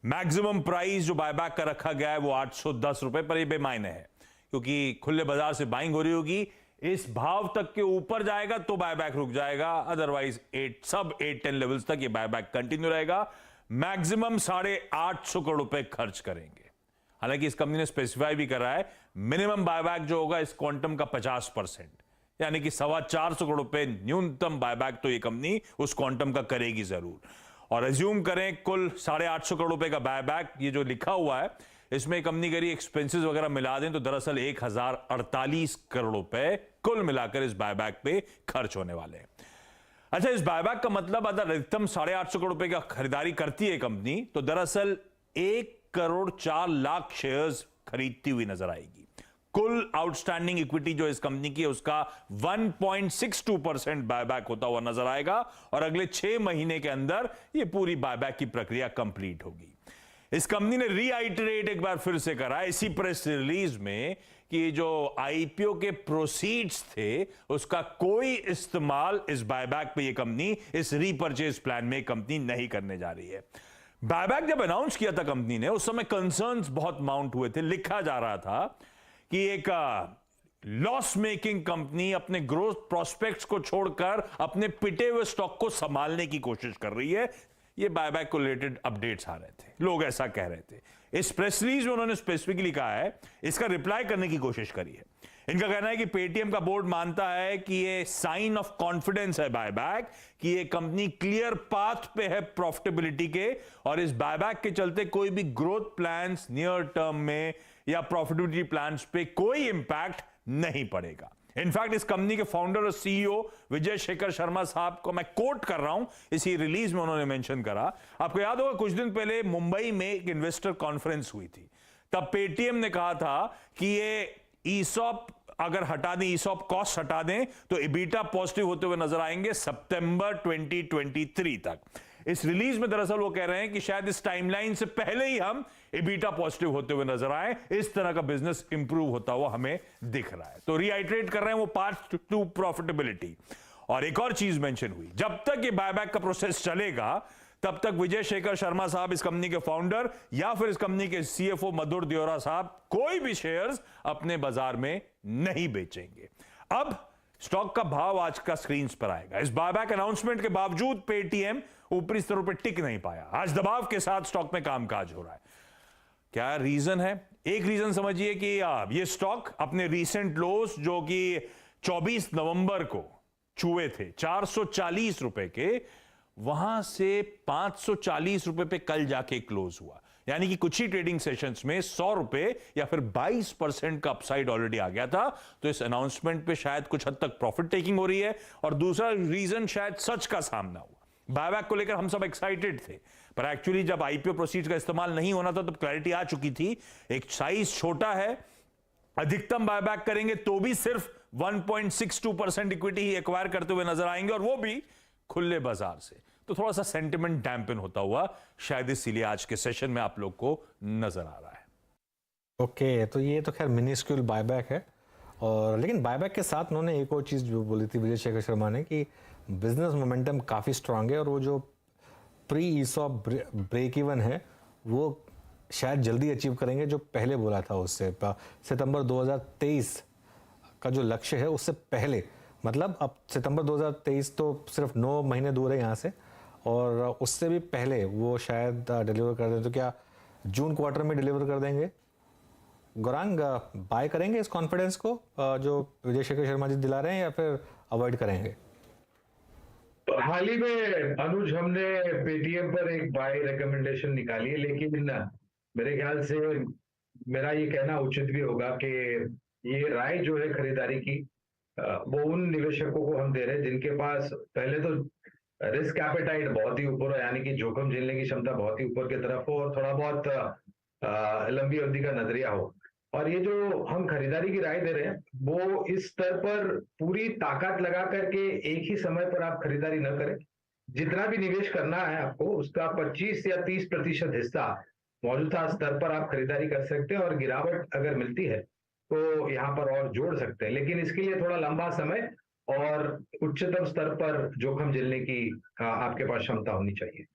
Speaker 13: मैक्सिमम प्राइस जो बायबैक का रखा गया है वो 810 रुपए पर, ये बेमायने है क्योंकि खुले बाजार से बाइंग हो रही होगी। इस भाव तक के ऊपर जाएगा तो बायबैक रुक जाएगा, अदरवाइज 810 लेवल्स तक ये बायबैक कंटिन्यू रहेगा। मैक्सिमम 850 करोड़ रुपए खर्च करेंगे। हालांकि इस कंपनी ने स्पेसिफाई भी करा है मिनिमम बायबैक जो होगा इस क्वांटम का 50%, यानी कि 425 करोड़ रुपए न्यूनतम बायबैक तो ये कंपनी उस क्वांटम का करेगी जरूर। और एज्यूम करें कुल 850 करोड़ रुपए का बायबैक, ये जो लिखा हुआ है इसमें कंपनी करी एक्सपेंसेस वगैरह मिला दें तो दरअसल 1048 करोड़ रुपए कुल मिलाकर इस बायबैक पे खर्च होने वाले हैं। अच्छा, इस बायबैक का मतलब अगर अधिकतम 850 करोड़ रुपए का खरीदारी करती है कंपनी तो दरअसल 1,04,00,000 शेयर्स खरीदती हुई नजर आएगी। कुल आउटस्टैंडिंग इक्विटी जो इस कंपनी की है उसका 1.62% बायबैक होता हुआ नजर आएगा और अगले 6 महीने के अंदर यह पूरी बायबैक की प्रक्रिया कंप्लीट होगी। इस कंपनी ने रीआइटरेट एक बार फिर से करा इसी प्रेस रिलीज में कि जो आईपीओ के प्रोसीड्स थे उसका कोई इस्तेमाल इस बायबैक पे ये कंपनी, इस रीपर्चेज प्लान में कंपनी नहीं करने जा रही है। बायबैक जब अनाउंस किया था कंपनी ने उस समय कंसर्न्स बहुत माउंट हुए थे। लिखा जा रहा था कि एक लॉस मेकिंग कंपनी अपने ग्रोथ प्रोस्पेक्ट्स को छोड़कर अपने पिटे हुए स्टॉक को संभालने की कोशिश कर रही है। ये बायबैक को रिलेटेड अपडेट्स आ रहे थे, लोग ऐसा कह रहे थे। इस प्रेस रिलीज में उन्होंने स्पेसिफिकली कहा है, इसका रिप्लाई करने की कोशिश करी है। इनका कहना है कि पेटीएम का बोर्ड मानता है कि ये साइन ऑफ कॉन्फिडेंस है बायबैक, कि ये कंपनी क्लियर पाथ पे है प्रॉफिटेबिलिटी के और इस बायबैक के चलते कोई भी ग्रोथ प्लान्स नियर टर्म में या प्रॉफिटेबिलिटी प्लान्स पे कोई इंपैक्ट नहीं पड़ेगा। इनफैक्ट इस कंपनी के फाउंडर और सीईओ विजय शेखर शर्मा साहब को मैं कोट कर रहा हूं, इसी रिलीज में उन्होंने मेंशन करा। आपको याद होगा कुछ दिन पहले मुंबई में एक इन्वेस्टर कॉन्फ्रेंस हुई थी, तब पेटीएम ने कहा था कि ये ईसॉप अगर हटा दें, ईसॉप कॉस्ट हटा दें तो इबीटा पॉजिटिव होते हुए नजर आएंगे सितंबर 2023 तक। इस रिलीज में दरअसल वो कह रहे हैं कि शायद इस टाइमलाइन से पहले ही हम इबीटा पॉजिटिव होते हुए नजर आए, इस तरह का बिजनेस इंप्रूव होता हुआ हमें दिख रहा है। तो रीआइटरेट कर रहे हैं वो पाथ टू प्रॉफिटेबिलिटी। और एक और चीज मेंशन हुई, जब तक ये बायबैक का प्रोसेस चलेगा तब तक विजय शेखर शर्मा साहब इस कंपनी के फाउंडर या फिर इस कंपनी के सीएफओ मधुर देओरा साहब कोई भी शेयर्स अपने बाजार में नहीं बेचेंगे। अब स्टॉक का भाव आज का स्क्रीन पर आएगा। इस बायबैक अनाउंसमेंट के बावजूद पेटीएम ऊपरी स्तरों पर टिक नहीं पाया। आज दबाव के साथ स्टॉक में कामकाज हो रहा है। क्या रीजन है? एक रीजन समझिए कि ये स्टॉक अपने रीसेंट लोस जो कि
Speaker 14: 24 नवंबर को छुए थे 440 रुपए के, वहां से 540 रुपए पे कल जाके क्लोज हुआ। यानी कि कुछ ही ट्रेडिंग सेशंस में 100 रुपए या फिर 22% का अपसाइड ऑलरेडी आ गया था। तो इस अनाउंसमेंट पे शायद कुछ हद तक प्रॉफिट टेकिंग हो रही है, और दूसरा रीजन शायद सच का सामना हुआ। बायबैक को लेकर हम सब एक्साइटेड थे, पर एक्चुअली जब आईपीओ प्रोसीड्स का इस्तेमाल नहीं होना था तब क्लैरिटी आ चुकी थी। एक साइज छोटा है, अधिकतम बायबैक करेंगे तो भी सिर्फ 1.62% इक्विटी ही एक्वायर करते हुए नजर आएंगे, और वो भी खुले बाजार से। तो थोड़ा सा सेंटिमेंट डैम्पन होता हुआ शायद इसीलिए आज के सेशन में आप लोग को नजर आ रहा है।
Speaker 1: ओके, तो ये तो खैर मिनिस्क्यूल बायबैक है, और लेकिन बायबैक के साथ उन्होंने एक और चीज़ जो बोली थी विजय शेखर शर्मा ने कि बिजनेस मोमेंटम काफ़ी स्ट्रांग है, और वो जो प्री ईसॉप ब्रेक इवन है वो शायद जल्दी अचीव करेंगे, जो पहले बोला था उससे। सितंबर 2023 का जो लक्ष्य है उससे पहले, मतलब अब सितंबर 2023 तो सिर्फ 9 महीने दूर है यहाँ से, और उससे भी पहले वो शायद डिलीवर कर दें। तो क्या जून क्वार्टर में डिलीवर कर देंगे? गौरांग, बाय करेंगे इस कॉन्फिडेंस को जो विजय शेखर शर्मा जी दिला रहे हैं, या फिर अवॉइड करेंगे?
Speaker 6: हाल ही में अनुज हमने पेटीएम पर एक बाय रिकमेंडेशन निकाली है, लेकिन मेरे ख्याल से मेरा ये कहना उचित भी होगा कि ये राय जो है खरीदारी की, वो उन निवेशकों को हम दे रहे हैं जिनके पास पहले तो रिस्क एपेटाइट बहुत ही ऊपर हो, यानी कि जोखिम झेलने की क्षमता बहुत ही ऊपर की तरफ हो, और थोड़ा बहुत लंबी अवधि का नजरिया हो। और ये जो हम खरीदारी की राय दे रहे हैं वो इस स्तर पर पूरी ताकत लगा करके एक ही समय पर आप खरीदारी न करें। जितना भी निवेश करना है आपको, उसका 25 या 30% हिस्सा मौजूदा स्तर पर आप खरीदारी कर सकते हैं, और गिरावट अगर मिलती है तो यहाँ पर और जोड़ सकते हैं, लेकिन इसके लिए थोड़ा लंबा समय और उच्चतम स्तर पर जोखिम झेलने की आपके पास क्षमता होनी चाहिए।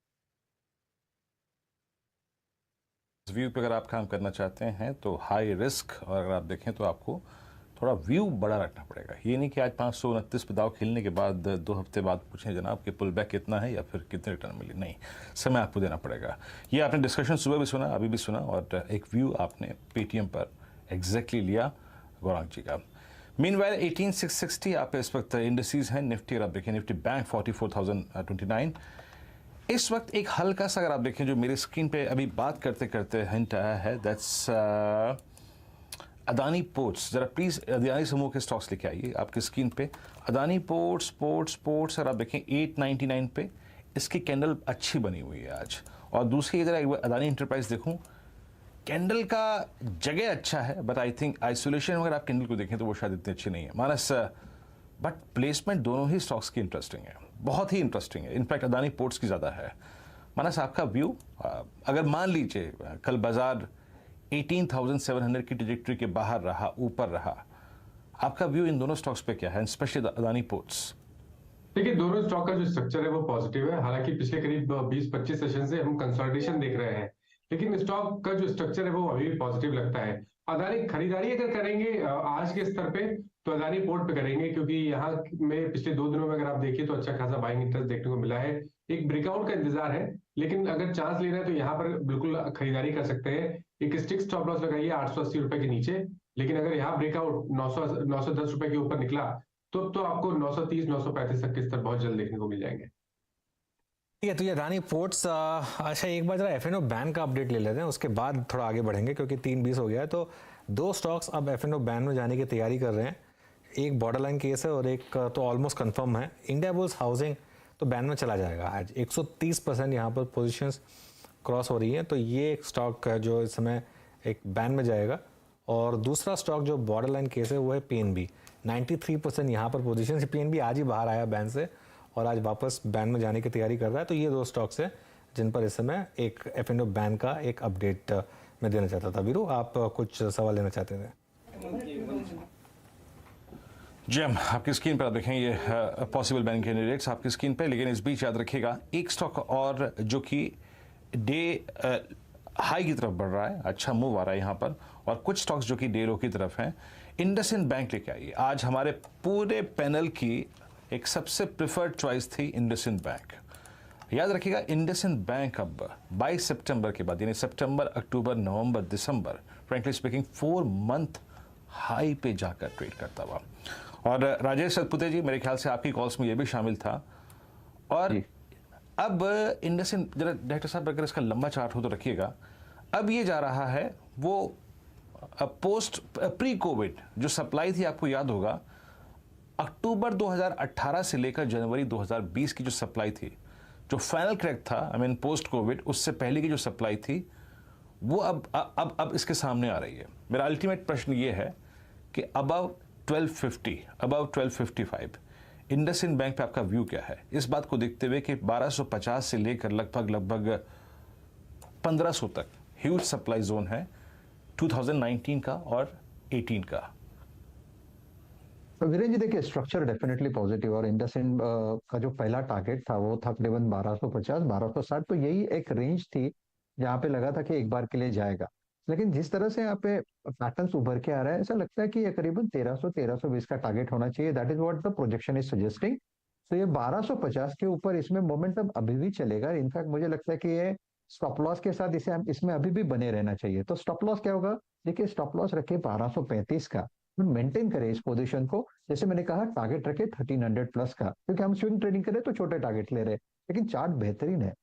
Speaker 2: व्यू पे अगर आप काम करना चाहते हैं तो हाई रिस्क, और अगर आप देखें तो आपको थोड़ा व्यू बड़ा रखना पड़ेगा। ये नहीं कि आज 529 पे दाव खेलने के बाद 2 हफ्ते बाद पूछें जनाब कि पुल बैक कितना है या फिर कितने रिटर्न मिले। नहीं, समय आपको देना पड़ेगा। ये आपने डिस्कशन सुबह भी सुना, अभी भी सुना, और एक व्यू आपने पेटीएम पर एग्जैक्टली लिया गौरांग जी का। मीनवाइल 18660 आप इस वक्त इंडिसेस हैं। निफ्टी अगर आप देखें, निफ्टी बैंक 44,029 इस वक्त। एक हल्का सा अगर आप देखें जो मेरी स्क्रीन पे अभी बात करते करते हिंट आया है, दैट्स अदानी पोर्ट्स। जरा प्लीज अदानी समूह के स्टॉक्स लेके आइए आपकी स्क्रीन पे। अदानी पोर्ट्स अगर आप देखें 899 पे इसकी कैंडल अच्छी बनी हुई है आज। और दूसरी जरा अदानी इंटरप्राइज देखूं, कैंडल का जगह अच्छा है, बट आई थिंक आइसोलेशन अगर आप कैंडल को देखें तो वो शायद इतनी अच्छी नहीं है मानस। बट प्लेसमेंट दोनों ही स्टॉक्स की इंटरेस्टिंग है, बहुत ही इंटरेस्टिंग है। इनफैक्ट अदानी पोर्ट्स की ज़्यादा है। मानस, आपका व्यू, अगर मान लीजिए कल बाजार 18,700 की ट्रैजेक्टरी के बाहर रहा, ऊपर रहा, आपका व्यू इन दोनों स्टॉक्स पे क्या है, स्पेशली अदानी पोर्ट्स?
Speaker 4: देखिए, दोनों स्टॉक का जो स्ट्रक्चर है वो पॉजिटिव है। हालांकि पिछले करीब 20-25 सेशन से हम कंसोलिडेशन देख रहे हैं, लेकिन स्टॉक का जो स्ट्रक्चर है वो अभी भी पॉजिटिव लगता है। अदानी खरीदारी अगर करेंगे आज के स्तर पे तो अदानी पोर्ट पे करेंगे, क्योंकि यहाँ में पिछले 2 दिनों में अगर आप देखिए तो अच्छा खासा बाइंग इंटरेस्ट देखने को मिला है। एक ब्रेकआउट का इंतजार है, लेकिन अगर चांस लेना है तो यहाँ पर बिल्कुल खरीदारी कर सकते हैं। एक स्टिक स्टॉप लॉस लगाइए 880 रुपए के नीचे, लेकिन अगर यहाँ ब्रेकआउट 910 रुपए के ऊपर निकला तो आपको 930-935 तक के स्तर बहुत जल्द देखने को मिल जाएंगे।
Speaker 1: ठीक है, तो ये अदानी पोर्ट्स। अच्छा, एक बार जरा एफ.एन.ओ. बैन का अपडेट ले लेते हैं, उसके बाद थोड़ा आगे बढ़ेंगे, क्योंकि 3:20 हो गया है। तो 2 स्टॉक्स अब एफ.एन.ओ. बैन में जाने की तैयारी कर रहे हैं। एक बॉर्डर लाइन केस है और एक तो ऑलमोस्ट कंफर्म है। इंडियाबुल्स हाउसिंग तो बैन में चला जाएगा आज। 130% यहाँ पर पोजीशंस क्रॉस हो रही हैं, तो ये एक स्टॉक है जो इस समय एक बैन में जाएगा। और दूसरा स्टॉक जो बॉर्डर लाइन केस है वो है PNB। 93% यहाँ पर पोजीशन। PNB आज ही बाहर आया बैन से और आज वापस बैन में जाने की तैयारी कर रहा है। तो ये 2 स्टॉक्स हैं जिन पर इस समय एक एफ.एन.ओ. बैन का एक अपडेट मैं देना चाहता था। वीरू, आप कुछ सवाल लेना चाहते थे?
Speaker 2: जी हम आपकी स्क्रीन पर आप देखें ये पॉसिबल बैन कैंडिडेट्स आपकी स्क्रीन पे, लेकिन इस बीच याद रखिएगा एक स्टॉक और जो कि डे हाई की तरफ बढ़ रहा है, अच्छा मूव आ रहा है यहाँ पर, और कुछ स्टॉक्स जो कि डे लो की तरफ हैं। इंडसइंड बैंक लेके आइए। आज हमारे पूरे पैनल की एक सबसे प्रिफर्ड चॉइस थी इंडसइंड बैंक। याद रखिएगा इंडसइंड बैंक अब 22 सितंबर के बाद, यानी सितंबर, अक्टूबर, नवंबर, दिसंबर, फ्रैंकली स्पीकिंग 4 मंथ हाई पे जाकर ट्रेड करता हुआ। और राजेश सतपुते जी, मेरे ख्याल से आपकी कॉल्स में ये भी शामिल था। और अब इंडसइंड, जरा डायरेक्टर साहब अगर इसका लंबा चार्ट हो तो रखिएगा, अब ये जा रहा है वो पोस्ट प्री कोविड जो सप्लाई थी, आपको याद होगा अक्टूबर 2018 से लेकर जनवरी 2020 की जो सप्लाई थी, जो फाइनल क्रैक था, आई मीन पोस्ट कोविड, उससे पहले की जो सप्लाई थी वो अब इसके सामने आ रही है। मेरा अल्टीमेट प्रश्न ये है कि अबव 1250, अबव 1255 इंडसइंड बैंक पे आपका व्यू क्या है, इस बात को देखते हुए कि 1250 से लेकर लगभग 1500 तक ह्यूज सप्लाई जोन है 2019 का और 18 का।
Speaker 5: तो वीरेंद्र जी देखिए, स्ट्रक्चर डेफिनेटली पॉजिटिव, और इंडसइंड का जो पहला टारगेट था वो था करीबन 1250 1260, तो यही एक रेंज थी जहाँ पे लगा था कि एक बार के लिए जाएगा। लेकिन जिस तरह से यहाँ पे पैटर्न्स उभर के आ रहा है, ऐसा लगता है कि ये करीबन 1300-1320 का टारगेट होना चाहिए। That is what the projection is suggesting. तो ये 1250 के ऊपर इसमें मोमेंटम अभी भी चलेगा। इनफैक्ट मुझे लगता है कि ये स्टॉप लॉस के साथ इसमें अभी भी बने रहना चाहिए। तो स्टॉप लॉस क्या होगा, देखिए स्टॉप लॉस रखे 1235 का, मेंटेन करें इस पोजीशन को। जैसे मैंने कहा, टारगेट रखे 1300 प्लस का, क्योंकि हम स्विंग ट्रेडिंग करें तो छोटे टारगेट ले रहे, लेकिन चार्ट बेहतरीन है।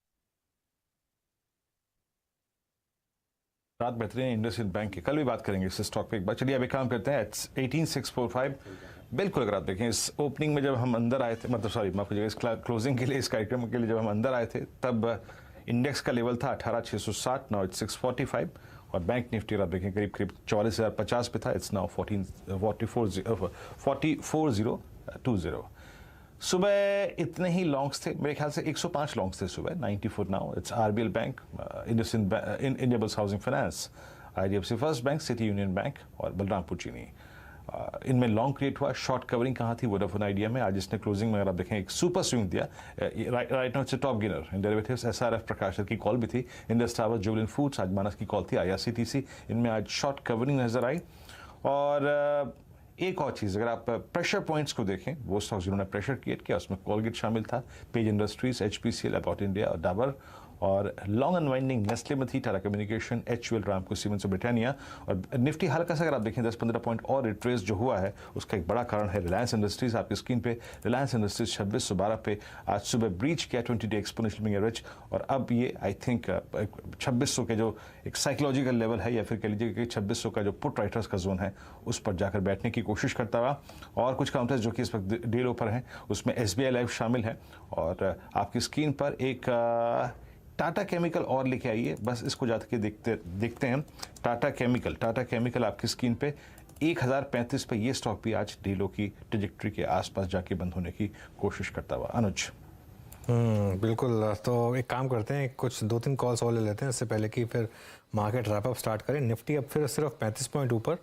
Speaker 2: रात बेहतरीन इंडसइंड बैंक की, कल भी बात करेंगे इस स्टॉक पे एक बार। चलिए अभी काम करते हैं 18645। बिल्कुल, अगर आप देखें इस ओपनिंग में जब हम अंदर आए थे, मतलब सॉरी माफ कीजिएगा, इस क्लोजिंग के लिए, इस कार्यक्रम के लिए जब हम अंदर आए थे, तब इंडेक्स का लेवल था 18660, नाउ इट्स 645। और बैंक निफ्टी आप देखें करीब 44,050 पे था, इट्स नाउ 44,020। सुबह इतने ही लॉन्ग्स थे, मेरे ख्याल से 105 लॉन्ग्स थे सुबह, 94 now. It's RBL bank, IndusInd, Indiabulls housing finance, IDFC first bank, city union bank और बलरामपुर चीनी। इनमें लॉन्ग क्रिएट हुआ। शॉर्ट कवरिंग कहाँ थी, वोडाफोन आइडिया में। आज इसने क्लोजिंग में अगर आप देखें एक सुपर स्विंग दिया। Right now it's top gainer in derivatives. SRF Prakash की कॉल भी थी। इंडस टावर, जुबिलेंट फूड्स, आज मानस की कॉल थी। आईआरसीटीसी, इनमें आज शॉर्ट कवरिंग नजर आई। और एक और चीज़, अगर आप प्रेशर पॉइंट्स को देखें, वो स्टॉक्स जिन्होंने प्रेशर क्रिएट किया उसमें कोलगेट शामिल था, page industries, HPCL, about India और डाबर। और लॉन्ग अनवाइंडिंग नेस्ले में थी, टाटा कम्युनिकेशन, एचयूएल, रामको सीमेंस और ब्रिटानिया। और निफ्टी हल्का सा अगर आप देखें 10-15 पॉइंट और रिट्रेस जो हुआ है, उसका एक बड़ा कारण है रिलायंस इंडस्ट्रीज। आपकी स्क्रीन पे रिलायंस इंडस्ट्रीज 2612 पे आज सुबह ब्रीच किया 20 डे एक्सपोनेंशियल मूविंग एवरेज। और अब ये आई थिंक 2600 के जो एक साइकोलॉजिकल लेवल है, या फिर कह लीजिए कि 2600 का जो पुट राइटर्स का जोन है, उस पर जाकर बैठने की कोशिश करता हुआ। और कुछ काउंटर्स जो कि इस वक्त डील ऊपर हैं, उसमें एसबीआई लाइफ शामिल है। और आपकी स्क्रीन पर एक टाटा केमिकल और लेके आइए, बस इसको जाके देखते हैं। टाटा केमिकल आपकी स्क्रीन पे 1035 पे ये स्टॉक भी आज डीलों की ट्रेजेक्टरी के आसपास जाके बंद होने की कोशिश करता हुआ। अनुज,
Speaker 1: बिल्कुल। तो एक काम करते हैं, कुछ 2-3 कॉल्स और ले लेते हैं इससे पहले कि फिर मार्केट रैप अप स्टार्ट करें। निफ्टी अब फिर सिर्फ 35 पॉइंट ऊपर,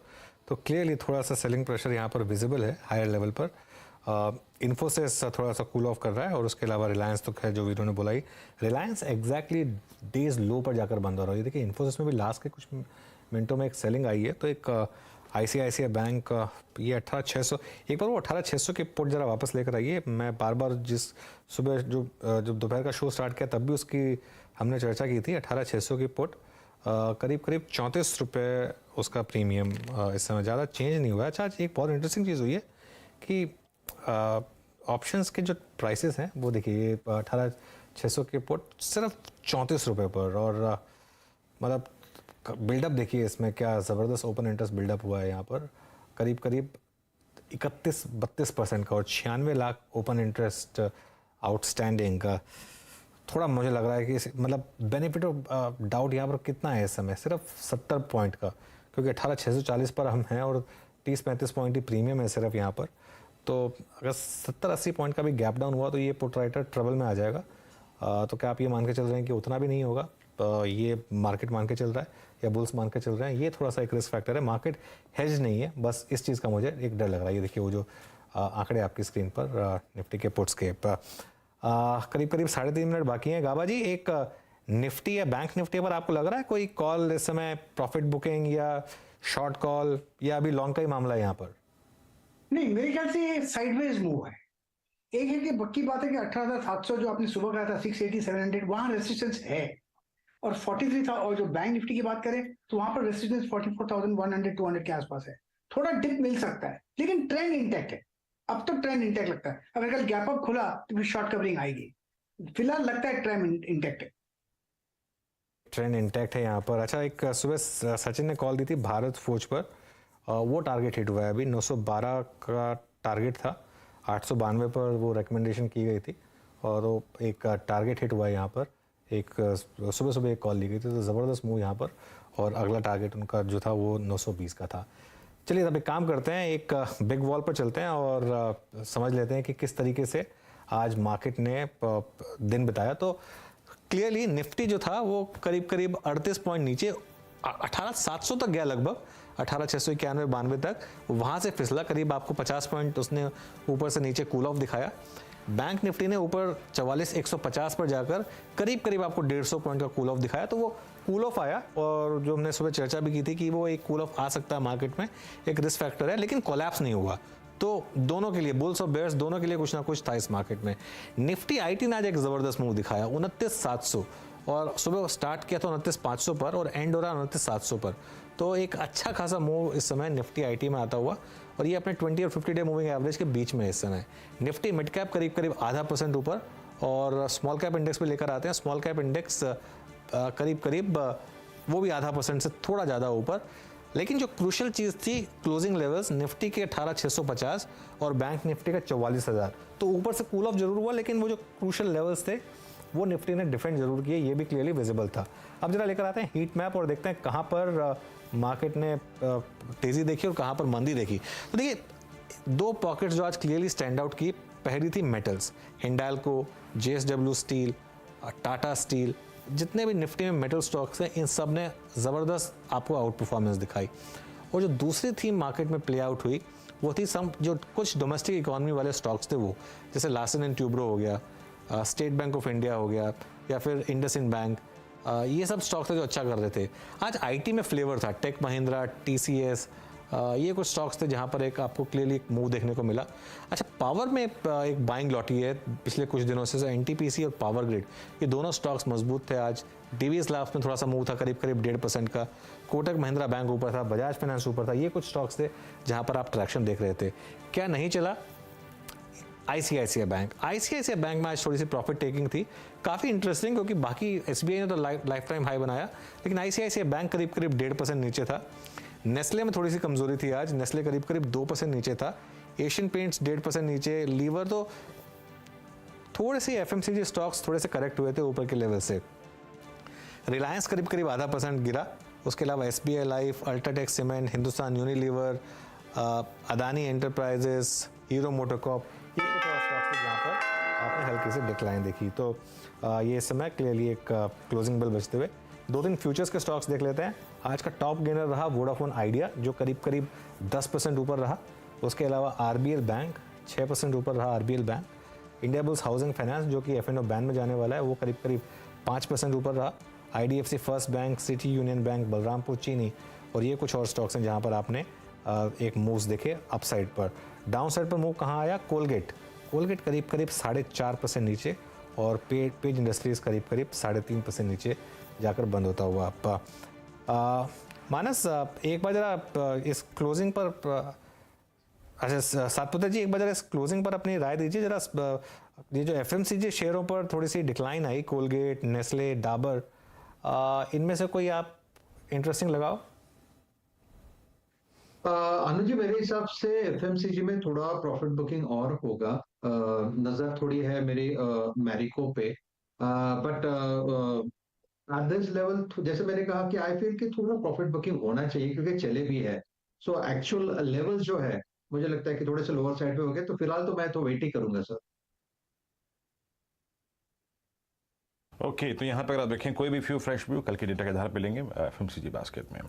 Speaker 1: तो क्लियरली थोड़ा सा सेलिंग प्रेशर यहाँ पर विजिबल है हायर लेवल पर। इन्फोसिस थोड़ा सा कूल ऑफ कर रहा है, और उसके अलावा रिलायंस तो खैर जो वीडियो ने बोला ही, रिलायंस एग्जैक्टली डेज लो पर जाकर बंद हो रहा है। देखिए इन्फोसिस में भी लास्ट के कुछ मिनटों में एक सेलिंग आई है। तो एक आईसीआईसीआई बैंक ये 18,600, एक बार वो 18,600 के पुट जरा वापस लेकर आइए। मैं बार बार जिस सुबह जब दोपहर का शो स्टार्ट किया तब भी उसकी हमने चर्चा की थी। 18,600 की पुट करीब 34 रुपये उसका प्रीमियम इस समय, ज़्यादा चेंज नहीं हुआ है। अच्छा, एक बहुत इंटरेस्टिंग चीज़ हुई है कि ऑप्शंस के जो प्राइसेस हैं वो देखिए, 18,600 के पुट सिर्फ 34 रुपये पर। और मतलब बिल्डअप देखिए इसमें क्या ज़बरदस्त ओपन इंटरेस्ट बिल्डअप हुआ है यहाँ पर, करीब 31-32% का, और 96 लाख ओपन इंटरेस्ट आउटस्टैंडिंग का। थोड़ा मुझे लग रहा है कि मतलब बेनिफिट ऑफ डाउट यहाँ पर कितना है इस समय, सिर्फ 70 पॉइंट का, क्योंकि 18,640 पर हम हैं और 30-35 पॉइंट ही प्रीमियम है सिर्फ यहाँ पर। तो अगर 70-80 पॉइंट का भी गैप डाउन हुआ तो ये पुट राइटर ट्रबल में आ जाएगा। तो क्या आप ये मान के चल रहे हैं कि उतना भी नहीं होगा? ये मार्केट मान के चल रहा है या बुल्स मान के चल रहे हैं? ये थोड़ा सा एक रिस्क फैक्टर है। मार्केट हेज नहीं है, बस इस चीज़ का मुझे एक डर लग रहा है। ये देखिए वो जो आंकड़े आपकी स्क्रीन पर निफ्टी के पुट्स के करीब 3.5 मिनट बाकी हैं। गाबा जी, एक निफ्टी या बैंक निफ्टी पर आपको लग रहा है कोई कॉल इस समय, प्रॉफिट बुकिंग या शॉर्ट कॉल, या अभी लॉन्ग का ही मामला है यहाँ पर?
Speaker 3: नहीं, मेरे ख्याल से ये साइडवेज मूव है। एक है कि पक्की बात है कि 18,700 जो आपने सुबह कहा था, 680-700 वहां रेजिस्टेंस है, और 43 था। और जो बैंक निफ्टी की बात करें तो वहां पर रेजिस्टेंस 44,100-200 के आसपास है। थोड़ा डिप मिल सकता है, लेकिन ट्रेंड इंटैक्ट है। अब तो ट्रेंड इंटैक्ट लगता है, अगर कल गैप अप खुला तो फिर शॉर्ट कवरिंग आएगी। फिलहाल लगता है ट्रेंड इंटैक्ट है।
Speaker 1: ट्रेंड इंटैक्ट है यहाँ पर। अच्छा, एक सुबह सचिन ने कॉल दी थी भारत फोर्ज पर, वो टारगेट हिट हुआ है अभी। 912 का टारगेट था, 892 पर वो रिकमेंडेशन की गई थी और वो एक टारगेट हिट हुआ है यहाँ पर। एक सुबह सुबह एक कॉल ली गई थी, तो ज़बरदस्त मूव यहाँ पर, और अगला टारगेट उनका जो था वो 920 का था। चलिए अब एक काम करते हैं, एक बिग वॉल पर चलते हैं और समझ लेते हैं कि किस तरीके से आज मार्केट ने दिन बिताया। तो क्लियरली निफ्टी जो था वो करीब करीब 38 पॉइंट नीचे 18,700 तक गया, लगभग 18,691-92 तक, वहाँ से फिसला। करीब आपको 50 पॉइंट उसने ऊपर से नीचे कूल ऑफ दिखाया। बैंक निफ्टी ने ऊपर 44,150 पर जाकर करीब करीब आपको 150 पॉइंट का कूल ऑफ दिखाया। तो वो कूल ऑफ आया, और जो हमने सुबह चर्चा भी की थी कि वो एक कूल ऑफ आ सकता है मार्केट में, एक रिस्क फैक्टर है, लेकिन कोलैप्स नहीं हुआ। तो दोनों के लिए, बुल्स और बेयर्स दोनों के लिए कुछ ना कुछ था इस मार्केट में। निफ्टी आईटी ने आज एक ज़बरदस्त मूव दिखाया, 29,700, और सुबह स्टार्ट किया था 29,500 पर और एंड हो रहा 29,700 पर। तो एक अच्छा खासा मूव इस समय निफ्टी आईटी में आता हुआ, और ये अपने 20 और 50 डे मूविंग एवरेज के बीच में इस समय। निफ्टी मिड कैप करीब करीब 0.5% ऊपर, और स्मॉल कैप इंडेक्स पे लेकर आते हैं। स्मॉल कैप इंडेक्स करीब करीब वो भी 0.5% से थोड़ा ज़्यादा ऊपर। लेकिन जो क्रूशियल चीज़ थी, क्लोजिंग लेवल्स निफ्टी के 18,650 और बैंक निफ्टी का 44,000। तो ऊपर से कूल ऑफ जरूर हुआ, लेकिन वो जो क्रूशियल लेवल्स थे वो निफ्टी ने डिफेंड जरूर किए, ये भी क्लियरली विजिबल था। अब जरा लेकर आते हैं हीट मैप और देखते हैं कहाँ पर मार्केट ने तेज़ी देखी और कहाँ पर मंदी देखी। तो देखिए, दो पॉकेट्स जो आज क्लियरली स्टैंड आउट की, पहली थी metals, Hindalco, JSW steel, Tata steel, जितने भी निफ्टी में मेटल स्टॉक्स हैं, इन सब ने ज़बरदस्त आपको आउट परफॉर्मेंस दिखाई। और जो दूसरी थीम मार्केट में प्ले आउट हुई वो थी जो कुछ डोमेस्टिक इकोनॉमी वाले स्टॉक्स थे, वो जैसे लार्सन एंड ट्यूब्रो हो गया, स्टेट बैंक ऑफ इंडिया हो गया, या फिर इंडसइंड बैंक, ये सब स्टॉक्स थे जो अच्छा कर रहे थे। आज आईटी में फ्लेवर था, टेक महिंद्रा, TCS, ये कुछ स्टॉक्स थे जहां पर एक आपको क्लियरली एक मूव देखने को मिला। अच्छा, पावर में एक बाइंग लौटी है पिछले कुछ दिनों से, NTPC और पावर ग्रिड, ये दोनों स्टॉक्स मजबूत थे आज। DVS लाभ में थोड़ा सा मूव था, करीब करीब 1.5% का। कोटक महिंद्रा बैंक ऊपर था, बजाज फाइनेंस ऊपर था। ये कुछ स्टॉक्स थे जहां पर आप ट्रैक्शन देख रहे थे। क्या नहीं चला? ICICI बैंक में आज थोड़ी सी प्रॉफिट टेकिंग थी, काफ़ी इंटरेस्टिंग, क्योंकि बाकी SBI ने तो लाइफ टाइम हाई बनाया, लेकिन ICICI बैंक करीब करीब 1.5% नीचे था। नेस्ले में थोड़ी सी कमजोरी थी आज, नेस्ले करीब करीब 2% नीचे था। एशियन पेंट्स 1.5% नीचे। लीवर तो थोड़े से FMCG स्टॉक्स थोड़े से करेक्ट हुए थे ऊपर के लेवल से। रिलायंस करीब करीब 0.5% गिरा। उसके अलावा SBI life, UltraTech cement, Hindustan Unilever, Adani enterprises, hero MotoCorp, ये कुछ और स्टॉक्स थे जहाँ पर आपने हल्की से डिक्लाइन देखी। तो ये समय क्लियरली एक क्लोजिंग बेल बजते हुए 2-3 फ्यूचर्स के स्टॉक्स देख लेते हैं। आज का टॉप गेनर रहा वोडाफोन आइडिया, जो करीब करीब 10% ऊपर रहा। उसके अलावा RBL बैंक 6% ऊपर रहा, RBL bank. Indiabulls housing finance, जो कि F&O बैन में जाने वाला है, वो करीब करीब 5% ऊपर रहा। IDFC first bank, city union bank, Balrampur चीनी, और ये कुछ और स्टॉक्स हैं जहाँ पर आपने एक मूव्स देखे अपसाइड पर। डाउन साइड पर मूव कहाँ आया? कोलगेट करीब करीब 4.5% नीचे, और पेज इंडस्ट्रीज करीब करीब 3.5% नीचे जाकर बंद होता हुआ। आप मानस एक बार जरा इस क्लोजिंग पर, अच्छा सातपुत्र जी, एक बार जरा इस क्लोजिंग पर अपनी राय दीजिए जरा। ये जो FMCG शेयरों पर थोड़ी सी डिक्लाइन आई, कोलगेट, नेस्ले, डाबर, इनमें से कोई आप इंटरेस्टिंग लगाओ।
Speaker 5: अनुज जी, मेरे हिसाब से FMCG में थोड़ा प्रॉफिट बुकिंग और होगा। नजर थोड़ी है मेरी मैरिको पे, बट एट दिस लेवल जैसे मैंने कहा कि आई फील कि थोड़ा प्रॉफिट बुकिंग होना चाहिए, क्योंकि चले भी है। सो एक्चुअल लेवल्स जो है मुझे लगता है कि थोड़े से लोअर साइड पे हो गए, तो फिलहाल तो मैं तो वेट ही करूंगा सर।
Speaker 2: ओके, तो यहाँ पर आप देखें कोई भी फ्यू फ्रेश व्यू कल के डेटा के आधार पर लेंगे FMCG बास्केट में।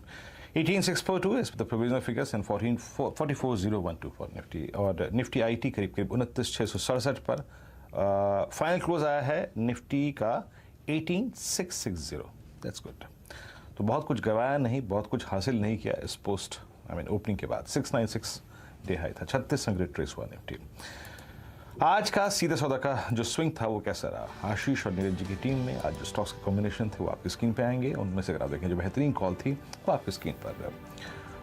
Speaker 2: 18,642 is the provisional figures and 44,012 for Nifty, और निफ्टी आईटी करीब करीब 29,667 पर। फाइनल क्लोज आया है निफ्टी का 18,660। That's good. तो बहुत कुछ गवाया नहीं, बहुत कुछ हासिल नहीं किया इस पोस्ट ओपनिंग के बाद। 696 डे हाई था, 36 अंक रिट्रेस हुआ निफ्टी। आज का सीधे सौदा का जो स्विंग था वो कैसा रहा? आशीष और नीरज जी की टीम में आज जो स्टॉक्स के कॉम्बिनेशन थे वो आपकी स्क्रीन पे आएंगे, उनमें से अगर आप देखें जो बेहतरीन कॉल थी वो आपकी स्क्रीन पर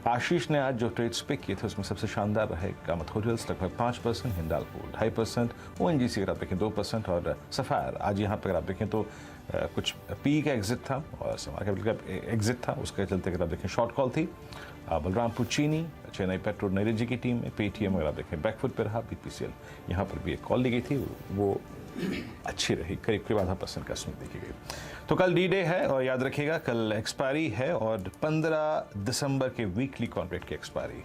Speaker 2: आशीष ने आज जो ट्रेड्स पे किए थे उसमें सबसे शानदार रहे कामत होटल्स लगभग 5%, हिंडाल्को 2.5%, ONGC अगर आप देखें 2% और सफायर आज यहाँ पर अगर आप देखें तो कुछ पी का एग्जिट था और समार कैपिटल का एग्जिट था, उसके चलते अगर आप देखें शॉर्ट कॉल थी। बलरामपुर चीनी, चेन्नई पेट्रोल नीरज जी की टीम में, पेटीएम अगर आप देखें बैकफुट पे रहा, BPCL यहाँ पर भी एक कॉल ली गई थी, वो अच्छी रही, करीब करीब 0.5% का स्विंग देखी गई। तो कल डी डे है और याद रखिएगा कल एक्सपायरी है और 15 दिसंबर के वीकली कॉन्ट्रैक्ट की एक्सपायरी।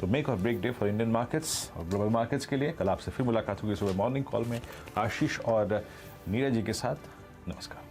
Speaker 2: तो मेक और break day for Indian markets और ग्लोबल मार्केट्स के लिए कल आपसे फिर मुलाकात होगी सुबह मॉर्निंग कॉल में आशीष और नीरज जी के साथ। नमस्कार।